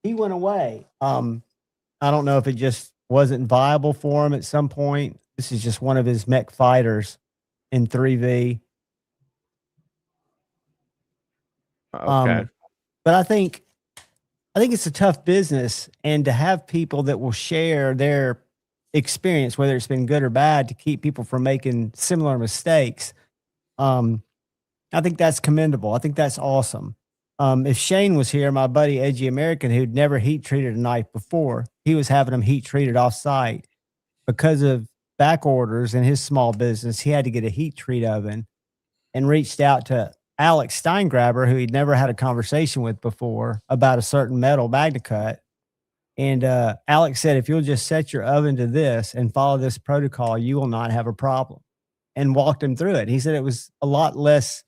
he went away. I don't know if it just wasn't viable for him at some point. This is just one of his mech fighters in 3V. Okay. But I think it's a tough business, and to have people that will share their experience, whether it's been good or bad, to keep people from making similar mistakes. I think that's commendable. I think that's awesome. If Shane was here, my buddy Edgy American, who'd never heat treated a knife before, he was having them heat treated off site because of back orders in his small business. He had to get a heat treat oven and reached out to Alex Steingraber, who he'd never had a conversation with before about a certain metal magna cut. And Alex said, if you'll just set your oven to this and follow this protocol, you will not have a problem. And walked him through it. He said it was a lot less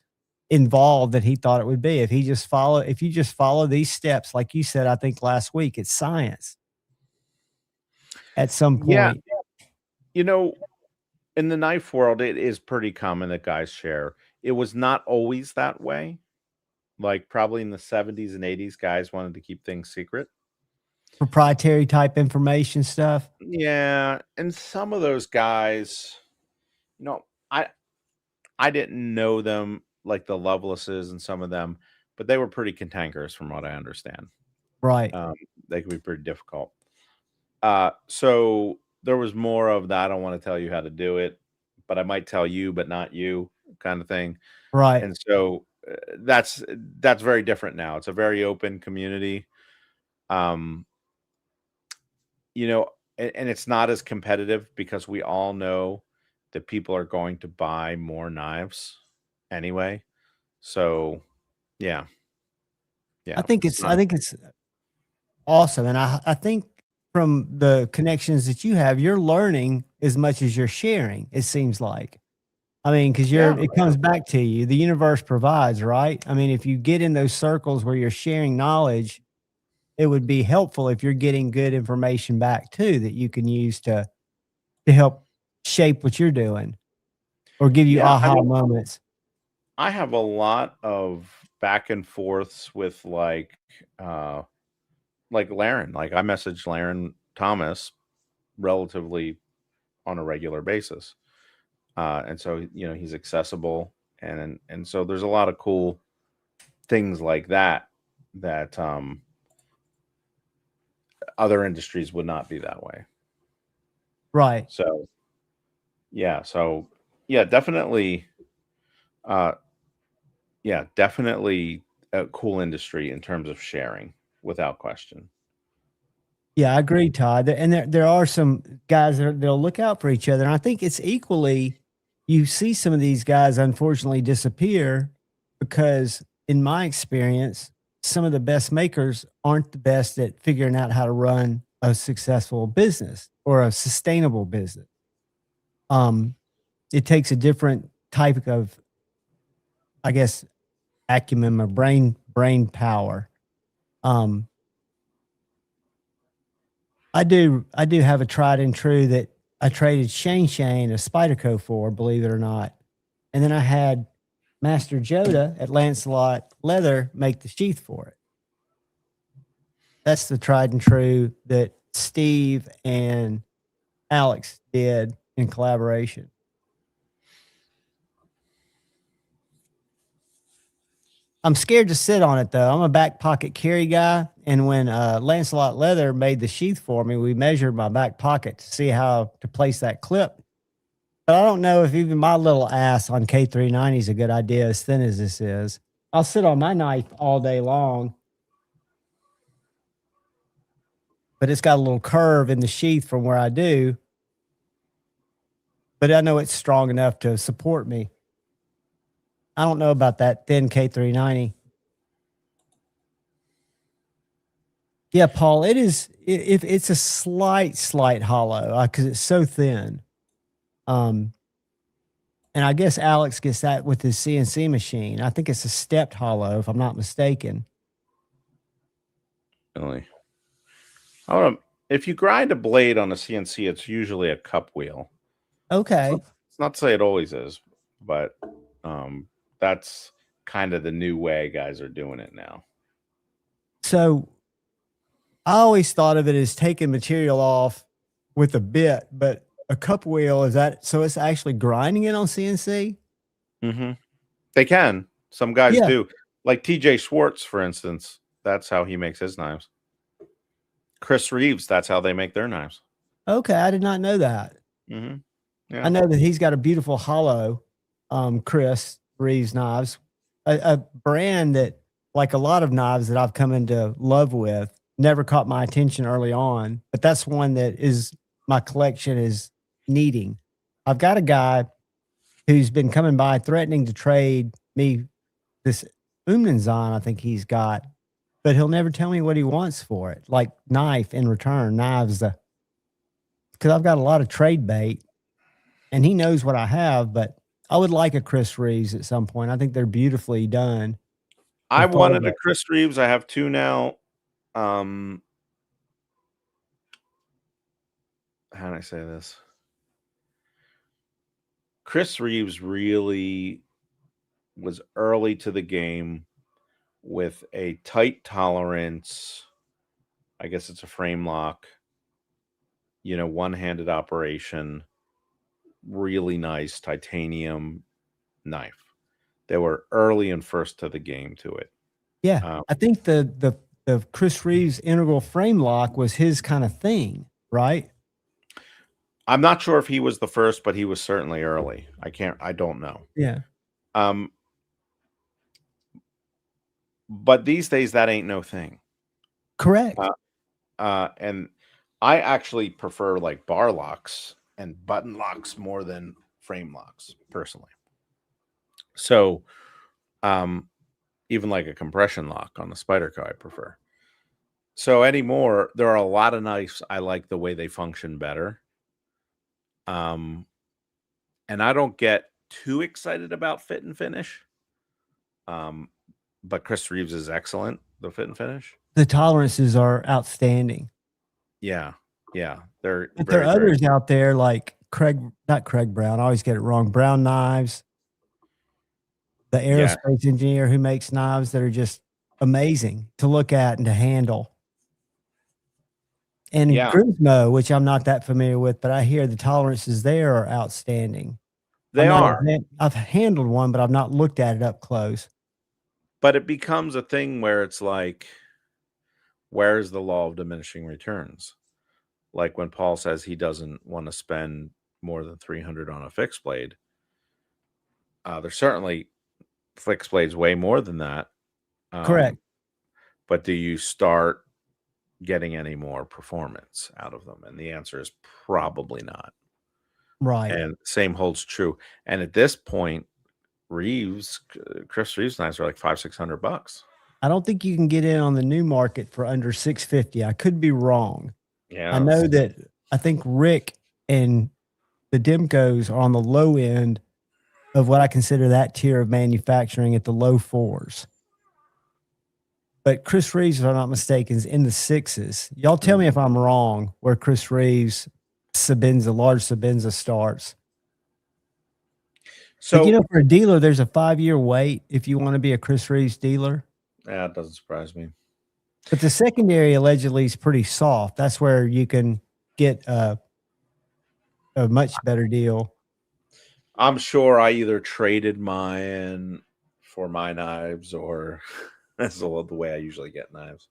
involved than he thought it would be. If you just follow these steps, like you said, I think last week, it's science at some Yeah. point. You know, in the knife world, it is pretty common that guys share. It was not always that way. Like probably in the 70s and 80s, guys wanted to keep things secret. Proprietary type information stuff. Yeah, and some of those guys, you know, I didn't know them like the Lovelaces and some of them, but they were pretty cantankerous from what I understand. Right. They could be pretty difficult. So there was more of that. I don't want to tell you how to do it, but I might tell you, but not you, kind of thing. Right. And so that's very different now. It's a very open community. You know, and it's not as competitive because we all know that people are going to buy more knives anyway. So, yeah. I think it's it's awesome. And I think from the connections that you have, you're learning as much as you're sharing, it seems like. I mean, because it comes back to you. The universe provides, right? I mean, if you get in those circles where you're sharing knowledge, it would be helpful if you're getting good information back too that you can use to help shape what you're doing or give you Yeah, I aha mean, moments. I have a lot of back and forths with like Laren. Like I message Laren Thomas relatively on a regular basis. And so, you know, he's accessible and so there's a lot of cool things like that that other industries would not be that way. Right. So yeah, definitely definitely a cool industry in terms of sharing without question. Yeah, I agree, Todd. And there are some guys that'll look out for each other. And I think it's equally, you see some of these guys unfortunately disappear because, in my experience, some of the best makers aren't the best at figuring out how to run a successful business or a sustainable business. It takes a different type of, I guess, acumen or brain power. I do have a tried and true that I traded Shane a Spyderco for, believe it or not. And then I had Master Joda at Lancelot Leather make the sheath for it. That's the tried and true that Steve and Alex did in collaboration. I'm scared to sit on it though. I'm a back pocket carry guy. And when Lancelot Leather made the sheath for me, we measured my back pocket to see how to place that clip. But I don't know if even my little ass on K390 is a good idea, as thin as this is. I'll sit on my knife all day long, but it's got a little curve in the sheath from where I do. But I know it's strong enough to support me. I don't know about that thin K390. Yeah, Paul, it is. If it's a slight hollow because it's so thin. And I guess Alex gets that with his CNC machine. I think it's a stepped hollow, if I'm not mistaken. Really? I want to. If you grind a blade on a CNC, it's usually a cup wheel. Okay. It's not to say it always is, but that's kind of the new way guys are doing it now. So I always thought of it as taking material off with a bit, but a cup wheel, is that so it's actually grinding it on CNC? Mm-hmm. They can. Some guys Yeah. do. Like TJ Schwartz, for instance. That's how he makes his knives. Chris Reeves, that's how they make their knives. Okay, I did not know that. Mm-hmm. Yeah. I know that he's got a beautiful hollow, Chris Reeves knives, a brand that, like a lot of knives that I've come into love with, never caught my attention early on, but that's one that is my collection is needing. I've got a guy who's been coming by threatening to trade me this Umnenzon I think he's got, but he'll never tell me what he wants for it, like knife in return, knives, because I've got a lot of trade bait and he knows what I have, but I would like a Chris Reeves at some point. I think they're beautifully done. I wanted a Chris Reeves. I have two now. How do I say this? Chris Reeves really was early to the game with a tight tolerance. I guess it's a frame lock, one-handed operation, really nice titanium knife. They were early and first to the game to it. Yeah. I think the Chris Reeves integral frame lock was his kind of thing, right? I'm not sure if he was the first, but he was certainly early. I don't know. Yeah. But these days that ain't no thing. Correct. And I actually prefer like bar locks and button locks more than frame locks personally. So, even like a compression lock on the Spyderco, I prefer. So anymore, there are a lot of knives I like the way they function better. And I don't get too excited about fit and finish. But Chris Reeves is excellent, the fit and finish. The tolerances are outstanding. Yeah. Yeah. But there are others out there like not Craig Brown. I always get it wrong. Brown Knives, the aerospace engineer who makes knives that are just amazing to look at and to handle. And Grismo, which I'm not that familiar with, but I hear the tolerances there are outstanding. They are. I've handled one, but I've not looked at it up close. But it becomes a thing where it's like, where's the law of diminishing returns? Like when Paul says he doesn't want to spend more than $300 on a fixed blade. There's certainly fixed blades way more than that. Correct. But do you start getting any more performance out of them? And the answer is probably not. Right. And same holds true. And at this point, Chris Reeves knives are like $500-600. I don't think you can get in on the new market for under $650. I could be wrong. Yeah. I know that I think Rick and the Demkos are on the low end of what I consider that tier of manufacturing at the low $4s. But Chris Reeves, if I'm not mistaken, is in the $6s. Y'all tell me if I'm wrong where Chris Reeves large Sabenza starts. So, but for a dealer, there's a 5-year wait if you want to be a Chris Reeves dealer. Yeah, it doesn't surprise me. But the secondary allegedly is pretty soft. That's where you can get a much better deal. I'm sure I either traded mine for my knives or that's the way I usually get knives.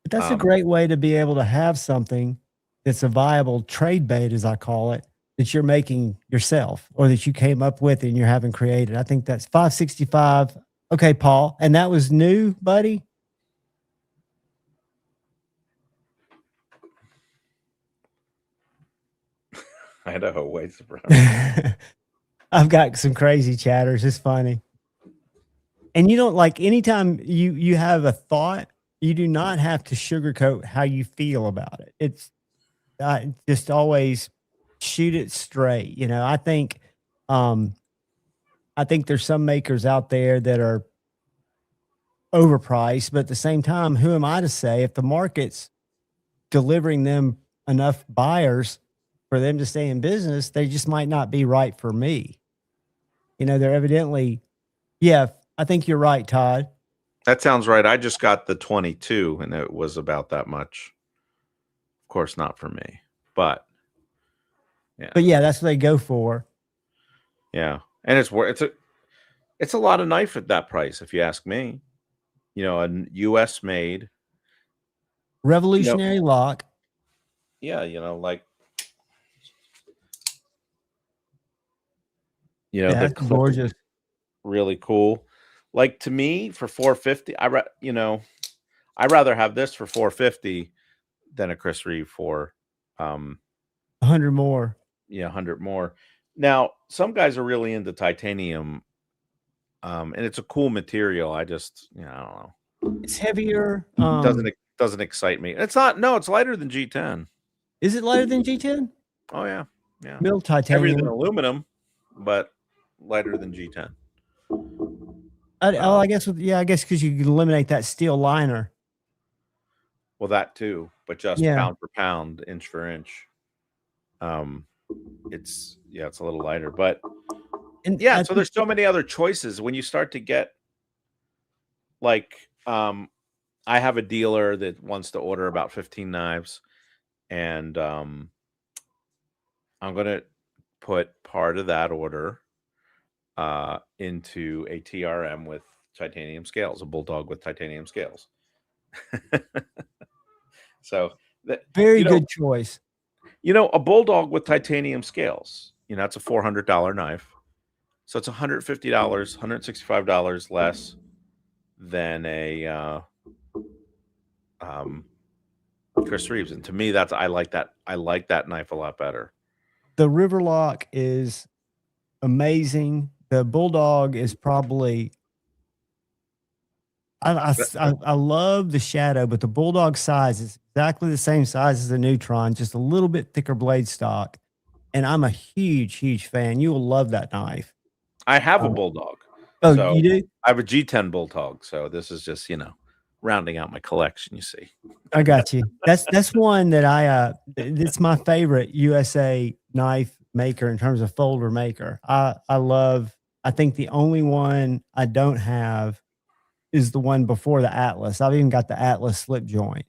But that's a great way to be able to have something that's a viable trade bait, as I call it, that you're making yourself or that you came up with and you're having created. I think that's $565. Okay, Paul. And that was new, buddy? I know, way surprised. I've got some crazy chatters. It's funny. And you don't like anytime you have a thought, you do not have to sugarcoat how you feel about it. It's just always shoot it straight. I think I think there's some makers out there that are overpriced, but at the same time, who am I to say if the market's delivering them enough buyers for them to stay in business, they just might not be right for me. They're evidently, yeah, I think you're right, Todd. That sounds right. I just got the 22 and it was about that much. Of course, not for me, but yeah. But yeah, that's what they go for. Yeah. And it's a lot of knife at that price, if you ask me. A US made Revolutionary lock. Yeah, That's the clip gorgeous. really cool. Like to me, for $450, I'd rather have this for $450 than a Chris Reeve for 100 more. Yeah, 100 more. Now, some guys are really into titanium, and it's a cool material. I just, I don't know. It's heavier. Doesn't excite me. It's not. No, it's lighter than G10. Is it lighter than G10? Oh yeah. Mill Heavier titanium. than aluminum, but lighter than G10. I guess because you can eliminate that steel liner. Well, that too, but just pound for pound, inch for inch. It's a little lighter, but so there's so many other choices when you start to get like I have a dealer that wants to order about 15 knives, and I'm gonna put part of that order into a TRM with titanium scales, a Bulldog with titanium scales. So very good choice. A Bulldog with titanium scales, it's a $400 knife. So it's $150, $165 less than a Chris Reeves. And to me, I like that knife a lot better. The Riverlock is amazing. The Bulldog is probably I love the Shadow, but the Bulldog size is exactly the same size as the Neutron, just a little bit thicker blade stock. And I'm a huge fan. You will love that knife. I have a Bulldog. Oh, so you do? I have a G10 Bulldog. So this is just, rounding out my collection, you see. I got you. That's one that it's my favorite USA knife maker in terms of folder maker. I think the only one I don't have is the one before the Atlas. I've even got the Atlas slip joint.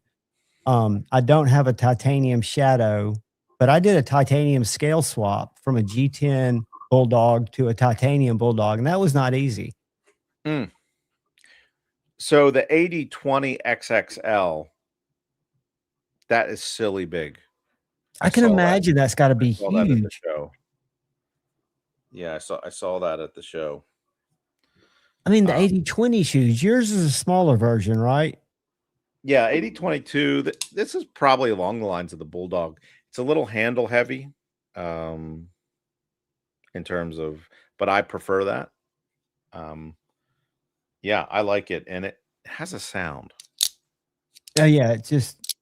I don't have a titanium Shadow, but I did a titanium scale swap from a G10 Bulldog to a titanium Bulldog, and that was not easy. So the 8020 XXL, that is silly big. I can imagine that's got to be huge. That at the show. Yeah, I saw that at the show. I mean, the 8020 shoes, yours is a smaller version, right? Yeah, 8022. This is probably along the lines of the Bulldog. It's a little handle heavy in terms of, but I prefer that. Yeah, I like it, and it has a sound. Oh yeah, it's just,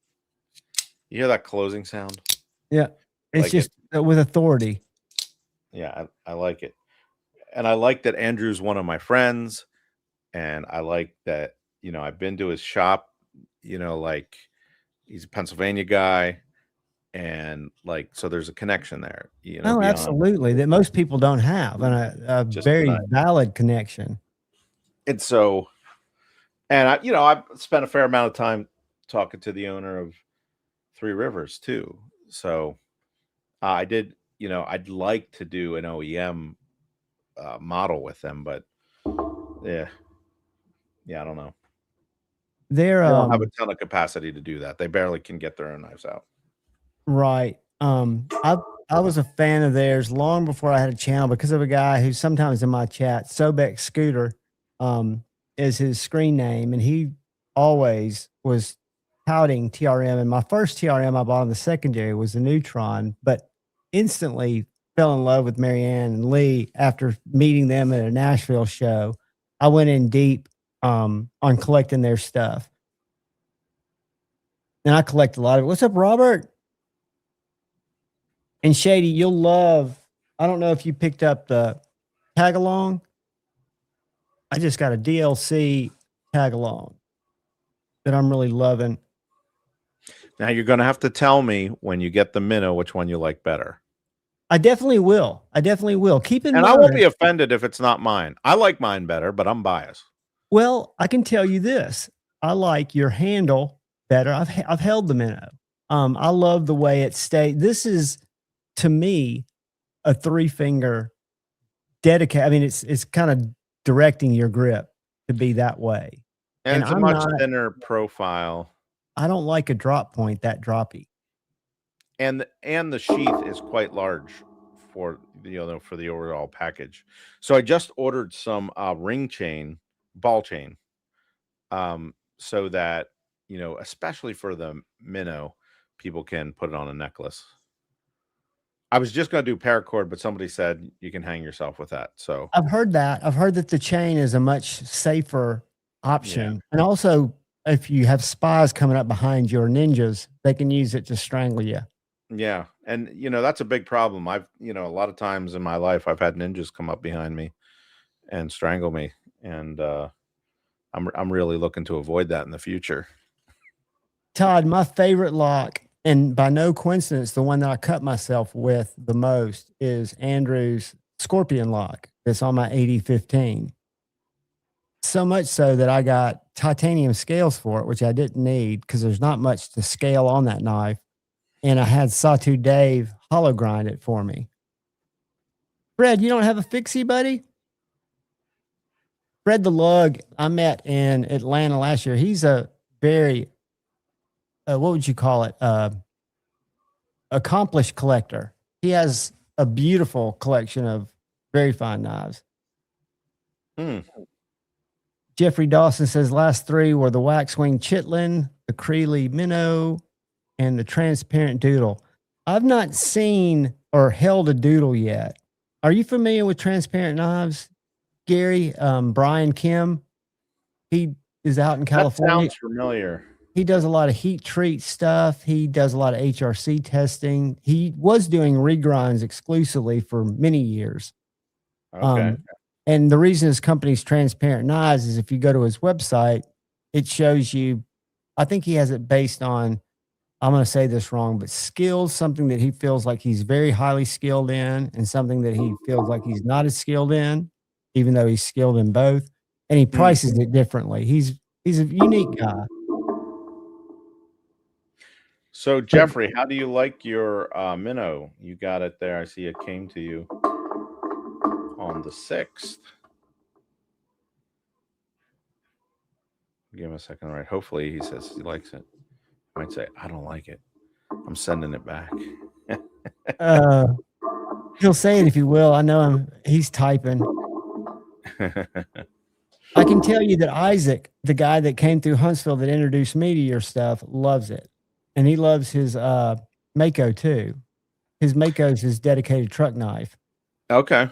you hear that closing sound? Yeah, it's like just with authority. Yeah, I like it, and I like that Andrew's one of my friends, and I like that I've been to his shop. Like he's a Pennsylvania guy, and so there's a connection there. Oh, absolutely, that most people don't have, and a very valid connection. And so, and I've spent a fair amount of time talking to the owner of Three Rivers too. So I did, I'd like to do an OEM model with them, but yeah, I don't know. They don't have a ton of capacity to do that. They barely can get their own knives out. Right. I was a fan of theirs long before I had a channel because of a guy who's sometimes in my chat, Sobek Scooter, is his screen name, and he always was touting TRM. And my first TRM I bought on the secondary was the Neutron, but instantly fell in love with Marianne and Lee after meeting them at a Nashville show. I went in deep on collecting their stuff. And I collect a lot of it. What's up, Robert? And Shady, you'll love, I don't know if you picked up the tag along. I just got a DLC tag along that I'm really loving. Now you're going to have to tell me when you get the minnow which one you like better. I definitely will. Keep in mind. And I won't be offended if it's not mine. I like mine better, but I'm biased. Well, I can tell you this. I like your handle better. I've held the minnow. I love the way it stayed. This is, to me, a 3-finger dedicated. I mean, it's kind of directing your grip to be that way. And it's a much thinner profile. I don't like a drop point that droppy. And the sheath is quite large for the overall package. So I just ordered some ball chain, so that especially for the minnow, people can put it on a necklace. I was just going to do paracord, but somebody said you can hang yourself with that. So I've heard that. I've heard that the chain is a much safer option, and also if you have spies coming up behind you or ninjas, they can use it to strangle you. Yeah. And, that's a big problem. I've, a lot of times in my life, I've had ninjas come up behind me and strangle me. And I'm really looking to avoid that in the future. Todd, my favorite lock, and by no coincidence, the one that I cut myself with the most is Andrew's Scorpion lock. That's on my 8015. So much so that I got titanium scales for it, which I didn't need because there's not much to scale on that knife. And I had Sawtooth Dave hollow grind it for me. Fred, you don't have a fixie, buddy? Fred the Lug, I met in Atlanta last year. He's a very, what would you call it? Accomplished collector. He has a beautiful collection of very fine knives. Jeffrey Dawson says last 3 were the Waxwing Chitlin, the Creeley Minnow, and the transparent doodle. I've not seen or held a doodle yet. Are you familiar with transparent knives, Gary? Brian Kim, he is out in California. That sounds familiar. He does a lot of heat treat stuff. He does a lot of HRC testing. He was doing regrinds exclusively for many years. Okay. And the reason his company's Transparent Knives is if you go to his website, it shows you, I think he has it based on, I'm going to say this wrong, but skills, something that he feels like he's very highly skilled in, and something that he feels like he's not as skilled in, even though he's skilled in both. And he prices it differently. He's a unique guy. So Jeffrey, how do you like your minnow? You got it there. I see it came to you on the 6th. Give him a second, right? Hopefully he says he likes it. Might say, I don't like it. I'm sending it back. He'll say it if he will. I know him. He's typing. I can tell you that Isaac, the guy that came through Huntsville that introduced me to your stuff, loves it. And he loves his Mako too. His Mako's his dedicated truck knife. Okay.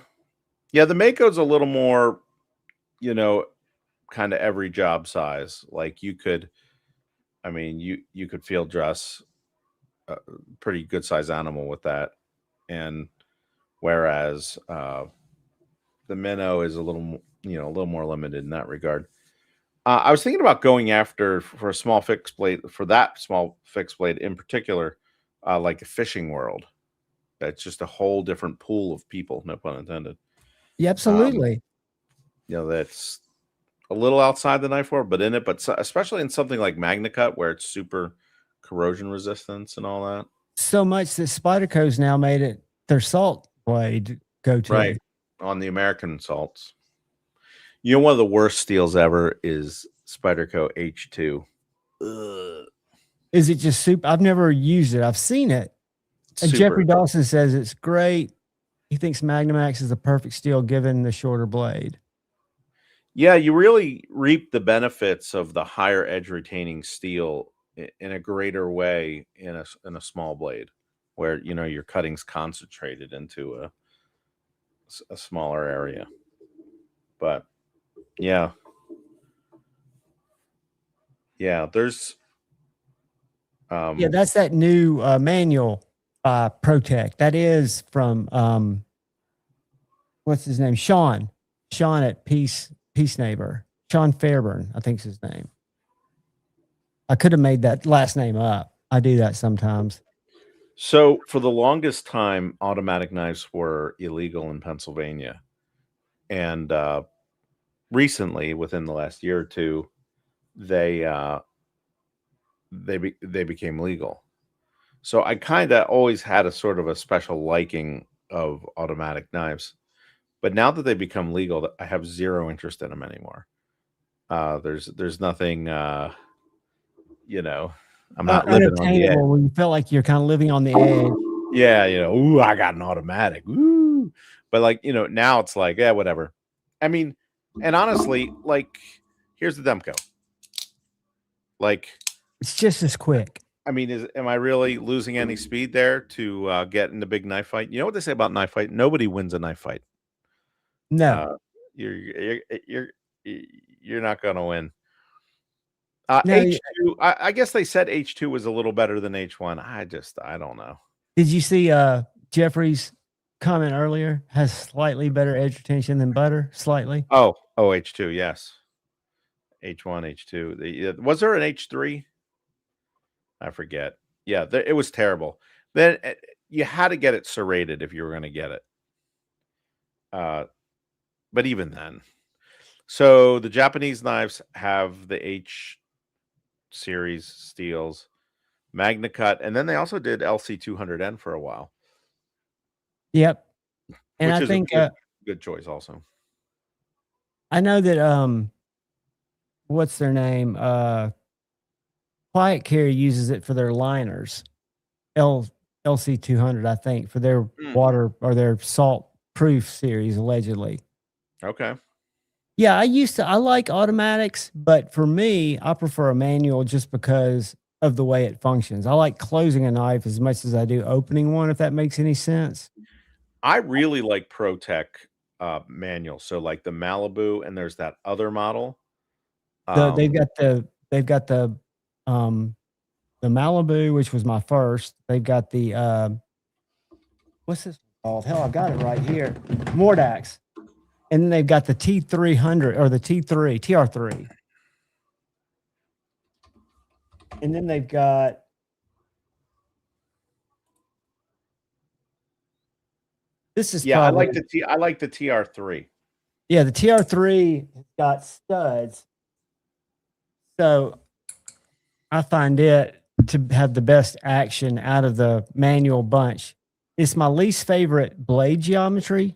Yeah, the Mako's a little more, kind of every job size. Like you could field dress a pretty good size animal with that. And whereas the minnow is a little more limited in that regard. I was thinking about going after for a small fixed blade, for that small fixed blade in particular, like a fishing world. That's just a whole different pool of people, no pun intended. Yeah, absolutely. That's a little outside the knife world, but in it, but especially in something like MagnaCut where it's super corrosion resistance and all that. So much that Spyderco's now made it their salt blade go-to. Right, on the American salts. One of the worst steels ever is Spyderco H2. Ugh. Is it just super? I've never used it. I've seen it. And Jeffrey Dawson says it's great. He thinks Magnamax is the perfect steel given the shorter blade. Yeah, you really reap the benefits of the higher edge retaining steel in a greater way in a small blade, where your cutting's concentrated into a smaller area. But yeah, there's that's that new manual Protect. That is from what's his name? Sean at Peace Peace Neighbor. Sean Fairburn, I think's his name. I could have made that last name up. I do that sometimes. So for the longest time, automatic knives were illegal in Pennsylvania, and recently, within the last year or two, they became legal. So I kind of always had a sort of a special liking of automatic knives, but now that they become legal, I have zero interest in them anymore. There's nothing, I'm not living on the edge. Unattainable when you feel like you're kind of living on the edge. Yeah, ooh, I got an automatic. Ooh. But like, now it's like, yeah, whatever. I mean, and honestly, like, here's the Demko. Like, it's just as quick. I mean, am I really losing any speed there to get in the big knife fight? You know what they say about knife fight? Nobody wins a knife fight. No. You're not gonna win. No, H2, I guess they said H2 was a little better than H1. I don't know. Did you see Jeffrey's comment earlier? Has slightly better edge retention than butter, slightly. Oh, H2, yes. H1, H2. Was there an H3? I forget. Yeah, it was terrible. Then you had to get it serrated if you were going to get it. But even then. So the Japanese knives have the H series steels, Magna Cut, and then they also did LC200N for a while. Yep. And which I is think a good choice also. I know that what's their name? Quiet Carry uses it for their liners. LC200, I think, for their water or their salt proof series, allegedly. Okay. Yeah, I like automatics, but for me, I prefer a manual just because of the way it functions. I like closing a knife as much as I do opening one, if that makes any sense. I really like ProTech manual. So like the Malibu, and there's that other model. They've got the Malibu, which was my first. They've got the what's this called? Hell, I've got it right here. Mordax. And then they've got the T300 or the T3, TR3. And then they've got this is I like the TR3. Yeah, the TR3 has got studs. So I find it to have the best action out of the manual bunch. It's my least favorite blade geometry.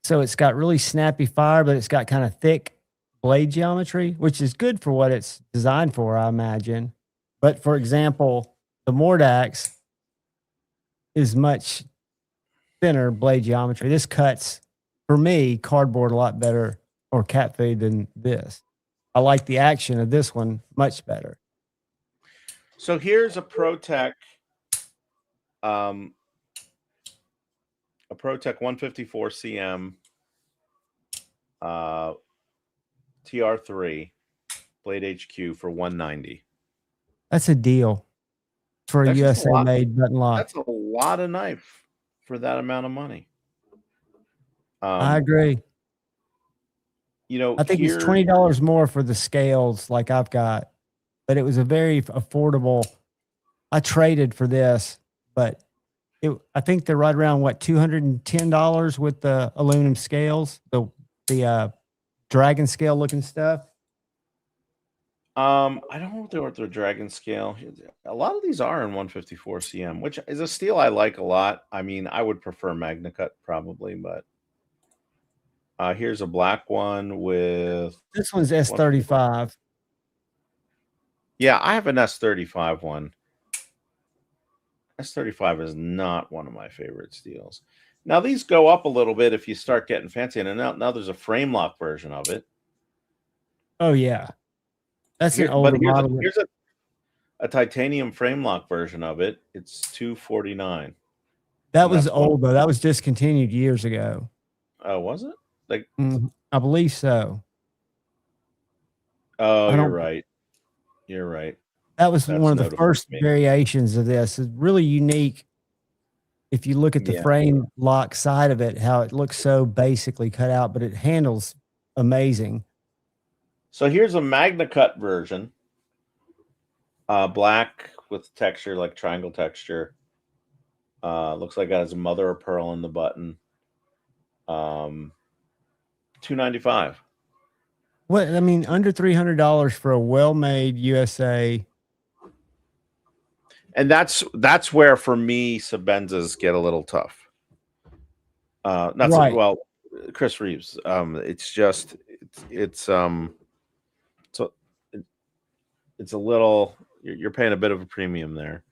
So it's got really snappy fire, but it's got kind of thick blade geometry, which is good for what it's designed for, I imagine. But for example, the Mordax is much thinner blade geometry. This cuts, for me, cardboard a lot better or cat food than this. I like the action of this one much better. So here's a ProTech, a ProTech 154 CM TR3 Blade HQ for $190. That's a deal for a USA made button lock. That's a lot of knife for that amount of money. I agree. I think it's $20 more for the scales like I've got, but it was a very affordable. I traded for this, but I think they're right around $210 with the aluminum scales, the dragon scale looking stuff. I don't know what their dragon scale. A lot of these are in 154 CM, which is a steel I like a lot. I mean, I would prefer Magna Cut probably, but here's a black one with this one's S35. Yeah, I have an S35 one. S35 is not one of my favorite steels. Now these go up a little bit if you start getting fancy, and now there's a frame lock version of it. Oh yeah, that's an older model. Here's a titanium frame lock version of it. It's $249. That was old though. That was discontinued years ago. Oh, was it? Like, I believe so. Oh, you're right. You're right. That was one of the first variations of this. It's really unique if you look at the Yeah. frame lock side of it, how it looks so basically cut out, but it handles amazing. So here's a Magna Cut version. Black with texture, like triangle texture. Looks like it has a mother of pearl in the button. $295. What I mean, under $300 for a well-made USA. And that's where for me Sebenzas get a little tough. Not so, Right. well, Chris Reeves. It's just it's so it's a little, you're paying a bit of a premium there.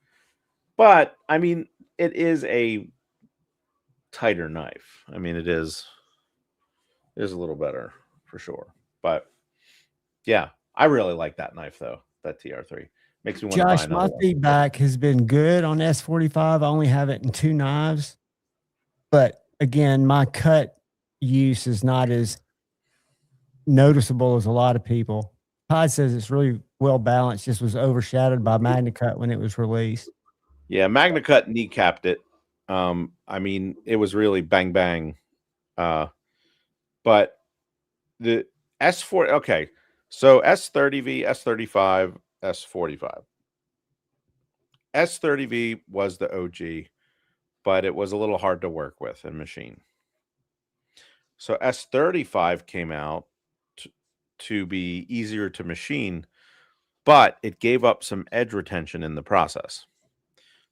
But I mean, it is a tighter knife. I mean, it is a little better for sure. But yeah, I really like that knife though. That TR3 makes me want to buy Josh, another my one. feedback has been good on S45. I only have it in 2 knives, but again, my cut use is not as noticeable as a lot of people. Todd says it's really well balanced, just was overshadowed by Magna Cut when it was released. Yeah, Magna Cut kneecapped it. I mean, it was really bang bang. But the S4, okay, so S30V, S35, S45. S30V was the OG, but it was a little hard to work with and machine. So S35 came out to be easier to machine, but it gave up some edge retention in the process.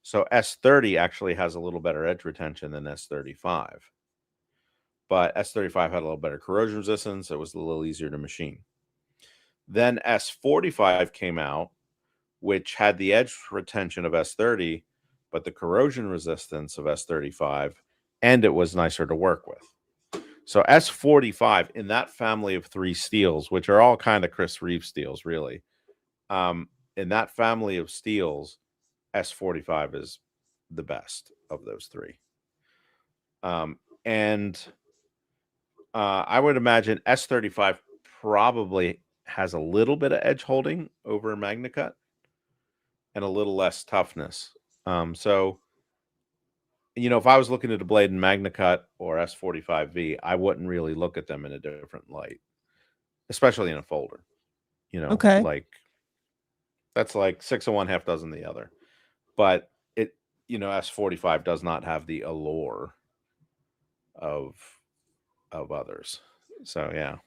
So S30 actually has a little better edge retention than S35. But S35 had a little better corrosion resistance. It was a little easier to machine. Then S45 came out, which had the edge retention of S30, but the corrosion resistance of S35, and it was nicer to work with. So S45 in that family of 3 steels, which are all kind of Chris Reeves steels, really. In that family of steels, S45 is the best of those 3. I would imagine S35 probably has a little bit of edge holding over Magna Cut and a little less toughness. So, you know, if I was looking at a blade in Magna Cut or S45V, I wouldn't really look at them in a different light, especially in a folder. You know, Okay. like that's like 6 of one, half dozen the other. But it, you know, S45 does not have the allure of others. So yeah.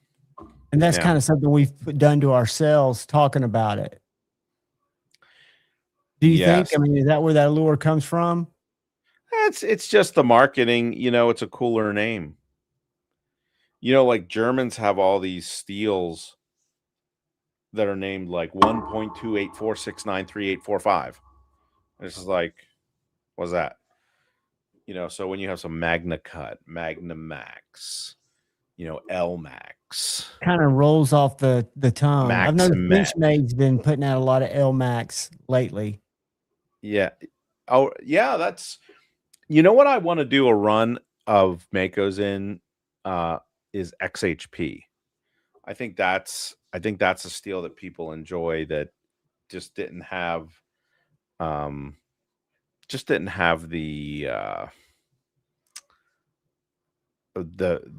And that's Yeah. kind of something we've done to ourselves talking about it. Do you think, Yes. I mean, is that where that allure comes from? It's just the marketing, you know, it's a cooler name. You know, like Germans have all these steels that are named like 1.2846938845. This is like, what's that? You know, so when you have some Magna Cut, Magna Max, you know, L Max, Kind of rolls off the tongue. Max I've noticed Met. Benchmade's been putting out a lot of L Max lately. Yeah. Oh, yeah, that's, you know what I want to do a run of Mako's in is XHP. I think that's a steel that people enjoy that just didn't have the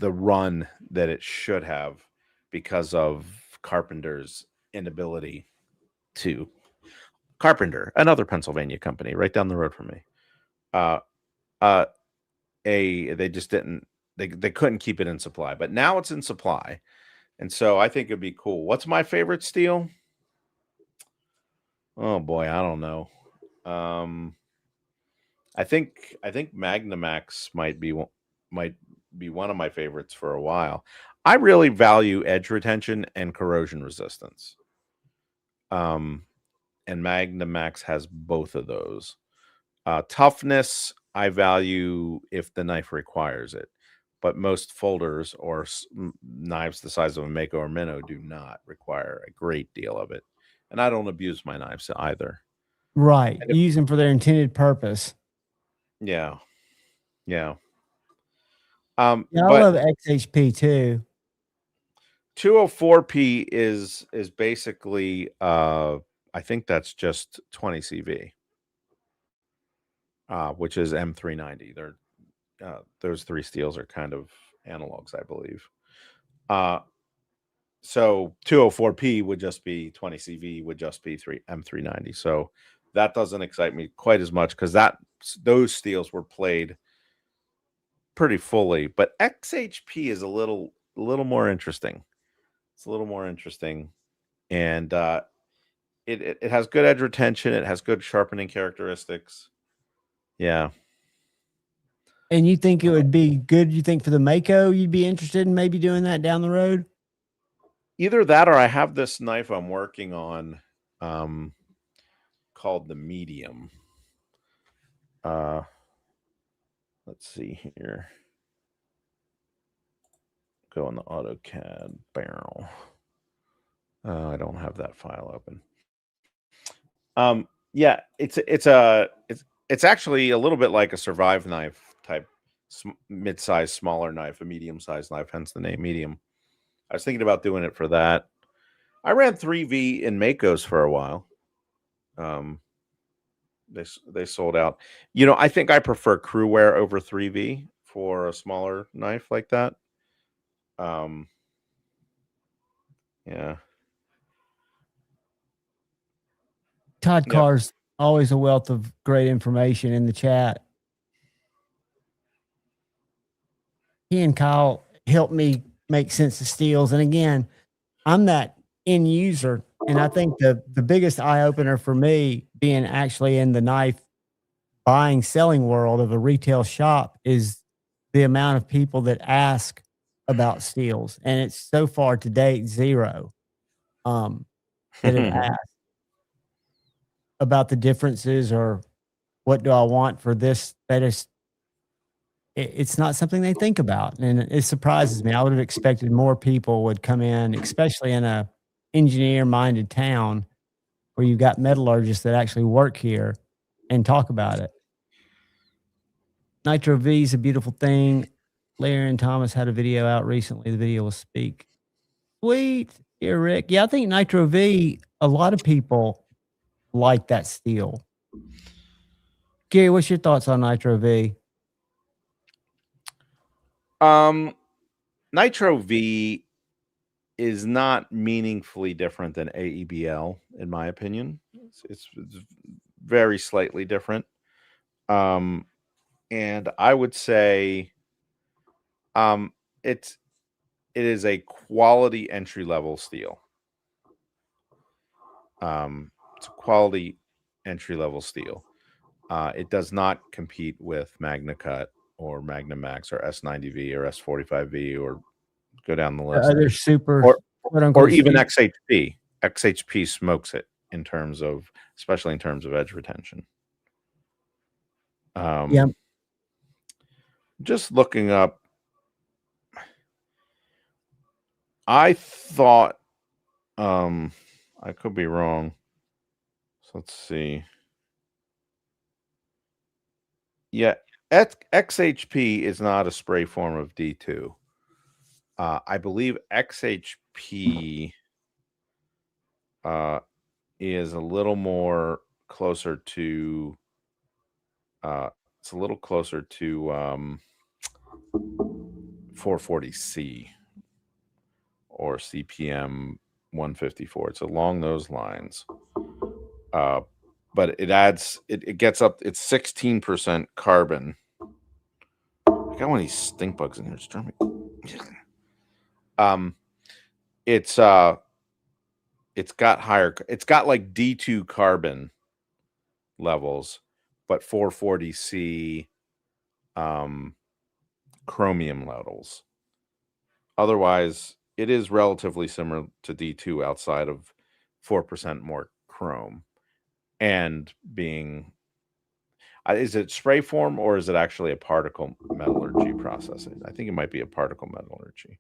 run that it should have because of Carpenter's inability to. Carpenter, another Pennsylvania company right down the road from me. They just didn't, they couldn't keep it in supply, but now it's in supply. And so I think it'd be cool. What's my favorite steel? Oh boy, I don't know. I think Magnamax might be one of my favorites for a while. I really value edge retention and corrosion resistance. And Magnamax has both of those. Toughness, I value if the knife requires it, but most folders or knives the size of a Mako or Minnow do not require a great deal of it. And I don't abuse my knives either. Right. You use them for their intended purpose. Yeah. Yeah. Yeah, I love XHP too. 204P is basically I think that's just 20 CV. which is M390. Those three steels are kind of analogs, I believe. So 204P would just be 20 CV would just be M390. So that doesn't excite me quite as much because those steels were played pretty fully. But XHP is a little more interesting. It's a little more interesting, and it has good edge retention. It has good sharpening characteristics. Yeah. And you think it would be good? You think for the Mako, you'd be interested in maybe doing that down the road? Either that, or I have this knife I'm working on, called the Medium. Let's see here. Go in the AutoCAD barrel. I don't have that file open. Yeah, it's actually a little bit like a Survive knife type, mid-sized, smaller knife, a medium-sized knife, hence the name Medium. I was thinking about doing it for that. I ran 3V in Makos for a while. They sold out. I think I prefer crew wear over 3V for a smaller knife like that. Yeah. Todd Carr's always a wealth of great information in the chat. He and Kyle helped me make sense of steels. And again, I'm that end user. And I think the biggest eye opener for me being actually in the knife buying, selling world of a retail shop is the amount of people that ask about steels. And it's so far to date, zero that have asked about the differences or what do I want for this. It's not something they think about. And it surprises me. I would have expected more people would come in, especially in a engineer-minded town where you've got metallurgists that actually work here and talk about it. Nitro V is a beautiful thing. Larry and Thomas had a video out recently. The video will speak. Sweet. Here, Rick. Yeah, I think Nitro V, a lot of people like that steel. Gary, what's your thoughts on Nitro V? Nitro V is not meaningfully different than AEBL, in my opinion. It's very slightly different. And I would say it is a quality entry-level steel. It's a quality entry-level steel. It does not compete with MagnaCut or MagnaMax or S90V or S45V or go down the list. They're super, or even XHP. XHP smokes it especially in terms of edge retention. Yeah. Just looking up, I thought, I could be wrong. So let's see. Yeah, XHP is not a spray form of D2. I believe XHP is a little more closer to it's a little closer to 440C or CPM 154. It's along those lines. But it gets up, it's 16% carbon. I got one of these stink bugs in here. It's driving me. It's got like D2 carbon levels, but 440C chromium levels. Otherwise, it is relatively similar to D2 outside of 4% more chrome. And being, is it spray form or is it actually a particle metallurgy processing? I think it might be a particle metallurgy.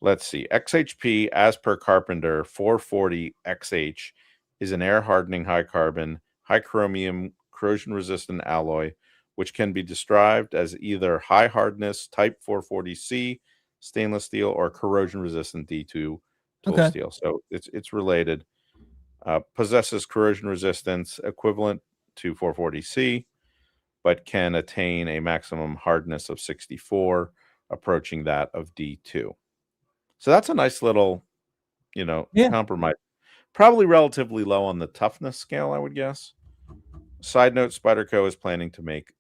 Let's see. XHP, as per Carpenter, 440 XH is an air hardening high carbon, high chromium, corrosion resistant alloy, which can be described as either high hardness type 440C stainless steel or corrosion resistant D2 tool steel. So it's related. Possesses corrosion resistance equivalent to 440C. but can attain a maximum hardness of 64, approaching that of D2. So that's a nice little, Yeah. compromise. Probably relatively low on the toughness scale, I would guess. Side note, Spyderco is planning to make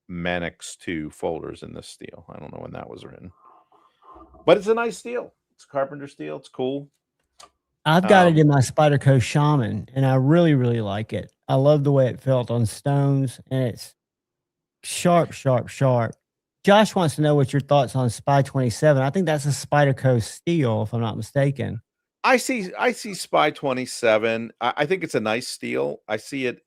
Manix 2 folders in this steel. I don't know when that was written. But it's a nice steel. It's carpenter steel. It's cool. I've got it in my Spyderco Shaman, and I really, really like it. I love the way it felt on stones, and it's sharp, sharp, sharp. Josh wants to know what your thoughts on Spy 27. I think that's a Spyderco steel, if I'm not mistaken. I see Spy 27. I think it's a nice steel. I see it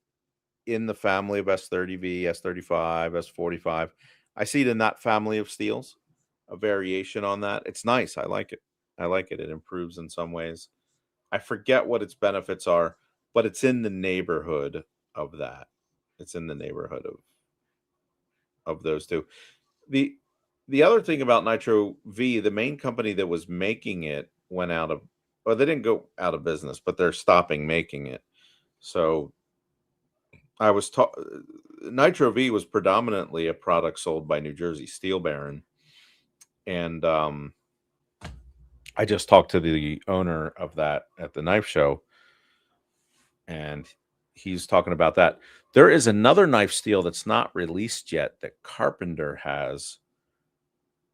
in the family of S30V, S35, S45. I see it in that family of steels, a variation on that. It's nice. I like it. It improves in some ways. I forget what its benefits are, but it's in the neighborhood of that. It's in the neighborhood of those two. The other thing about Nitro V, the main company that was making it went out of, or they didn't go out of business, but they're stopping making it. So I was Nitro V was predominantly a product sold by New Jersey Steel Baron, and I just talked to the owner of that at the knife show, and he's talking about that. There is another knife steel that's not released yet that Carpenter has,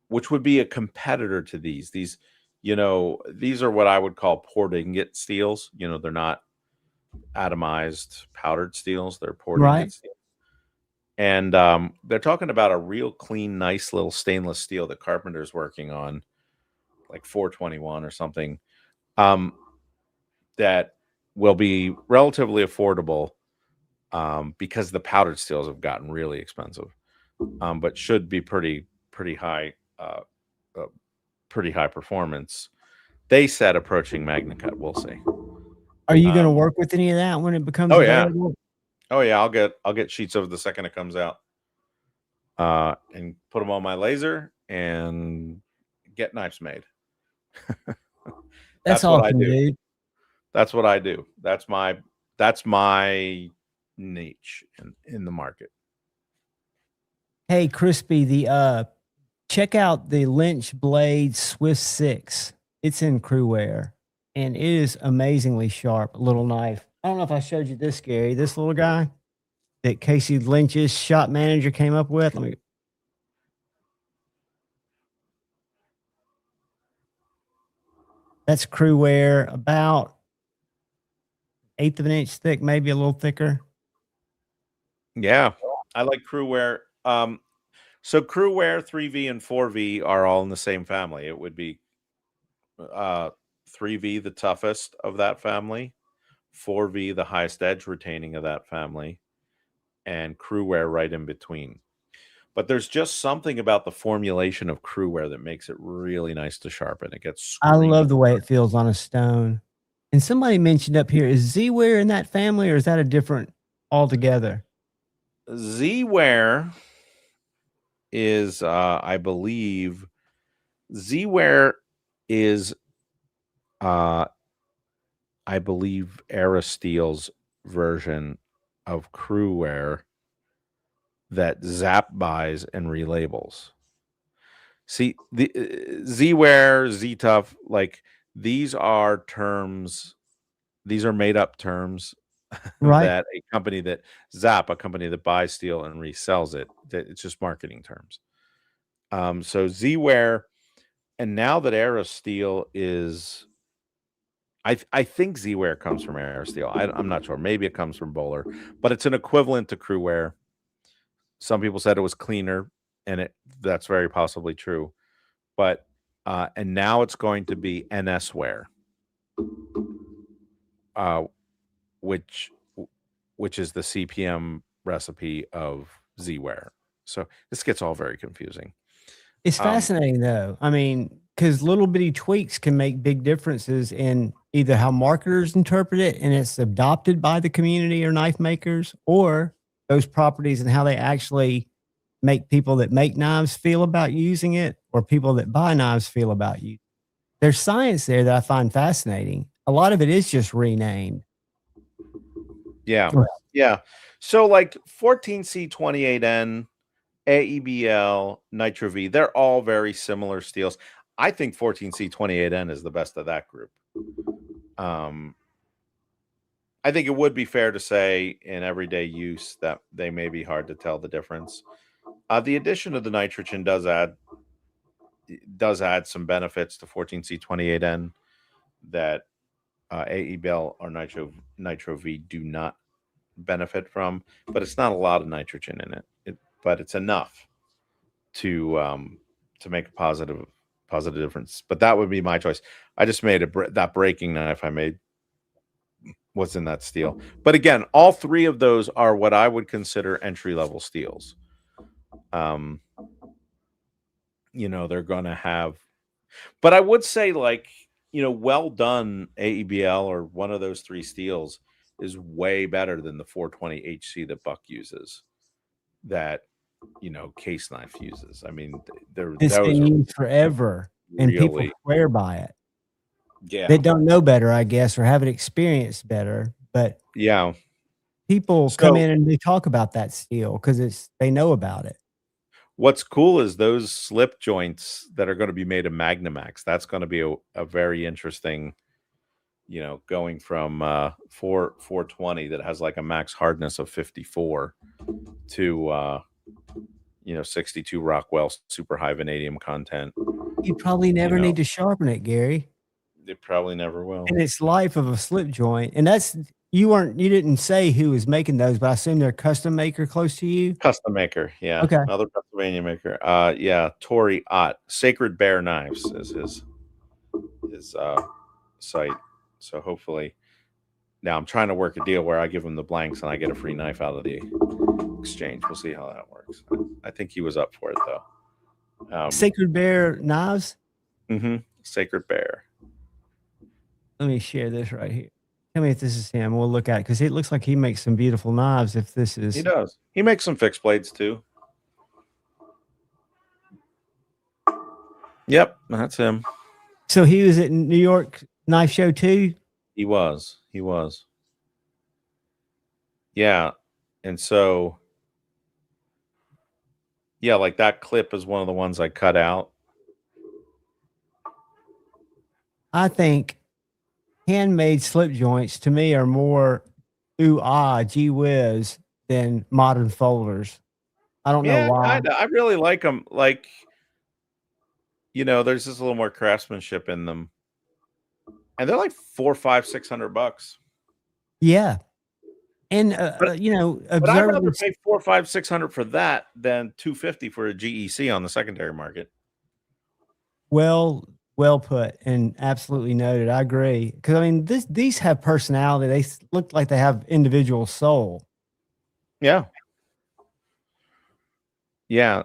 which would be a competitor to these. These are what I would call poured ingot steels. They're not atomized powdered steels. They're poured ingot steels. And they're talking about a real clean, nice little stainless steel that Carpenter's working on, like 421 or something, that will be relatively affordable because the powdered steels have gotten really expensive, but should be pretty high, pretty high performance. They said approaching MagnaCut. We'll see. Are you going to work with any of that when it becomes available? Oh yeah, I'll get sheets of the second it comes out, and put them on my laser and get knives made. That's what awesome, I do. dude. That's what I do. That's my niche in the market. Hey, Crispy, check out the Lynch Blade Swift 6. It's in Crewwear, and it is amazingly sharp little knife. I don't know if I showed you this, Gary, this little guy that Casey Lynch's shop manager came up with. That's Crewwear, about 1/8 of an inch thick, maybe a little thicker. Yeah, I like Crewwear. So Crewwear 3V and 4V are all in the same family. It would be 3V the toughest of that family, 4V the highest edge retaining of that family, and Crewwear right in between. But there's just something about the formulation of Crewwear that makes it really nice to sharpen. It gets I love the way it feels on a stone. And somebody mentioned up here, is Z-Wear in that family, or is that a different altogether? Z-Wear is, I believe, Z-Wear is, I believe, Aerosteel's version of Crewwear that Zap buys and relabels. See, the Z-Wear, Z-Tough, like these are terms, these are made up terms that a company that Zap, a company that buys steel and resells it, that it's just marketing terms. So Z-Wear, and now that Aerosteel is, I think Z-Wear comes from Aerosteel. I'm not sure. Maybe it comes from Bowler, but it's an equivalent to Crewwear. Some people said it was cleaner, and that's very possibly true. But and now it's going to be NS-Wear, which is the CPM recipe of Z-Wear. So this gets all very confusing. It's fascinating, though. I mean, because little bitty tweaks can make big differences in either how marketers interpret it and it's adopted by the community or knife makers, or those properties and how they actually make people that make knives feel about using it, or people that buy knives feel about you. There's science there that I find fascinating. A lot of it is just renamed. Yeah. Yeah. So like 14C28N, AEBL, Nitro V, they're all very similar steels. I think 14C28N is the best of that group. I think it would be fair to say in everyday use that they may be hard to tell the difference. The addition of the nitrogen does add some benefits to 14C28N that AEBL or Nitro V do not benefit from, but it's not a lot of nitrogen in it, but it's enough to make a positive difference. But that would be my choice. I just made that breaking knife I made was in that steel. But again, all three of those are what I would consider entry-level steels. They're going to have, but I would say like, well done AEBL or one of those three steels is way better than the 420 HC that Buck uses, that, Case Knife uses. I mean, It's those been are used forever, and people really, swear by it. yeah. They don't know better, I guess, or haven't experienced better. But Yeah. people come in and they talk about that steel because they know about it. What's cool is those slip joints that are going to be made of Magnamax. That's going to be a very interesting, going from 420 that has like a max hardness of 54 to 62 Rockwell super high vanadium content. You probably never need to sharpen it, Gary. It probably never will. And it's life of a slip joint. And that's you didn't say who was making those, but I assume they're a custom maker close to you. Custom maker, yeah. Okay. Another Pennsylvania maker. Yeah, Tori Ott. Sacred Bear Knives is his site. So hopefully, now I'm trying to work a deal where I give him the blanks and I get a free knife out of the exchange. We'll see how that works. I think he was up for it though. Sacred Bear Knives. Sacred Bear. Let me share this right here. Tell me if this is him. We'll look at it because it looks like he makes some beautiful knives. If this is, he does. He makes some fixed blades too. Yep, that's him. So he was at New York Knife Show too. He was. Yeah, and so yeah, like that clip is one of the ones I cut out. I think handmade slip joints to me are more gee whiz than modern folders. I don't know why. I really like them. Like, there's just a little more craftsmanship in them, and they're like $400, $500, $600. Yeah, and but I'd rather pay $400, $500, $600 for that than $250 for a GEC on the secondary market. Well put and absolutely noted. I agree. Because I mean, these have personality. They look like they have individual soul. Yeah. Yeah.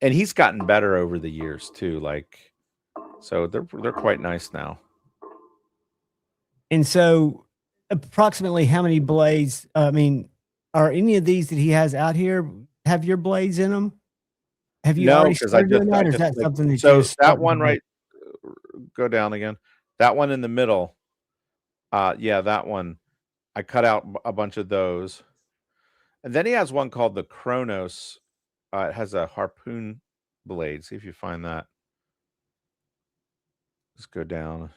And he's gotten better over the years too. Like, so they're quite nice now. And so approximately how many blades, are any of these that he has out here have your blades in them? Have you already started doing that? Or is that something that so that one right? Go down again. That one in the middle. Yeah, that one. I cut out a bunch of those. And then he has one called the Kronos. It has a harpoon blade. See if you find that. Let's go down.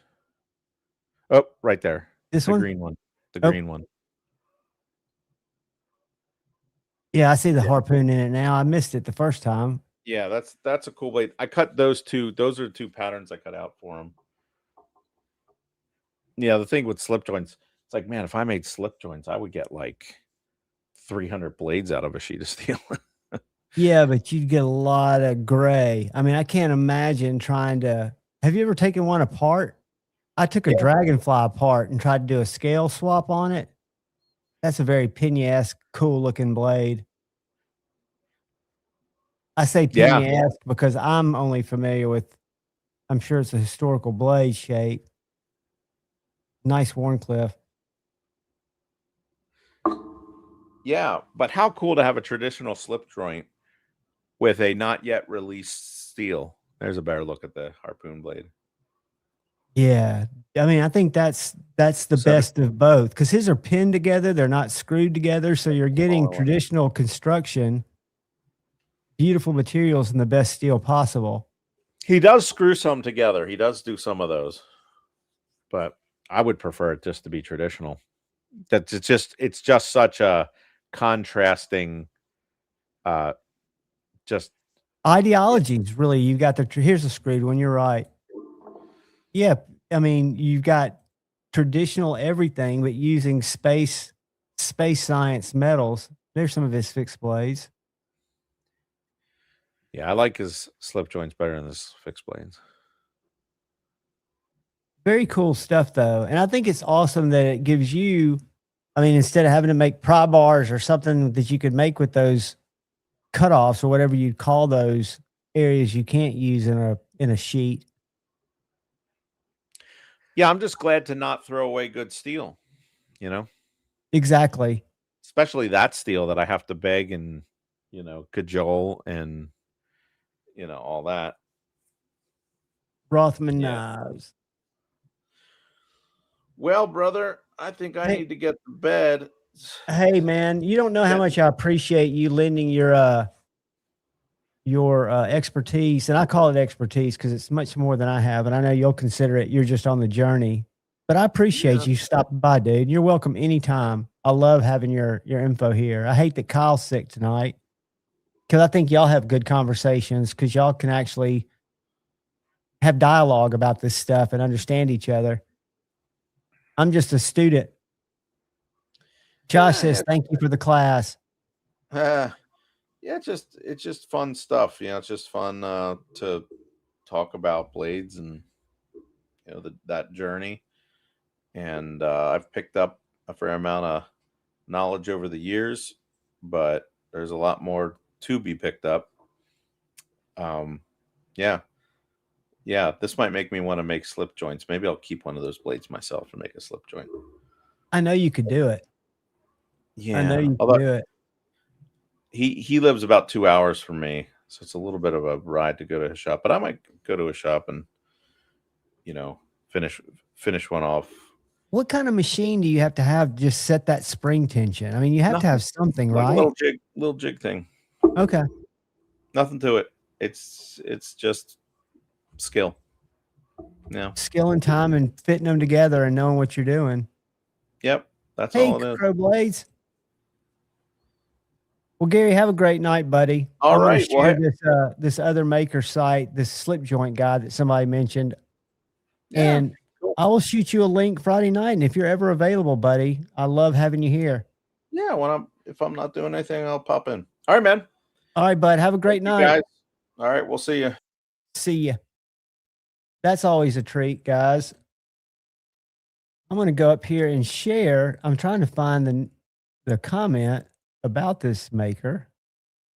Oh, right there. This the one? Green one. The green one. Yeah, I see the harpoon in it now. I missed it the first time. Yeah, that's a cool blade. I cut those two. Those are two patterns I cut out for him. Yeah, the thing with slip joints, it's like, man, if I made slip joints, I would get like 300 blades out of a sheet of steel. Yeah, but you'd get a lot of gray. I mean, I can't imagine trying to. Have you ever taken one apart? I took a Dragonfly apart and tried to do a scale swap on it. That's a very Pena-esque, cool looking blade. I say Pena-esque because I'm only familiar with, I'm sure it's a historical blade shape. Nice Warncliffe. Yeah, but how cool to have a traditional slip joint with a not yet released steel. There's a better look at the harpoon blade. Yeah. I mean, I think that's the best of both because his are pinned together. They're not screwed together. So you're getting traditional construction, beautiful materials, and the best steel possible. He does screw some together. He does do some of those, but I would prefer it just to be traditional. It's just such a contrasting, just Ideologies, really. You've got here's the screwed one. You're right. Yeah. I mean, you've got traditional everything, but using space science metals. There's some of his fixed blades. yeah. I like his slip joints better than his fixed blades. Very cool stuff, though. And I think it's awesome that it gives you, I mean, instead of having to make pry bars or something that you could make with those cutoffs or whatever you'd call those areas you can't use in a sheet. Yeah, I'm just glad to not throw away good steel, you know? Exactly. Especially that steel that I have to beg and, cajole and, all that. Rothman knives. Well, brother, I think I need to get to bed. Hey, man, you don't know how much I appreciate you lending your expertise, and I call it expertise because it's much more than I have, and I know you'll consider it. You're just on the journey, but I appreciate you stopping by, dude. You're welcome anytime. I love having your info here. I hate that Kyle's sick tonight because I think y'all have good conversations because y'all can actually have dialogue about this stuff and understand each other. I'm just a student. Josh says, thank you for the class. Yeah, it's just fun stuff. It's just fun to talk about blades and that journey. And I've picked up a fair amount of knowledge over the years, but there's a lot more to be picked up. Yeah, this might make me want to make slip joints. Maybe I'll keep one of those blades myself and make a slip joint. I know you could do it. Yeah, I know you can do it. He lives about 2 hours from me, so it's a little bit of a ride to go to his shop. But I might go to his shop and finish one off. What kind of machine do you have to have to just set that spring tension? I mean, you have to have something, like right? A little jig thing. Okay. Nothing to it. It's just skill. Yeah. Skill and time and fitting them together and knowing what you're doing. Yep. That's all it is. Crow Blades. Well, Gary, have a great night, buddy. All right. Share this other maker site, this slip joint guy that somebody mentioned. Yeah, and cool. I will shoot you a link Friday night. And if you're ever available, buddy, I love having you here. Yeah. If I'm not doing anything, I'll pop in. All right, man. All right, bud. Have a great night. Guys. All right. We'll see you. See you. That's always a treat, guys. I'm going to go up here and share. I'm trying to find the comment about this maker.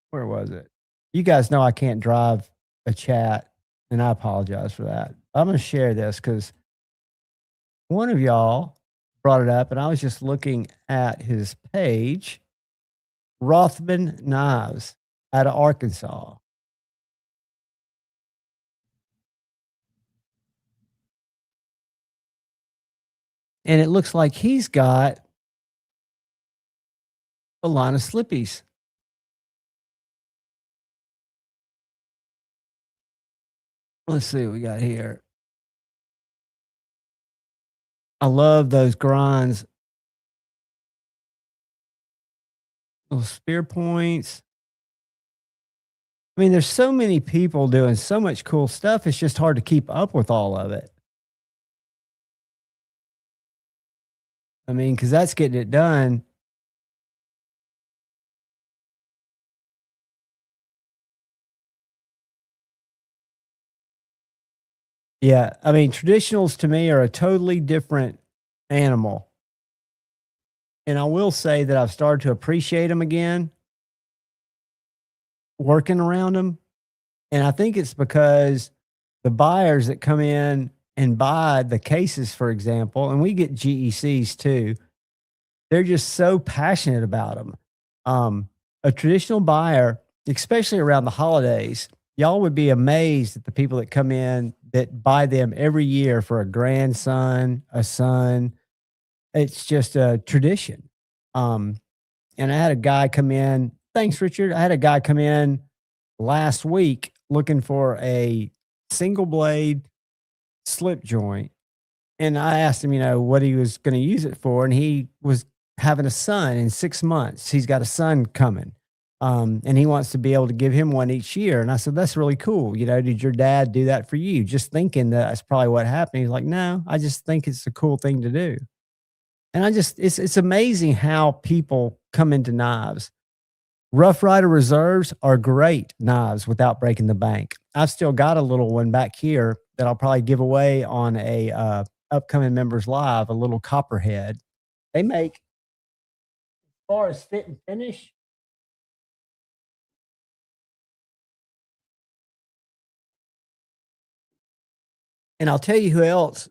Where was it? You guys know I can't drive a chat, and I apologize for that. I'm going to share this because one of y'all brought it up, and I was just looking at his page. Rothman Knives out of Arkansas. And it looks like he's got a line of slippies. Let's see what we got here. I love those grinds. Little spear points. I mean, there's so many people doing so much cool stuff. It's just hard to keep up with all of it. I mean, because that's getting it done. Yeah, I mean, traditionals to me are a totally different animal. And I will say that I've started to appreciate them again, working around them. And I think it's because the buyers that come in and buy the cases, for example, and we get GECs too, they're just so passionate about them. A traditional buyer, especially around the holidays, Y'all would be amazed at the people that come in that buy them every year for a grandson, a son. It's just a tradition. And I had a guy come in. Thanks, Richard. I had a guy come in last week looking for a single blade slip joint. And I asked him, what he was going to use it for. And he was having a son in 6 months. He's got a son coming. And he wants to be able to give him one each year. And I said, that's really cool. Did your dad do that for you? Just thinking that that's probably what happened. He's like, no, I just think it's a cool thing to do. And it's amazing how people come into knives. Rough Rider Reserves are great knives without breaking the bank. I've still got a little one back here that I'll probably give away on a upcoming members live, a little copperhead. They make, as far as fit and finish, and I'll tell you who else.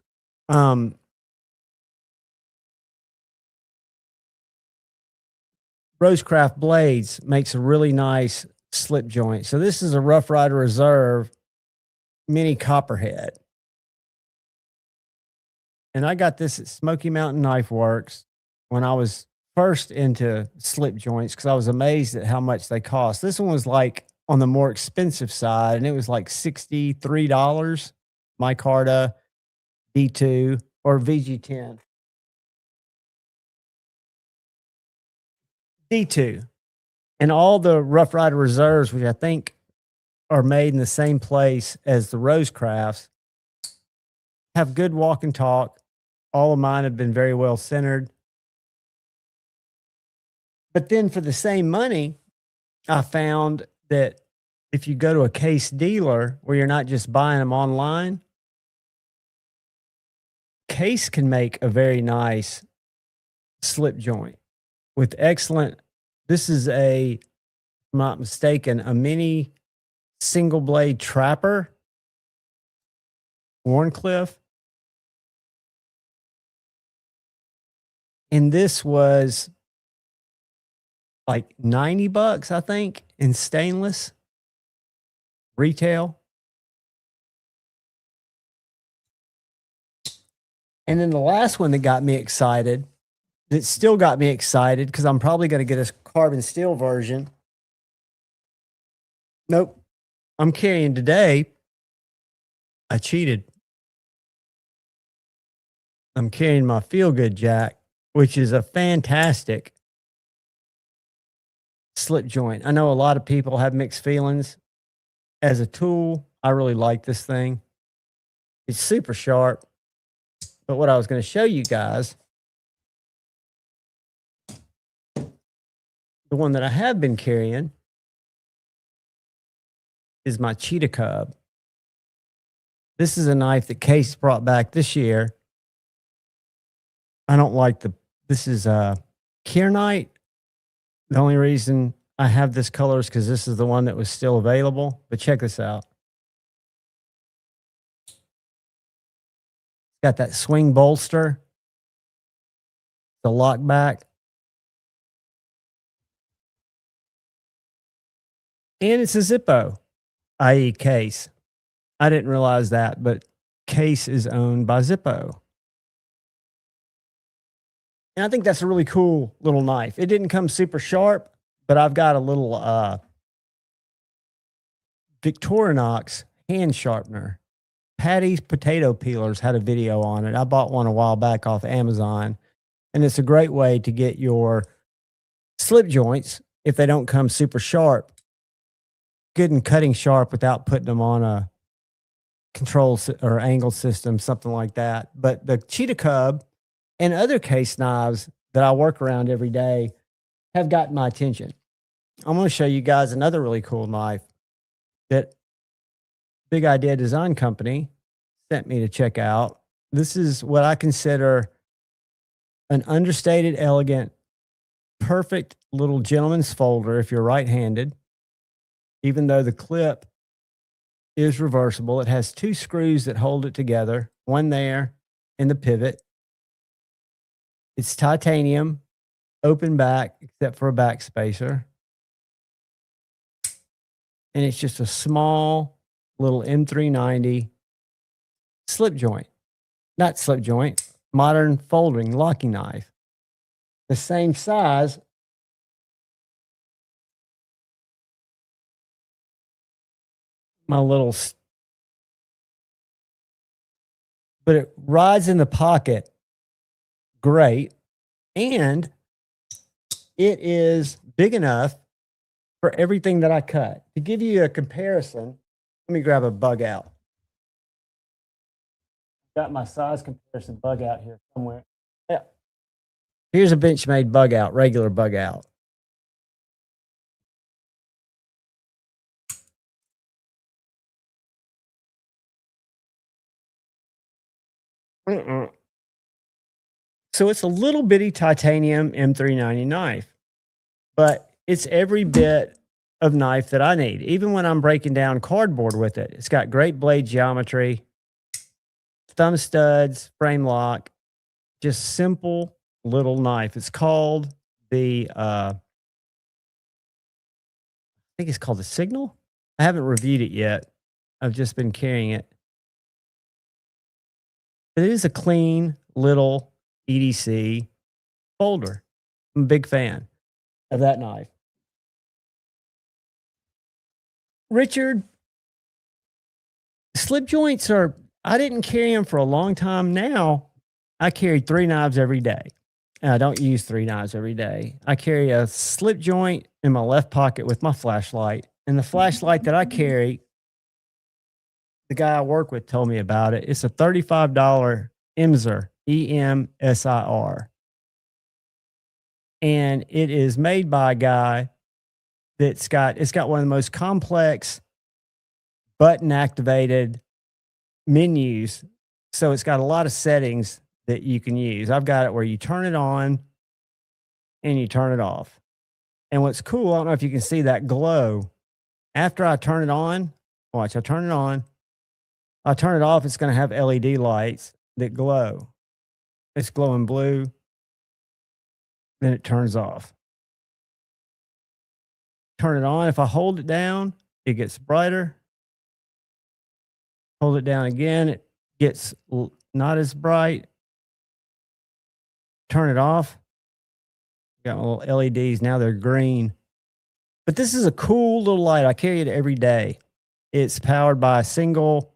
Rosecraft Blades makes a really nice slip joint. So this is a Rough Rider Reserve mini copperhead. And I got this at Smoky Mountain Knife Works when I was first into slip joints because I was amazed at how much they cost. This one was like on the more expensive side, and it was like $63. Micarta D2 or VG10. D2. And all the Rough Rider Reserves, which I think are made in the same place as the Rosecrafts, have good walk and talk. All of mine have been very well centered. But then for the same money, I found that if you go to a case dealer where you're not just buying them online, Case can make a very nice slip joint with excellent. This is if I'm not mistaken, a mini single blade trapper, Warncliffe. And this was like $90, I think, in stainless retail. And then the last one that got me excited, that still got me excited because I'm probably going to get a carbon steel version. Nope. I'm carrying today. I cheated. I'm carrying my Feel Good Jack, which is a fantastic slip joint. I know a lot of people have mixed feelings. As a tool, I really like this thing. It's super sharp. But what I was going to show you guys, the one that I have been carrying is my Cheetah Cub. This is a knife that Case brought back this year. I don't like this is Kierknight. The only reason I have this color is because this is the one that was still available. But check this out. Got that swing bolster, the lock back, and it's a Zippo, i.e. Case. I didn't realize that, but Case is owned by Zippo. And I think that's a really cool little knife. It didn't come super sharp, but I've got a little Victorinox hand sharpener. Patty's Potato Peelers had a video on it. I bought one a while back off Amazon, and it's a great way to get your slip joints, if they don't come super sharp, good and cutting sharp without putting them on a control or angle system, something like that. But the Cheetah Cub and other Case knives that I work around every day have gotten my attention. I'm going to show you guys another really cool knife that Big Idea Design Company sent me to check out. This is what I consider an understated, elegant, perfect little gentleman's folder if you're right-handed. Even though the clip is reversible, it has 2 screws that hold it together, one there in the pivot. It's titanium, open back, except for a back spacer. and it's just a small little M390 slip joint. Not slip joint, modern folding locking knife. The same size. My little, but it rides in the pocket great, and it is big enough for everything that I cut. To give you a comparison, let me grab a bug out. Got my size comparison bug out here somewhere. Yeah. Here's a Benchmade bug out, regular bug out. So it's a little bitty titanium M390 knife, but it's every bit of knife that I need. Even when I'm breaking down cardboard with it, it's got great blade geometry, thumb studs, frame lock, just simple little knife. It's called the, I think it's called the Signal. I haven't reviewed it yet. I've just been carrying it. But it is a clean little EDC folder. I'm a big fan of that knife. Richard, slip joints are, I didn't carry them for a long time. Now I carry 3 knives every day. And I don't use 3 knives every day. I carry a slip joint in my left pocket with my flashlight. And the flashlight that I carry, the guy I work with told me about it. It's a $35 Emsir, EMSIR. And it is made by a guy it's got one of the most complex button activated menus. So it's got a lot of settings that you can use. I've got it where you turn it on and you turn it off. And what's cool, I don't know if you can see that glow. After I turn it on, watch, I turn it on. I turn it off, it's going to have LED lights that glow. It's glowing blue. Then it turns off. Turn it on. If I hold it down, it gets brighter. Hold it down again, it gets not as bright. Turn it off. Got my little LEDs. Now they're green. But this is a cool little light. I carry it every day. It's powered by a single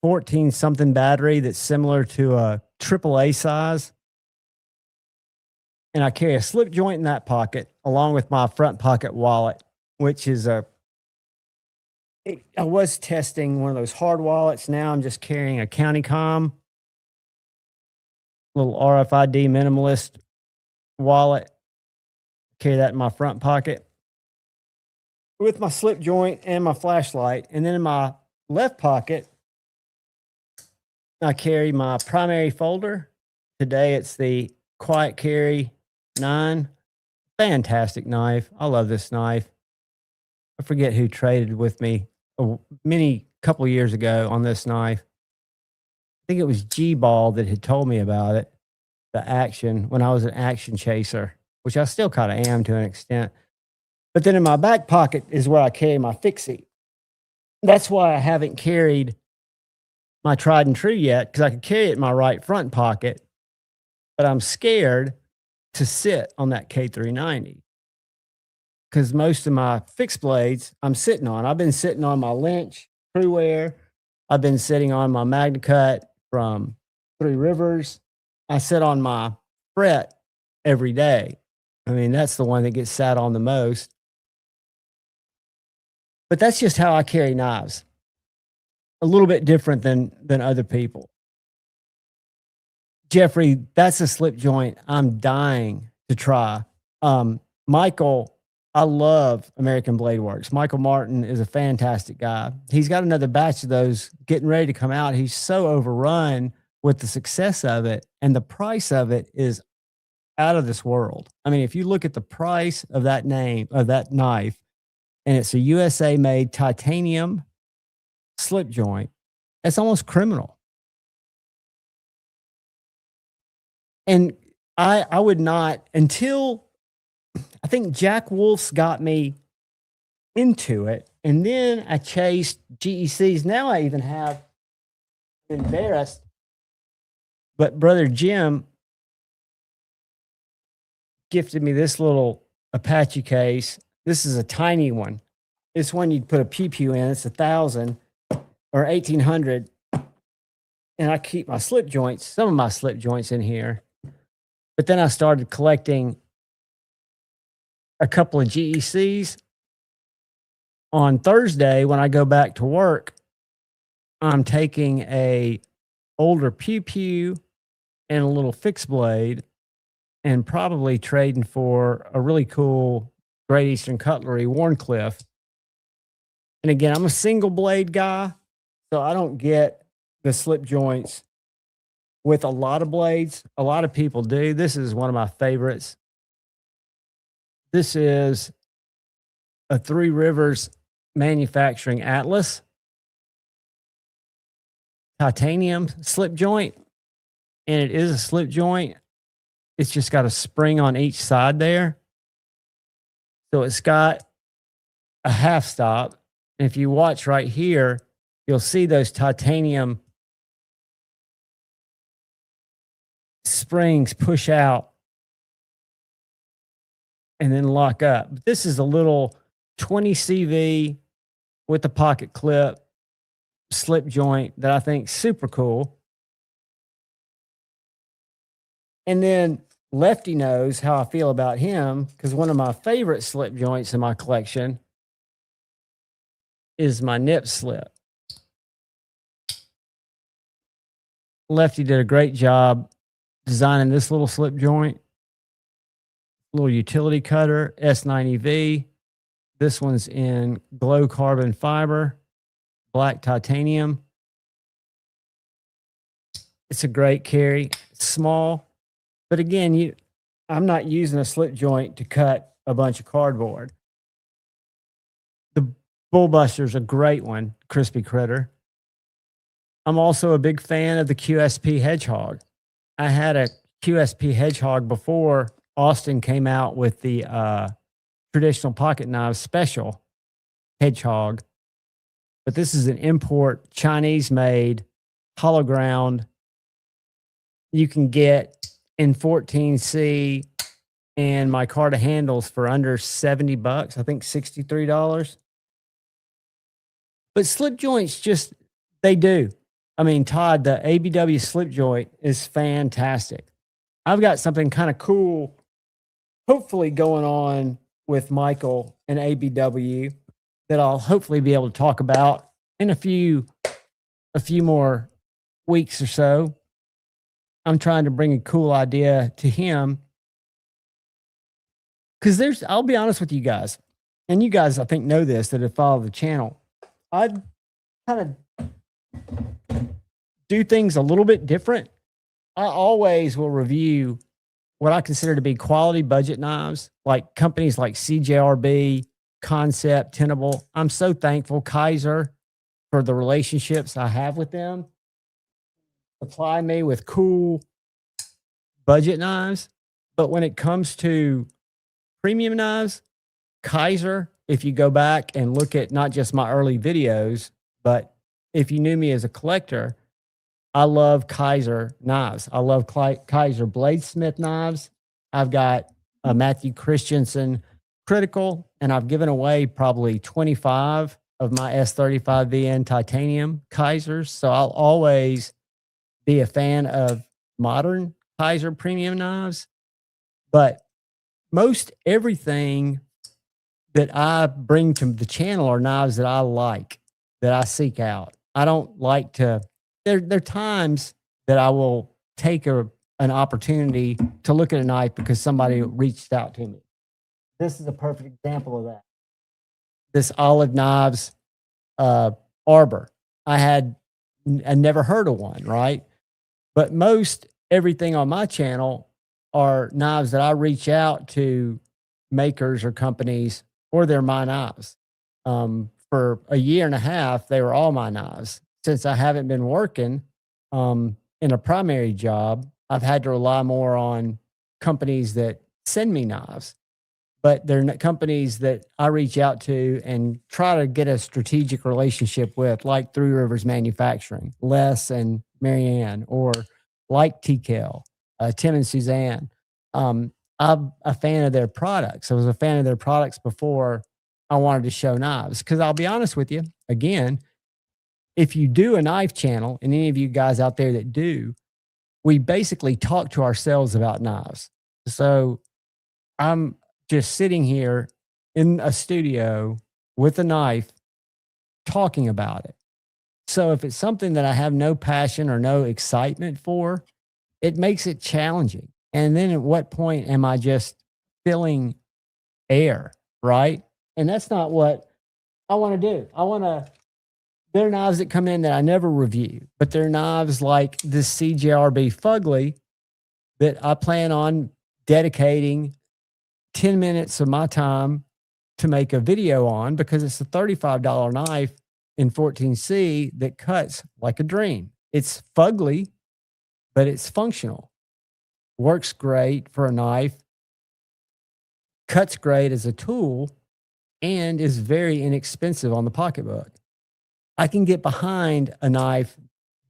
14-something battery that's similar to a AAA size. And I carry a slip joint in that pocket along with my front pocket wallet, which is I was testing one of those hard wallets. Now I'm just carrying a CountyCom little RFID minimalist wallet. Carry that in my front pocket with my slip joint and my flashlight. And then in my left pocket, I carry my primary folder. Today it's the Quiet Carry 9. Fantastic knife. I love this knife. I forget who traded with me couple years ago on this knife. I think it was G-Ball that had told me about it, the action, when I was an action chaser, which I still kind of am to an extent. But then in my back pocket is where I carry my fixie. That's why I haven't carried my tried and true yet, because I could carry it in my right front pocket, but I'm scared to sit on that K390 because most of my fixed blades I'm sitting on. I've been sitting on my Lynch Crewwear. I've been sitting on my MagnaCut from Three Rivers. I sit on my fret every day. I mean, that's the one that gets sat on the most. But that's just how I carry knives. A little bit different than other people. Jeffrey, that's a slip joint I'm dying to try. Michael, I love American Blade Works. Michael Martin is a fantastic guy. He's got another batch of those getting ready to come out. He's so overrun with the success of it, and the price of it is out of this world. I mean, if you look at the price of that knife, and it's a USA made titanium slip joint, that's almost criminal. And I would not, until I think Jack Wolf's got me into it. And then I chased GECs. Now I even have, embarrassed, but Brother Jim gifted me this little Apache case. This is a tiny one. It's one you'd put a pew in. It's 1,000 or 1,800. And I keep my slip joints, some of my slip joints in here. But then I started collecting a couple of GECs. On Thursday, when I go back to work, I'm taking a older pew and a little fixed blade and probably trading for a really cool Great Eastern Cutlery Warncliffe. And again, I'm a single blade guy, so I don't get the slip joints with a lot of blades. A lot of people do. This is one of my favorites. This is a Three Rivers Manufacturing Atlas titanium slip joint, and it is a slip joint. It's just got a spring on each side there. So it's got a half stop. And if you watch right here, you'll see those titanium springs push out and then lock up. But this is a little 20 CV with a pocket clip slip joint that I think is super cool. And then Lefty knows how I feel about him, because one of my favorite slip joints in my collection is my nip slip. Lefty did a great job designing this little slip joint. Little utility cutter, S90V. This one's in glow carbon fiber, black titanium. It's a great carry. It's small, but again, I'm not using a slip joint to cut a bunch of cardboard. The Bullbuster's a great one, crispy critter. I'm also a big fan of the QSP Hedgehog. I had a QSP Hedgehog before Austin came out with the traditional pocket knives special Hedgehog. But this is an import, Chinese-made, hollow ground. You can get in 14C and my Micarta handles for under $70. I think $63. But slip joints just, they do. I mean, Todd, the ABW slip joint is fantastic. I've got something kind of cool, hopefully going on with Michael and ABW that I'll hopefully be able to talk about in a few more weeks or so. I'm trying to bring a cool idea to him, because I'll be honest with you guys, and you guys I think know this that have followed the channel. I kind of do things a little bit different. I always will review what I consider to be quality budget knives, like companies like CJRB, Concept, Tenable. I'm so thankful, Kaiser, for the relationships I have with them. Supply me with cool budget knives. But when it comes to premium knives, Kaiser, if you go back and look at not just my early videos, but if you knew me as a collector, I love Kaiser knives. I love Kaiser bladesmith knives. I've got a Matthew Christensen critical, and I've given away probably 25 of my S35VN titanium Kaisers. So I'll always be a fan of modern Kaiser premium knives. But most everything that I bring to the channel are knives that I like, that I seek out. I don't like to, there are times that I will take an opportunity to look at a knife because somebody reached out to me. This is a perfect example of that. This Olive Knives Arbor. I never heard of one, right? But most everything on my channel are knives that I reach out to makers or companies, or they're my knives. For a year and a half, they were all my knives. Since I haven't been working in a primary job, I've had to rely more on companies that send me knives. but they're not companies that I reach out to and try to get a strategic relationship with, like Three Rivers Manufacturing, Les and Marianne, or like TKL, Tim and Suzanne. I'm a fan of their products. I was a fan of their products before I wanted to show knives. Because I'll be honest with you, again, if you do a knife channel, and any of you guys out there that do, we basically talk to ourselves about knives. So I'm just sitting here in a studio with a knife talking about it. So if it's something that I have no passion or no excitement for, it makes it challenging. And then at what point am I just filling air, right? And that's not what I want to do. There are knives that come in that I never review, but they're knives like this CJRB Fugly that I plan on dedicating 10 minutes of my time to make a video on, because it's a $35 knife in 14C that cuts like a dream. It's fugly, but it's functional. Works great for a knife, cuts great as a tool, and is very inexpensive on the pocketbook. I can get behind a knife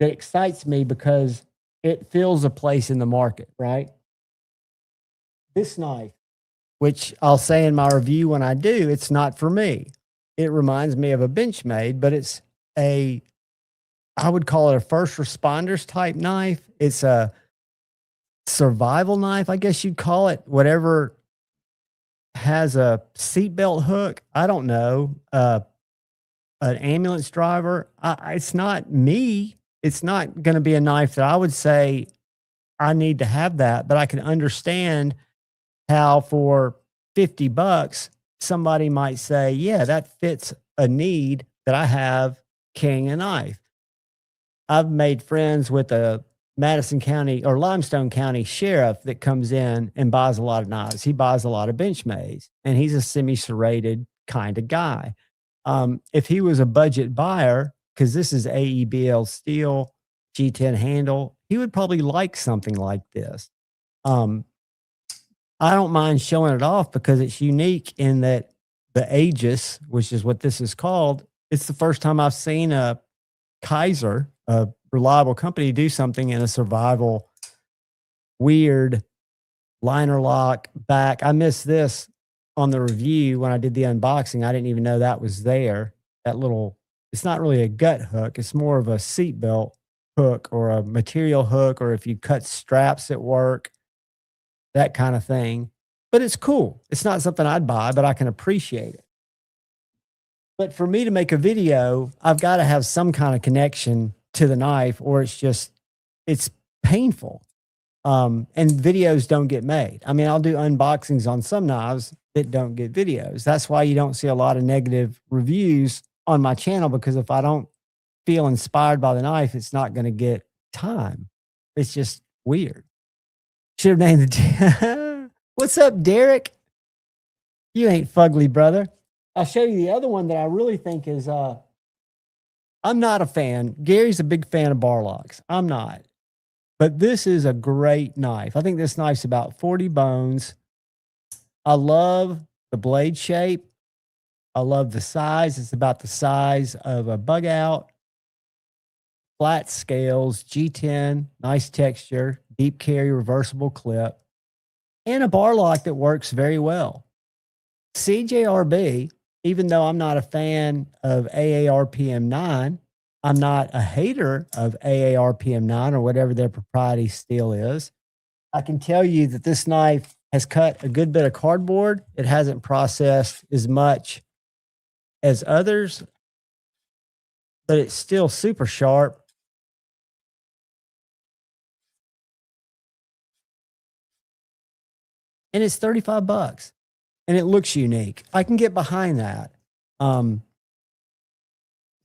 that excites me because it fills a place in the market, right? This knife, which I'll say in my review when I do, it's not for me. It reminds me of a Benchmade, but it's I would call it a first responders type knife. It's a survival knife, I guess you'd call it. Whatever has a seatbelt hook, I don't know, an ambulance driver. It's not me. It's not going to be a knife that I would say I need to have that, but I can understand how for $50, somebody might say, yeah, that fits a need that I have carrying a knife. I've made friends with a Madison County or Limestone County sheriff that comes in and buys a lot of knives. He buys a lot of Benchmades, and he's a semi-serrated kind of guy. If he was a budget buyer, because this is AEBL steel, G10 handle, he would probably like something like this. I don't mind showing it off because it's unique in that the Aegis, which is what this is called, it's the first time I've seen a Kaiser, a reliable company, do something in a survival, weird liner lock back. I missed this on the review when I did the unboxing. I didn't even know that was there. That little, it's not really a gut hook. It's more of a seatbelt hook or a material hook, or if you cut straps at work, that kind of thing. But it's cool. It's not something I'd buy, but I can appreciate it. But for me to make a video, I've got to have some kind of connection to the knife, or it's painful. And videos don't get made. I mean, I'll do unboxings on some knives that don't get videos. That's why you don't see a lot of negative reviews on my channel, because if I don't feel inspired by the knife, it's not going to get time. It's just weird. Should have named the What's up, Derek? You ain't fugly, brother. I'll show you the other one that I really think is I'm not a fan. Gary's a big fan of bar locks. I'm not. But this is a great knife. I think this knife's about 40 bones. I love the blade shape. I love the size. It's about the size of a bug out. Flat scales, G10, nice texture, deep carry, reversible clip, and a bar lock that works very well. CJRB, even though I'm not a fan of AARPM 9, I'm not a hater of AARPM 9 or whatever their proprietary steel is. I can tell you that this knife has cut a good bit of cardboard. It hasn't processed as much as others, but it's still super sharp. And it's $35 and it looks unique. I can get behind that.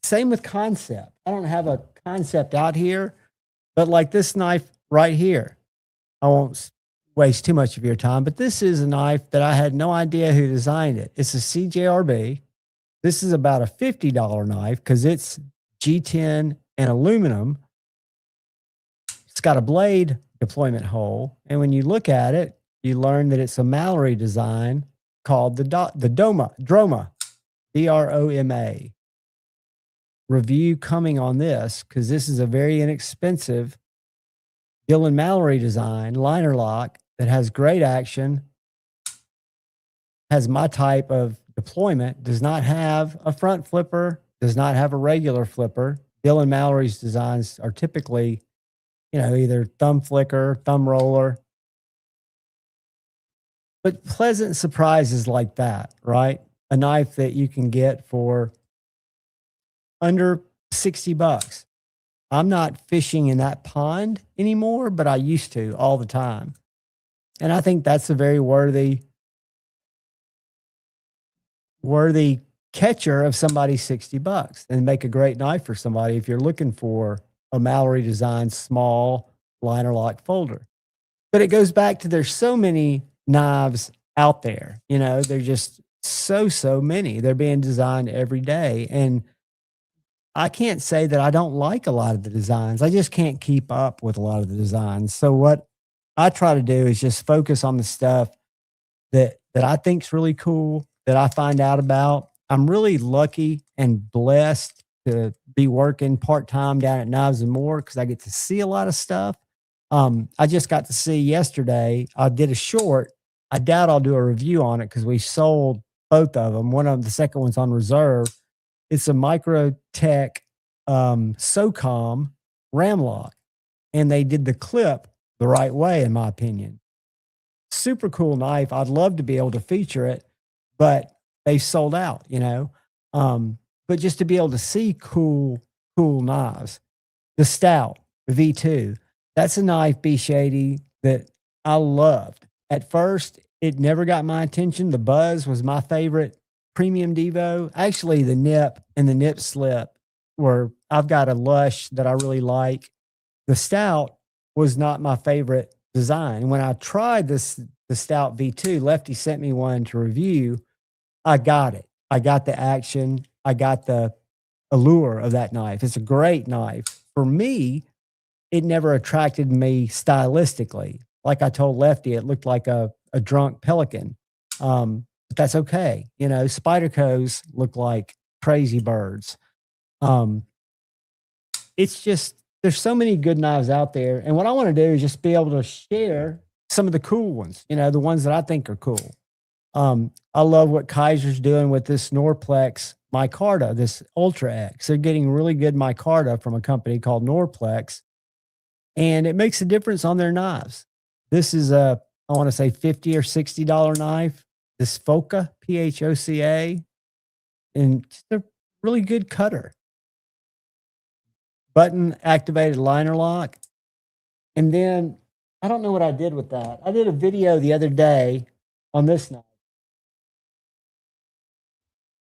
Same with concept. I don't have a concept out here, but like this knife right here, I won't waste too much of your time, but this is a knife that I had no idea who designed it. It's a CJRB. This is about a $50 knife because it's G10 and aluminum. It's got a blade deployment hole. And when you look at it, you learn that it's a Mallory design called the Droma, Droma. Review coming on this because this is a very inexpensive Dylan Mallory design liner lock that has great action, has my type of deployment, does not have a front flipper, does not have a regular flipper. Dylan Mallory's designs are typically, either thumb flicker, thumb roller. But pleasant surprises like that, right? A knife that you can get for under $60. I'm not fishing in that pond anymore, but I used to all the time. And I think that's a very worthy catcher of somebody's $60 and make a great knife for somebody if you're looking for a Mallory design small liner lock folder. But it goes back to there's so many knives out there, they're just so many. They're being designed every day. And I can't say that I don't like a lot of the designs. I just can't keep up with a lot of the designs. So what I try to do is just focus on the stuff that I think's really cool, that I find out about. I'm really lucky and blessed to be working part-time down at Knives and More because I get to see a lot of stuff. I just got to see yesterday, I did a short. I doubt I'll do a review on it because we sold both of them. The second one's on reserve. It's a Microtech SOCOM ram lock, and they did the clip the right way, in my opinion. Super cool knife. I'd love to be able to feature it, but they sold out, But just to be able to see cool knives. The Stout V2, that's a knife, B Shady, that I loved. At first, it never got my attention. The Buzz was my favorite premium Devo. Actually, the Nip and the Nip Slip I've got a Lush that I really like. The Stout was not my favorite design. When I tried the Stout V2, Lefty sent me one to review. I got it. I got the action. I got the allure of that knife. It's a great knife. For me, it never attracted me stylistically. Like I told Lefty, it looked like a drunk pelican. But that's okay. Spydercos look like crazy birds. It's just, there's so many good knives out there. And what I want to do is just be able to share some of the cool ones, the ones that I think are cool. I love what Kaiser's doing with this Norplex micarta, this Ultra X. They're getting really good micarta from a company called Norplex, and it makes a difference on their knives. This is I want to say $50 or $60 knife. This Phoca, Phoca, and just a really good cutter. Button activated liner lock. And then I don't know what I did with that. I did a video the other day on this knife.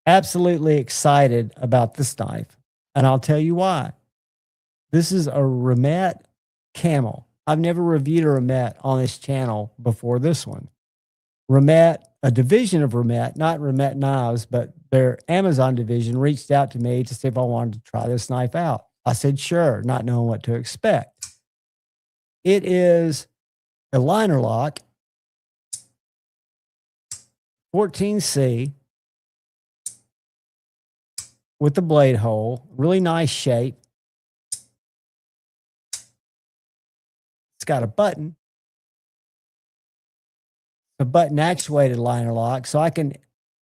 Absolutely excited about this knife. And I'll tell you why. This is a Remet Camel. I've never reviewed a Remet on this channel before this one. Remet, a division of Remet, not Remet Knives, but their Amazon division reached out to me to see if I wanted to try this knife out. I said, sure, not knowing what to expect. It is a liner lock, 14C, with the blade hole, really nice shape. It's got a button actuated liner lock, so I can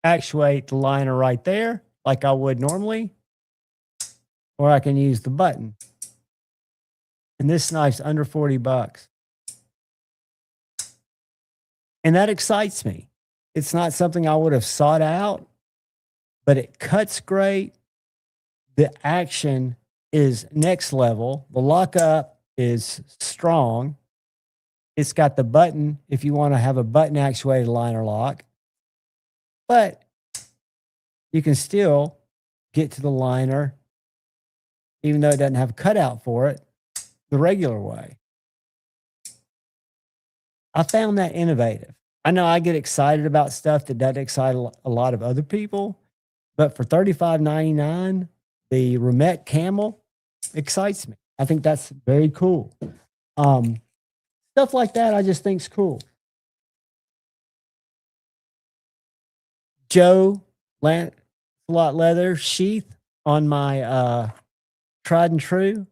actuate the liner right there like I would normally, or I can use the button. And this knife's under $40. And that excites me. It's not something I would have sought out, but it cuts great. The action is next level. The lockup is strong. It's got the button if you want to have a button actuated liner lock, but you can still get to the liner, even though it doesn't have a cutout for it, the regular way. I found that innovative. I know I get excited about stuff that doesn't excite a lot of other people, but for $35.99, the Remet Camel excites me. I think that's very cool. Stuff like that I just think is cool. Joe Lancelot leather sheath on my tried and true.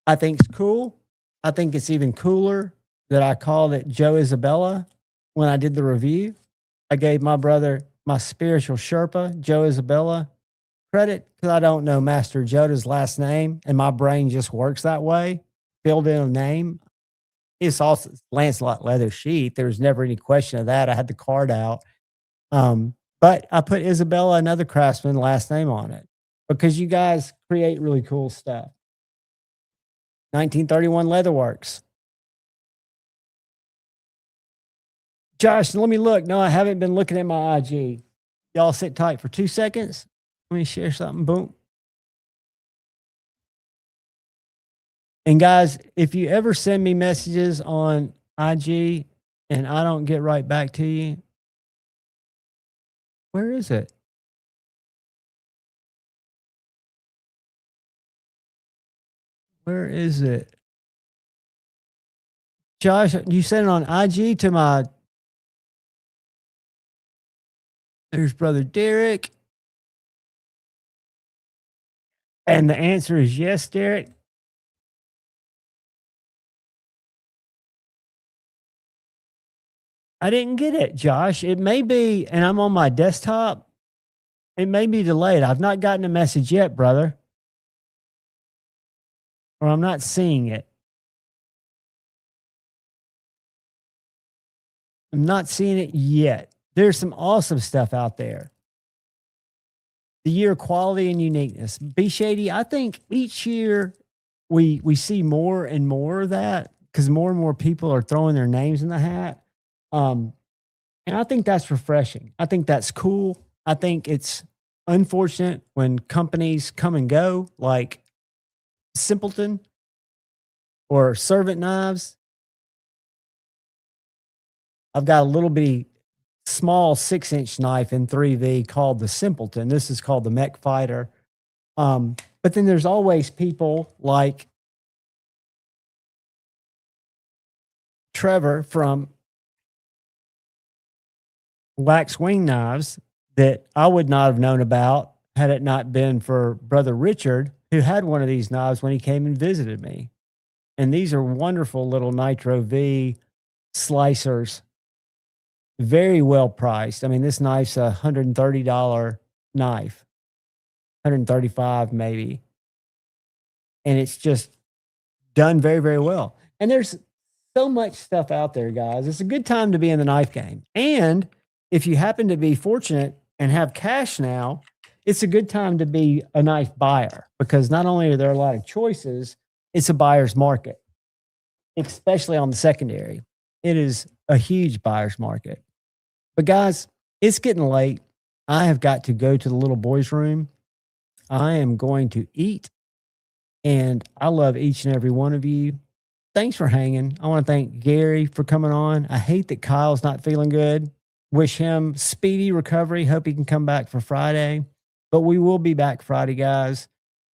I think it's cool. I think it's even cooler that I called it Joe Isabella when I did the review. I gave my brother, my spiritual Sherpa, Joe Isabella, credit because I don't know Master Yoda's last name, and my brain just works that way. Filled in a name. It's also Lancelot leather sheath. There was never any question of that. I had the card out. But I put Isabella, another craftsman, last name on it because you guys create really cool stuff. 1931 Leatherworks. Josh, let me look. No, I haven't been looking at my IG. Y'all sit tight for 2 seconds. Let me share something. Boom. And guys, if you ever send me messages on IG and I don't get right back to you, where is it? Where is it? Josh, you sent it on IG to my... There's Brother Derek. And the answer is yes, Derek. I didn't get it, Josh. It may be, and I'm on my desktop. It may be delayed. I've not gotten a message yet, brother. Or I'm not seeing it. I'm not seeing it yet. There's some awesome stuff out there. The year of quality and uniqueness. B Shady, I think each year we see more and more of that because more and more people are throwing their names in the hat. And I think that's refreshing. I think that's cool. I think it's unfortunate when companies come and go like Simpleton or Servant Knives. I've got a little bitty small 6-inch knife in 3V called the Simpleton. This is called the Mech Fighter. But then there's always people like Trevor from Wax Wing Knives that I would not have known about had it not been for Brother Richard, who had one of these knives when he came and visited me. And these are wonderful little Nitro V slicers. Very well priced. I mean, this knife's a $130 knife, $135 maybe. And it's just done very, very well. And there's so much stuff out there, guys. It's a good time to be in the knife game. And if you happen to be fortunate and have cash now, it's a good time to be a knife buyer because not only are there a lot of choices, it's a buyer's market, especially on the secondary. It is a huge buyer's market. But guys, it's getting late. I have got to go to the little boys' room. I am going to eat. And I love each and every one of you. Thanks for hanging. I want to thank Gary for coming on. I hate that Kyle's not feeling good. Wish him speedy recovery. Hope he can come back for Friday. But we will be back Friday, guys.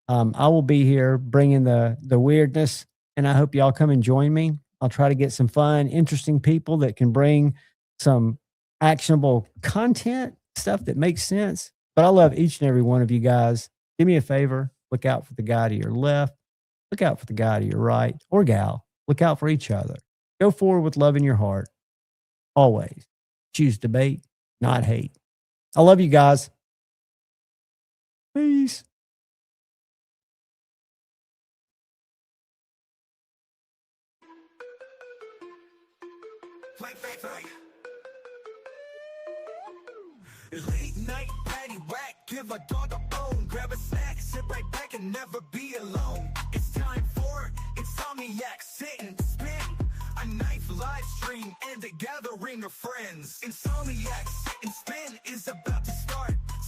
I will be here bringing the weirdness. And I hope y'all come and join me. I'll try to get some fun, interesting people that can bring some actionable content, stuff that makes sense. But I love each and every one of you guys. Do me a favor. Look out for the guy to your left. Look out for the guy to your right or gal. Look out for each other. Go forward with love in your heart. Always. Choose debate, not hate. I love you guys. Peace. Late night, patty whack, give a dog a bone. Grab a snack, sit right back and never be alone. It's time for Insomniac, sit and spin. A knife live stream and a gathering of friends. Insomniac, sit and spin is about